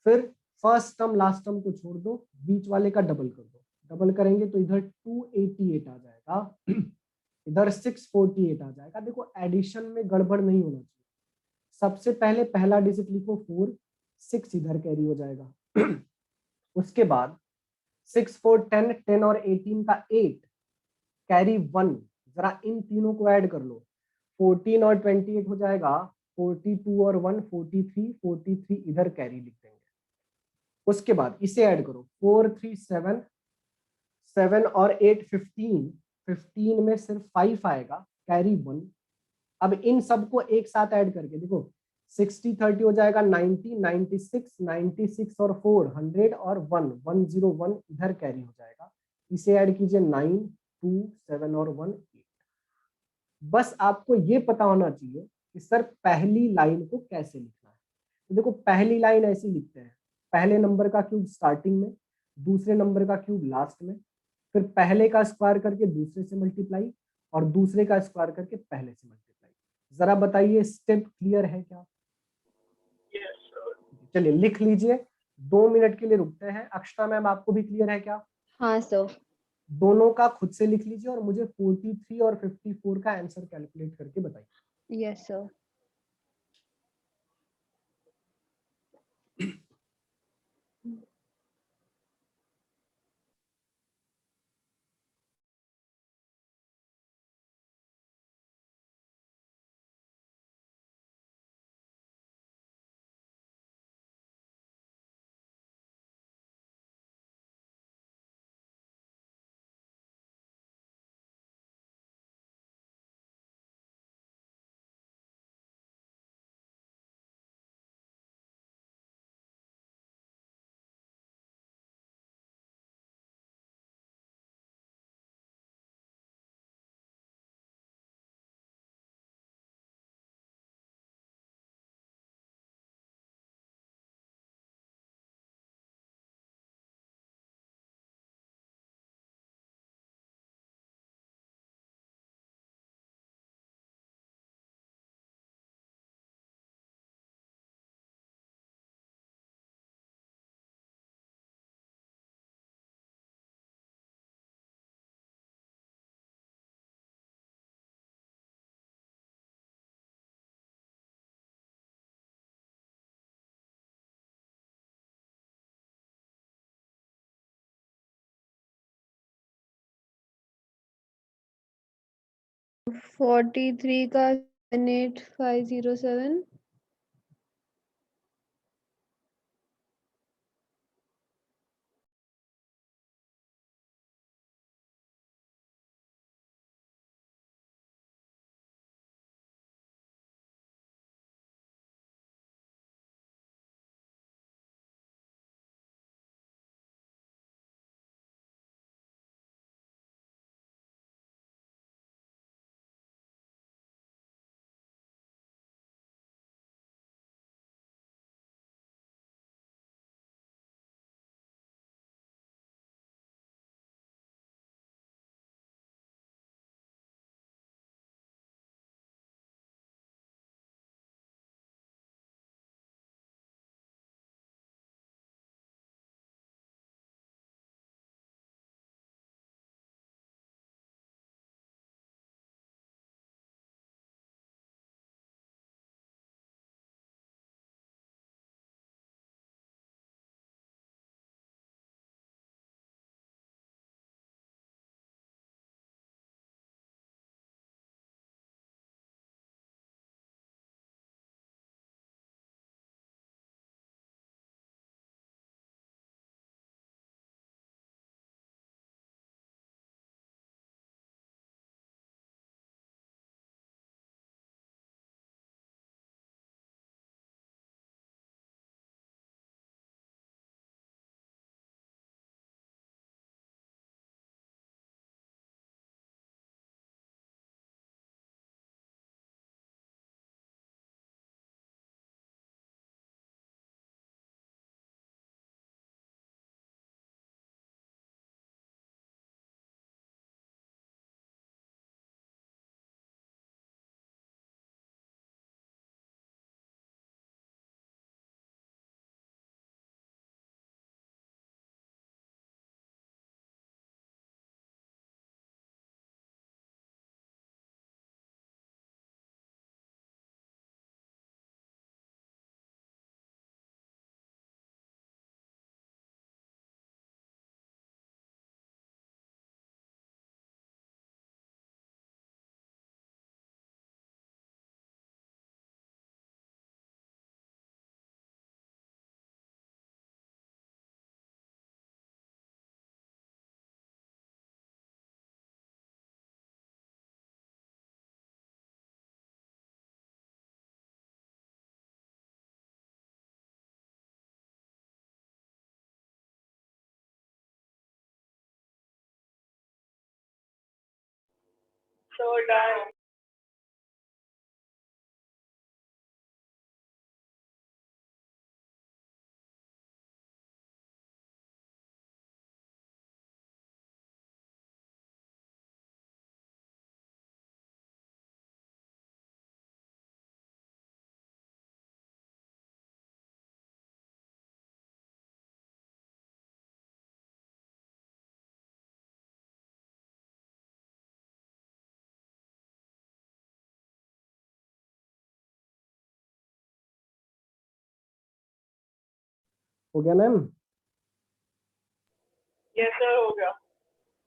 S1: फिर फर्स्ट टर्म लास्ट टर्म को छोड़ दो, बीच वाले का डबल कर दो, डबल करेंगे तो इधर 288 आ जाएगा, इधर 648 आ जाएगा। देखो एडिशन में गड़बड़ नहीं होना चाहिए, सबसे पहले पहला डिजिट लिखो 4, 6 इधर कैरी हो जाएगा, उसके बाद 6 4 10, 10 और 18 का 8 कैरी 1, जरा इन तीनों को ऐड कर लो, 14 और 28 हो जाएगा, 42 और 1 43, 43 इधर कैरी लिख देंगे। उसके बाद इसे ऐड करो, 4 3 7, 7 और 8 15, 15 में सिर्फ 5 आएगा, कैरी 1। अब इन सबको एक साथ ऐड करके देखो, 60 30 हो जाएगा 90, 96, 96 और 4 100 और 1 101 इधर कैरी हो जाएगा। इसे ऐड कीजिए 9 2 7 और 1 8। बस आपको ये पता होना चाहिए कि सर पहली लाइन को कैसे लिखना है। तो देखो पहली लाइन ऐसी लिखते हैं, पहले नंबर का क्यूब स्टार्टिंग में, दूसरे नंबर का क्यूब लास्ट में, फिर पहले का स्क्वायर करके दूसरे से मल्टीप्लाई और दूसरे का स्क्वायर करके पहले से मल्टीप्लाई। जरा बताइए स्टेप क्लियर है क्या?
S2: Yes sir.
S1: चलिए लिख लीजिए, 2 मिनट के लिए रुकते हैं। अक्षता मैम आपको भी क्लियर है क्या?
S3: हाँ सर।
S1: दोनों का खुद से लिख लीजिए और मुझे 43 और 54 का आंसर कैलकुलेट करके बताइए।
S3: Yes sir. फोर्टी थ्री का 78507।
S2: So done.
S1: हो गया मैम?
S2: Yes sir, हो गया.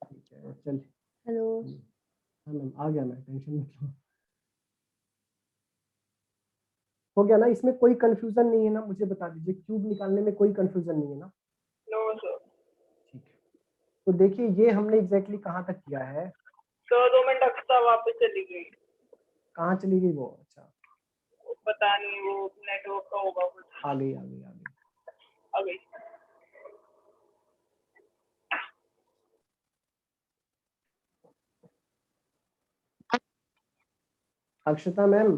S1: ठीक है, चल।
S3: हेलो।
S1: हाँ मैम, आ गया मैं, टेंशन मत लो। हो गया ना? इसमें कोई कंफ्यूजन नहीं है ना? मुझे बता दीजिए, क्यूब निकालने में कोई कंफ्यूजन नहीं है ना?
S2: No sir.
S1: ठीक है, तो देखिए ये हमने एग्जैक्टली कहाँ तक किया है।
S2: So 2 मिनट अक्सर वापस चली गई.
S1: कहाँ चली गई वो? अच्छा,
S2: पता नहीं, वो नेटवर्क का होगा कुछ.
S1: आ गई आ गई आ गई।
S2: आ गई.
S1: अक्षता मैम,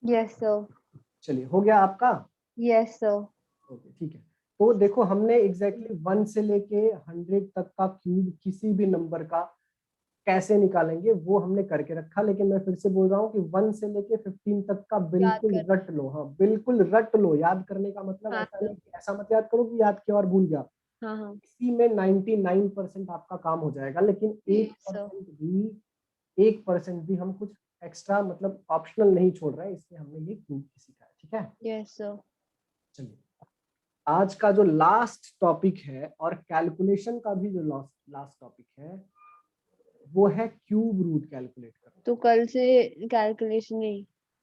S3: यस सर।
S1: चलिए हो गया आपका?
S3: Yes sir.
S1: ओके ठीक है, तो देखो हमने एग्जैक्टली 1 से लेके 100 तक का क्यूब किसी भी नंबर का कैसे निकालेंगे वो हमने करके रखा, लेकिन मैं फिर से बोल रहा हूँ कि 1 से लेके 15 तक का बिल्कुल
S3: कर।
S1: रट लो। हाँ बिल्कुल रट लो, याद करने का मतलब
S3: हाँ
S1: ऐसा
S3: सर।
S1: नहीं कि ऐसा मत याद करो कि याद किया और भूल गया।
S3: हाँ हाँ।
S1: इसी में 99% आपका काम हो जाएगा, लेकिन
S3: यस सर।
S1: 1% भी हम कुछ एक्स्ट्रा मतलब ऑप्शनल नहीं छोड़ रहे हैं, इसलिए हमने ये क्यूब सीखा है। ठीक है,
S3: यस सर।
S1: चलिए आज का जो लास्ट टॉपिक है और कैलकुलेशन का भी जो लास्ट टॉपिक है वो है क्यूब रूट कैलकुलेट करना।
S3: तो कल से कैलकुलेशन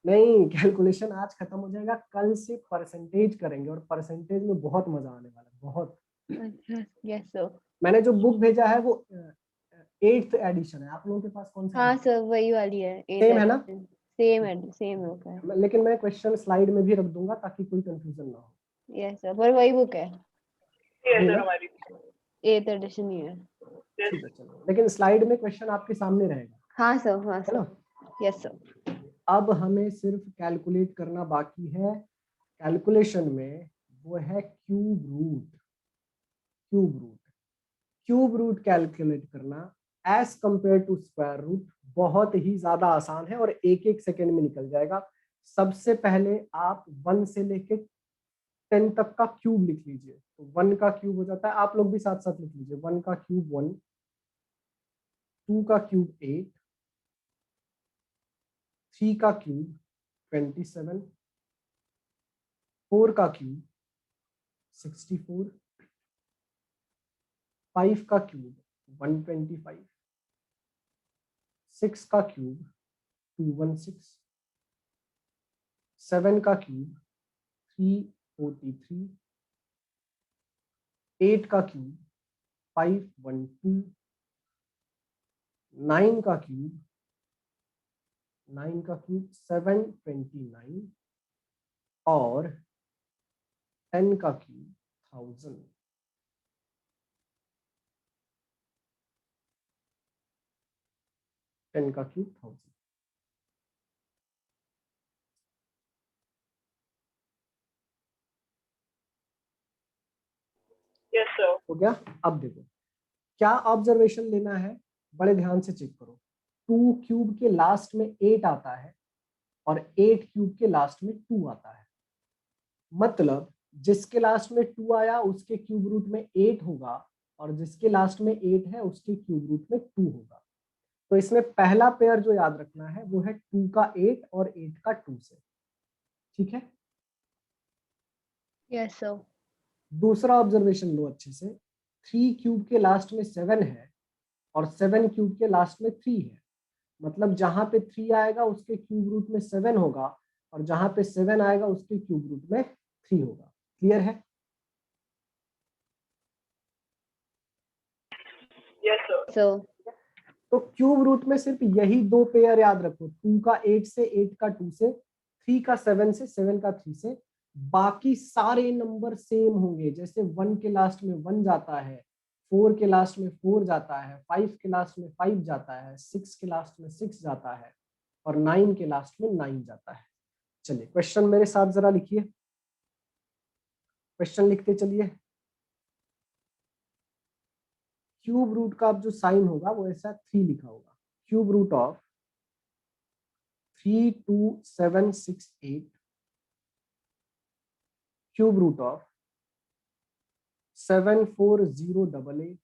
S1: नहीं, कैलकुलेशन आज खत्म हो जाएगा, कल से परसेंटेज करेंगे और परसेंटेज में बहुत मजा आने वाला है, बहुत।
S3: अच्छा। Yes sir.
S1: मैंने जो बुक भेजा है वो 8th एडिशन है। आप लोगों के पास कौन सा
S3: हाँ सर, वही वाली है।
S1: सेम है ना?
S3: सेम है, सेम होता है।
S1: लेकिन मैं क्वेश्चन स्लाइड में भी रख दूंगा ताकि कोई कंफ्यूजन ना हो।
S3: यस सर, पर वही बुक है।
S2: Yes
S1: नहीं
S2: sir
S1: ना?
S2: हमारी.
S3: 8th एडिशन ही है।
S2: Yes.
S1: ठीक है चलो, लेकिन स्लाइड में क्वेश्चन आपके सामने रहेगा,
S3: हाँ सर। हाँ
S1: है
S3: सर।
S1: ना?
S3: Yes sir.
S1: अब हमें सिर्फ कैलकुलेट करना बाकी है। कैलकुलेशन में वो है cube root. Cube root, cube root calculate करना as compare to square root बहुत ही ज्यादा आसान है और एक एक सेकेंड में निकल जाएगा। सबसे पहले आप 1 से लेके 10 तक का क्यूब लिख लीजिए, तो 1 का क्यूब हो जाता है, आप लोग भी साथ साथ लिख लीजिए। 1 का क्यूब 1, 2 का क्यूब 8, 3 का क्यूब 27, 4 का क्यूब 64, 5 का क्यूब 125, 6 का क्यूब 216, 7 का क्यूब 343, 8 का क्यूब 512, 9 का क्यूब 729 और 10 का क्यूब 1000। टेन का क्यूब 1000।
S2: Yes sir.
S1: हो गया? अब देखो क्या ऑब्जर्वेशन लेना है, बड़े ध्यान से चेक करो। 2 क्यूब के लास्ट में 8 आता है और 8 क्यूब के लास्ट में 2 आता है, मतलब जिसके लास्ट में 2 आया उसके क्यूब रूट में 8 होगा और जिसके लास्ट में 8 है उसके क्यूब रूट में 2 होगा। तो इसमें पहला पेयर जो याद रखना है वो है 2 का 8 और 8 का 2 से। ठीक है,
S3: यस सर।
S1: दूसरा ऑब्जर्वेशन लो अच्छे से। 3 क्यूब के लास्ट में 7 है और 7 क्यूब के लास्ट में 3 है, मतलब जहां पे 3 आएगा उसके क्यूब रूट में 7 होगा और जहां पे 7 आएगा उसके क्यूब रूट में 3 होगा। क्लियर है?
S2: Yes sir.
S3: सर।
S1: तो क्यूब रूट में सिर्फ यही 2 पेयर याद रखो, 2 का 8 से, 8 का 2 से, 3 का 7 से, 7 का 3 से। बाकी सारे नंबर सेम होंगे, जैसे 1 के लास्ट में 1 जाता है, 4 के लास्ट में 4 जाता है, 5 के लास्ट में 5 जाता है, 6 के लास्ट में 6 जाता है और 9 के लास्ट में 9 जाता है। चलिए क्वेश्चन मेरे साथ जरा लिखिए, क्वेश्चन लिखते चलिए। क्यूब रूट का अब जो साइन होगा वो ऐसा 3 लिखा होगा। Cube root of 32768 cube root of 74088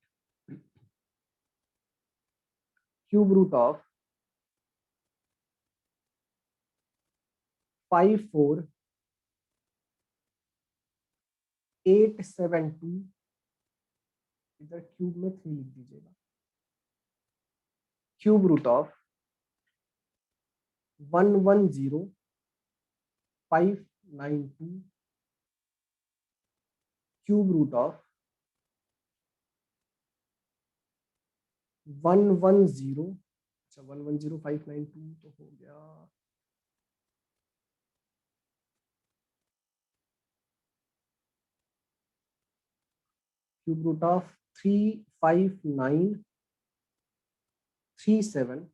S1: cube root of 54872, इधर क्यूब में 3 लिख दीजिएगा। Cube root of 110592 cube root of 110, अच्छा 110592 तो हो गया। Cube root of 35937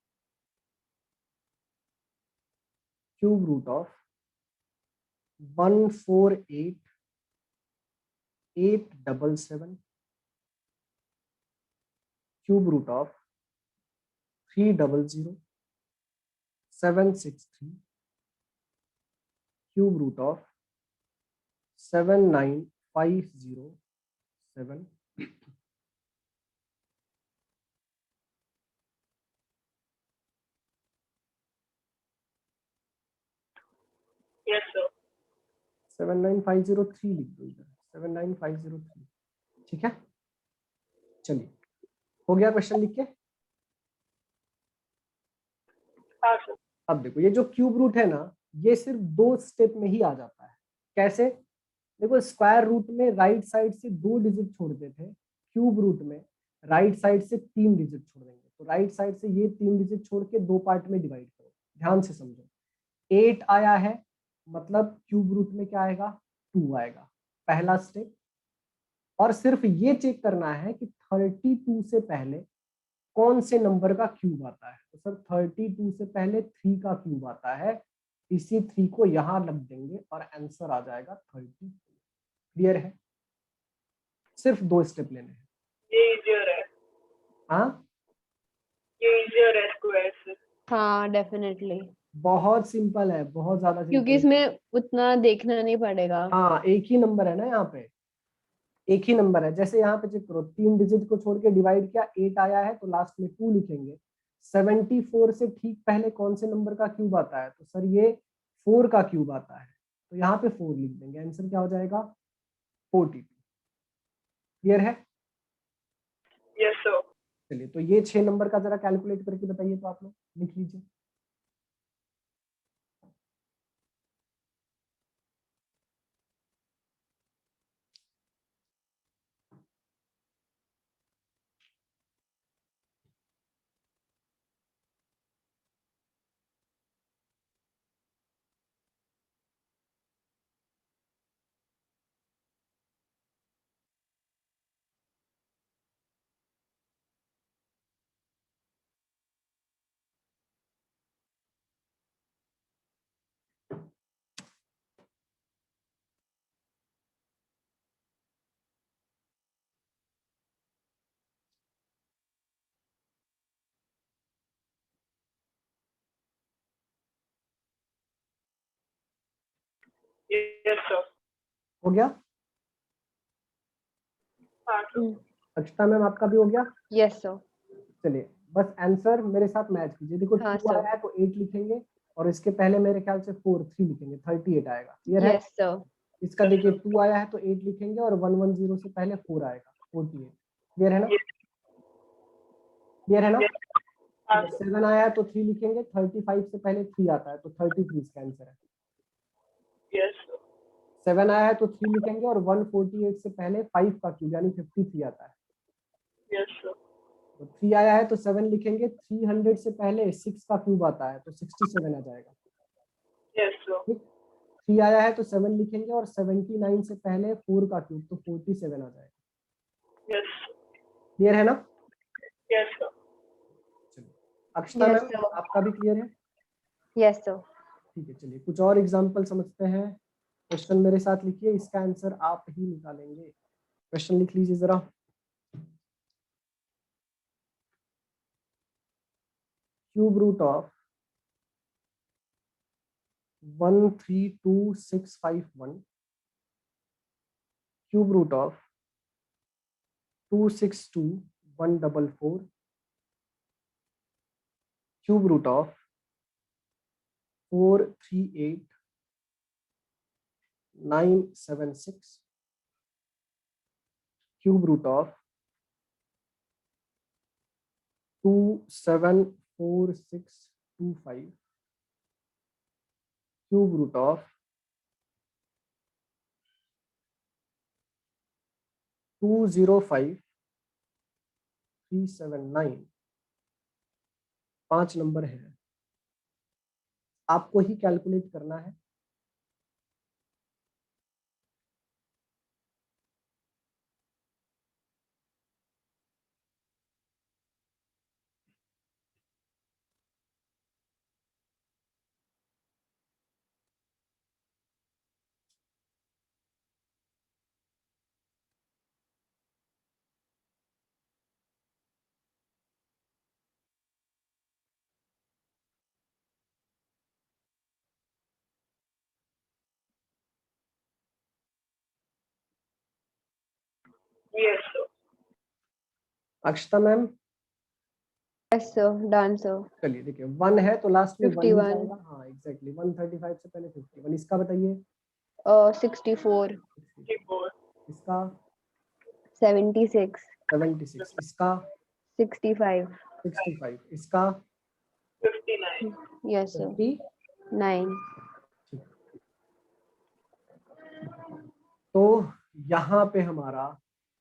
S1: cube root of 148877 cube root of 300763 cube root of 79507।
S2: Yes sir.
S1: 79503 लिख दो इधर, 79503। ठीक है, चलिए हो गया क्वेश्चन लिख के।
S2: हाँ सर।
S1: अब देखो ये जो क्यूब रूट है ना, ये सिर्फ 2 स्टेप में ही आ जाता है। कैसे? देखो स्क्वायर रूट में राइट साइड से 2 डिजिट छोड़ते थे, क्यूब रूट में राइट साइड से 3 डिजिट छोड़ देंगे। तो राइट साइड से ये 3 डिजिट छोड़ के 2 पार्ट में डिवाइड करो, ध्यान से समझो। 8 आया है मतलब क्यूब रूट में क्या आएगा, 2 आएगा, पहला स्टेप। और सिर्फ ये चेक करना है कि 32 से पहले कौन से नंबर का क्यूब आता है। तो सर 32 से पहले 3 का क्यूब आता है, इसी 3 को यहां रख देंगे और आंसर आ जाएगा 32। क्लियर है? सिर्फ 2 स्टेप लेने हैं।
S2: ये इजियर है।
S1: हाँ
S2: ये इजियर है स्क्वायर से।
S3: हाँ डेफिनेटली,
S1: बहुत सिंपल है, बहुत ज्यादा
S3: क्योंकि
S1: सिंपल है।
S3: इसमें उतना देखना नहीं पड़ेगा।
S1: हाँ एक ही नंबर है ना यहाँ पे, एक ही नंबर है। जैसे यहाँ पे चेक करो, 3 डिजिट को छोड़ के डिवाइड किया, 8 आया है तो लास्ट में 2 लिखेंगे। 74 से ठीक पहले कौन से नंबर का क्यूब आता है, तो सर ये 4 का क्यूब आता है, तो यहाँ पे 4 लिख देंगे। आंसर क्या हो जाएगा, 42। क्लियर है?
S2: Yes sir.
S1: चलिए तो ये 6 नंबर का जरा कैलकुलेट करके बताइए, तो आप लोग लिख लीजिए।
S2: Yes sir.
S1: हो गया?
S2: हाँ सर।
S1: अक्षता मैम आपका भी हो गया?
S3: Yes sir.
S1: चलिए बस आंसर मेरे साथ मैच कीजिए। देखो
S3: हाँ
S1: 2
S3: सर।
S1: आया है तो 8 लिखेंगे और इसके पहले मेरे ख्याल से 3 लिखेंगे, 38 आएगा। क्लियर है?
S3: Yes sir.
S1: इसका देखिए 2 आया है तो 8 लिखेंगे और 110 से पहले 4 आएगा, 48। क्लियर है ना? क्लियर है ना?
S2: हाँ सर।
S1: 7 आया है तो 3 लिखेंगे, 35 से पहले 3 आता है तो 33 इसका आंसर है।
S2: Yes sir.
S1: 7 आया है तो 3 लिखेंगे और 148 से पहले 5 का क्यूब यानी 53 आता है।
S2: Yes sir.
S1: तो 3 आया है तो 7 लिखेंगे, 300 से पहले 6 का क्यूब आता है तो 67 आ जाएगा।
S2: Yes sir.
S1: ठीक, 3 आया है तो 7 लिखेंगे और 79 से पहले 4 का क्यूब तो 47 आ जाएगा।
S2: यस।
S1: क्लियर है ना?
S2: Yes, sir.
S1: चलिए अक्षता
S3: Yes,
S1: मैम
S3: sir.
S1: आपका भी क्लियर है?
S3: Yes, sir.
S1: ठीक है, चलिए कुछ और एग्जांपल समझते हैं। क्वेश्चन मेरे साथ लिखिए, इसका आंसर आप ही निकालेंगे। क्वेश्चन लिख लीजिए जरा। Cube root of 132651 cube root of 262144 cube root of 438976 cube root of 274625 cube root of 205379। 5 number है, आपको ही कैलकुलेट करना है।
S2: Yes, sir.
S1: Akshata ma'am
S3: Yes, sir. Done, sir.
S1: चलिए देखिए 1 है तो लास्ट में 1 ही
S3: 51.
S1: जाएगा। हाँ एग्जैक्टली 135 से पहले 51। इसका बताइए।
S3: 64.
S2: 64.
S1: इसका
S3: 76.
S1: 76। इसका
S3: 65.
S1: 65। इसका
S2: 59.
S3: Yes, sir.
S1: 50।
S3: 9.
S1: तो यहाँ पे हमारा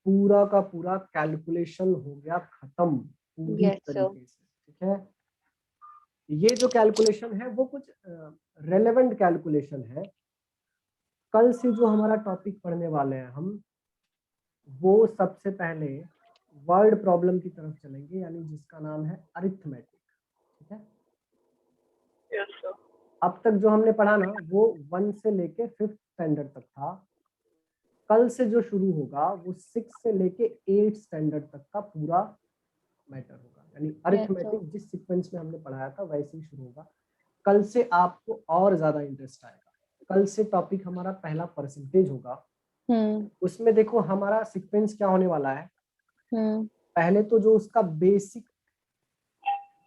S1: पूरा का पूरा कैलकुलेशन हो गया खत्म पूरी
S3: Yes, sir.
S1: तरीके से। ठीक है, ये जो कैलकुलेशन है वो कुछ रेलेवेंट कैलकुलेशन है। कल से जो हमारा टॉपिक पढ़ने वाले हैं हम, वो सबसे पहले वर्ड प्रॉब्लम की तरफ चलेंगे, यानी जिसका नाम है अरिथमेटिक। ठीक है,
S2: Yes, sir.
S1: अब तक जो हमने पढ़ा ना वो 1 से लेके 5th स्टैंडर्ड तक था। कल से जो शुरू होगा वो 6 से लेके 8th स्टैंडर्ड तक का पूरा मैटर होगा, यानी अरिथमेटिक जिस सीक्वेंस में हमने पढ़ाया था वैसे ही शुरू होगा। कल से आपको और ज्यादा इंटरेस्ट आएगा। कल से टॉपिक हमारा पहला परसेंटेज होगा। उसमें देखो हमारा सीक्वेंस क्या होने वाला है। पहले तो जो उसका बेसिक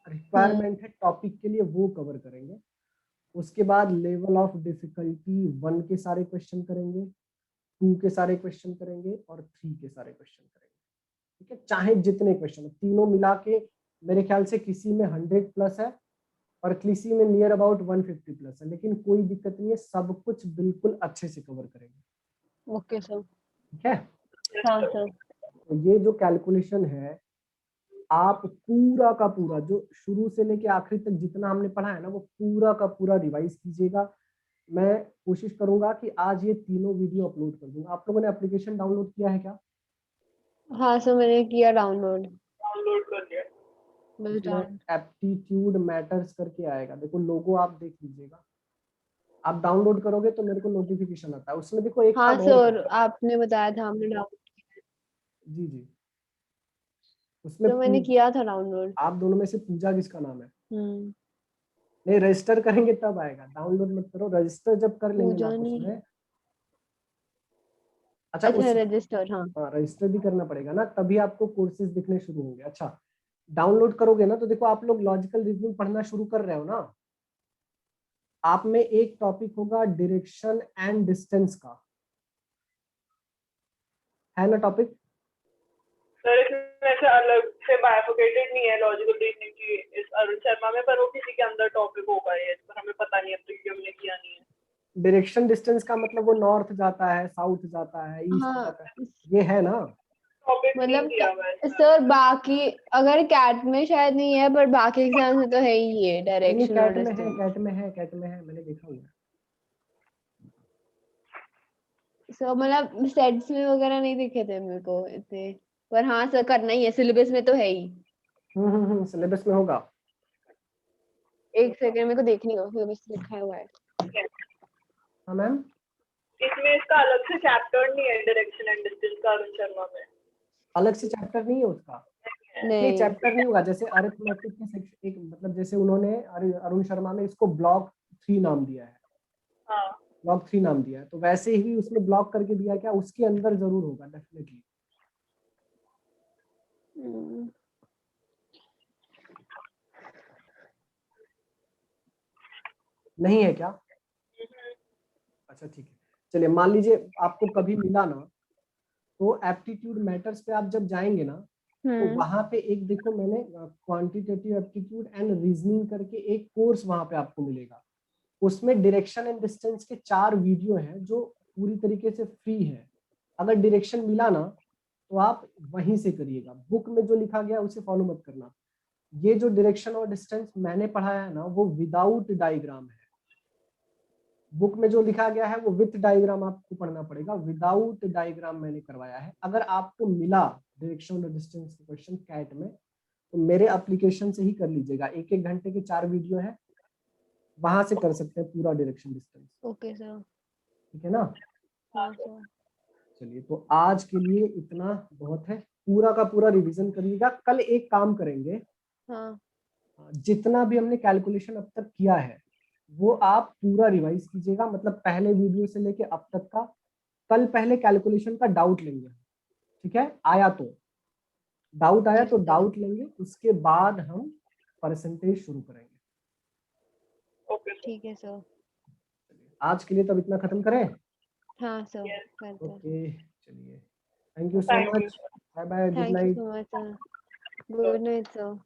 S1: रिक्वायरमेंट है टॉपिक के लिए वो कवर करेंगे। उसके बाद लेवल ऑफ डिफिकल्टी 1 के सारे क्वेश्चन करेंगे, 2 के सारे क्वेश्चन करेंगे और 3 के सारे क्वेश्चन करेंगे। ठीक है, चाहे जितने क्वेश्चन तीनों मिला के मेरे ख्याल से किसी में 100 प्लस है और किसी में नियर अबाउट 150 प्लस है, लेकिन कोई दिक्कत नहीं है, सब कुछ बिल्कुल अच्छे से कवर करेंगे।
S3: Okay sir.
S1: ठीक है,
S3: हाँ सर।
S1: तो ये जो कैलकुलेशन है आप पूरा का पूरा जो शुरू से लेके आखिरी तक जितना हमने पढ़ा है ना वो पूरा का पूरा रिवाइज कीजिएगा। मैं कोशिश करूंगा कि आज ये तीनों वीडियो अपलोड कर दूंगा। आप लोगों ने एप्लीकेशन डाउनलोड किया है क्या?
S3: हाँ सर मैंने किया डाउनलोड।
S2: डाउनलोड कर लिया।
S1: उसमें एप्टीट्यूड मैटर्स करके आएगा, देखो लोगो आप देख लीजिएगा। आप डाउनलोड करोगे तो मेरे को नोटिफिकेशन आता है, उसमें देखो एक
S3: हाँ
S1: काम और
S3: सर आपने बताया था हमने डाउनलोड।
S1: जी जी, उसमें
S3: तो मैंने किया था डाउनलोड।
S1: आप दोनों में से पूजा किसका नाम है? नहीं, रजिस्टर करेंगे तब आएगा, डाउनलोड मत करो। रजिस्टर जब कर लेंगे ना
S3: पूजा नहीं।
S1: उसमें
S3: अच्छा रजिस्टर। हाँ
S1: रजिस्टर भी करना पड़ेगा ना, तभी आपको कोर्सेज दिखने शुरू होंगे। अच्छा डाउनलोड करोगे ना तो देखो आप लोग लॉजिकल रीजनिंग पढ़ना शुरू कर रहे हो ना, आप में एक टॉपिक होगा डायरेक्शन एंड डिस्टेंस का, है ना टॉपिक?
S2: सर इसमें ऐसे अलग से बाइफरकेटेड नहीं है लॉजिकल रीजनिंग की इस अरुण शर्मा में, पर वो किसी के अंदर टॉपिक होगा ये, पर हमें पता नहीं अब तक क्योंकि हमने किया नहीं है।
S1: डायरेक्शन डिस्टेंस का मतलब वो नॉर्थ जाता है, साउथ जाता है, ईस्ट
S3: हाँ
S1: जाता है, ये है ना
S2: टॉपिक नहीं
S3: मतलब
S2: दिया हुआ है
S3: सर बाकी अगर कैट में शायद नहीं है पर बाकी एग्जाम में तो है ही ये
S1: नहीं
S3: डायरेक्शन और
S1: कैट में है,
S3: डिस्टेंस।
S1: कैट में है, कैट में है, मैंने देखा हुआ है।
S3: सो मतलब सेट्स में वगैरह नहीं दिखे थे मेरे को इतने। पर हाँ सर करना ही है, सिलेबस में तो है ही।
S1: सिलेबस में होगा।
S3: एक सेकंड मेरे को देखनी हो, सिलेबस लिखा हुआ है।
S1: हाँ मैम,
S2: इसमें इसका अलग से चैप्टर नहीं है डायरेक्शन एंड डिस्टेंस का अरुण शर्मा में?
S1: अलग से चैप्टर नहीं है उसका। नहीं,
S3: नहीं
S1: चैप्टर नहीं होगा। जैसे अरिथमेटिक के सेक्शन एक, मतलब जैसे उन्होंने अरुण शर्मा में इसको ब्लॉक 3 नाम दिया है,
S2: हाँ
S1: ब्लॉक 3 नाम दिया है, तो वैसे ही उसमें ब्लॉक करके दिया क्या, उसके अंदर जरूर होगा डेफिनेटली। नहीं है क्या? अच्छा ठीक है, चलिए मान लीजिए आपको कभी मिला ना, तो एप्टीट्यूड मैटर्स पे आप जब जाएंगे ना, तो वहां पे एक देखो मैंने क्वांटिटेटिव एप्टीट्यूड एंड रीजनिंग करके एक कोर्स वहां पे आपको मिलेगा। उसमें डायरेक्शन एंड डिस्टेंस के 4 वीडियो हैं जो पूरी तरीके से फ्री है। अगर डायरेक्शन मिला ना तो आप वहीं से करिएगा, बुक में जो लिखा गया उसे फॉलो मत करना। ये जो डायरेक्शन और डिस्टेंस मैंने पढ़ाया है ना, वो विदाउट डायग्राम है। बुक में जो लिखा गया है वो विथ डायग्राम आपको पढ़ना पड़ेगा, विदाउट डायग्राम मैंने करवाया है। अगर आपको मिला डायरेक्शन और डिस्टेंस का क्वेश्चन कैट में, तो मेरे एप्लीकेशन से ही कर लीजिएगा। 1-1 घंटे के 4 वीडियो है, वहां से कर सकते हैं पूरा डायरेक्शन डिस्टेंस।
S3: Okay sir.
S1: ठीक है ना?
S3: हाँ सर।
S1: चलिए, तो आज के लिए इतना बहुत है। पूरा का पूरा रिवीजन करिएगा। कल एक काम करेंगे,
S3: हाँ
S1: जितना भी हमने कैलकुलेशन अब तक किया है वो आप पूरा रिवाइज कीजिएगा, मतलब पहले वीडियो से लेके अब तक का। कल पहले कैलकुलेशन का डाउट लेंगे, ठीक है? आया तो डाउट आया तो डाउट लेंगे, उसके बाद हम परसेंटेज शुरू करेंगे।
S2: ओके
S3: ठीक है सर।
S1: आज के लिए तब इतना खत्म करें।
S3: हाँ सर करते हैं।
S1: ओके, चलिए, thank you so
S2: thank you
S1: much, bye bye, good
S3: thank you
S1: night.
S3: So much sir. Good night sir.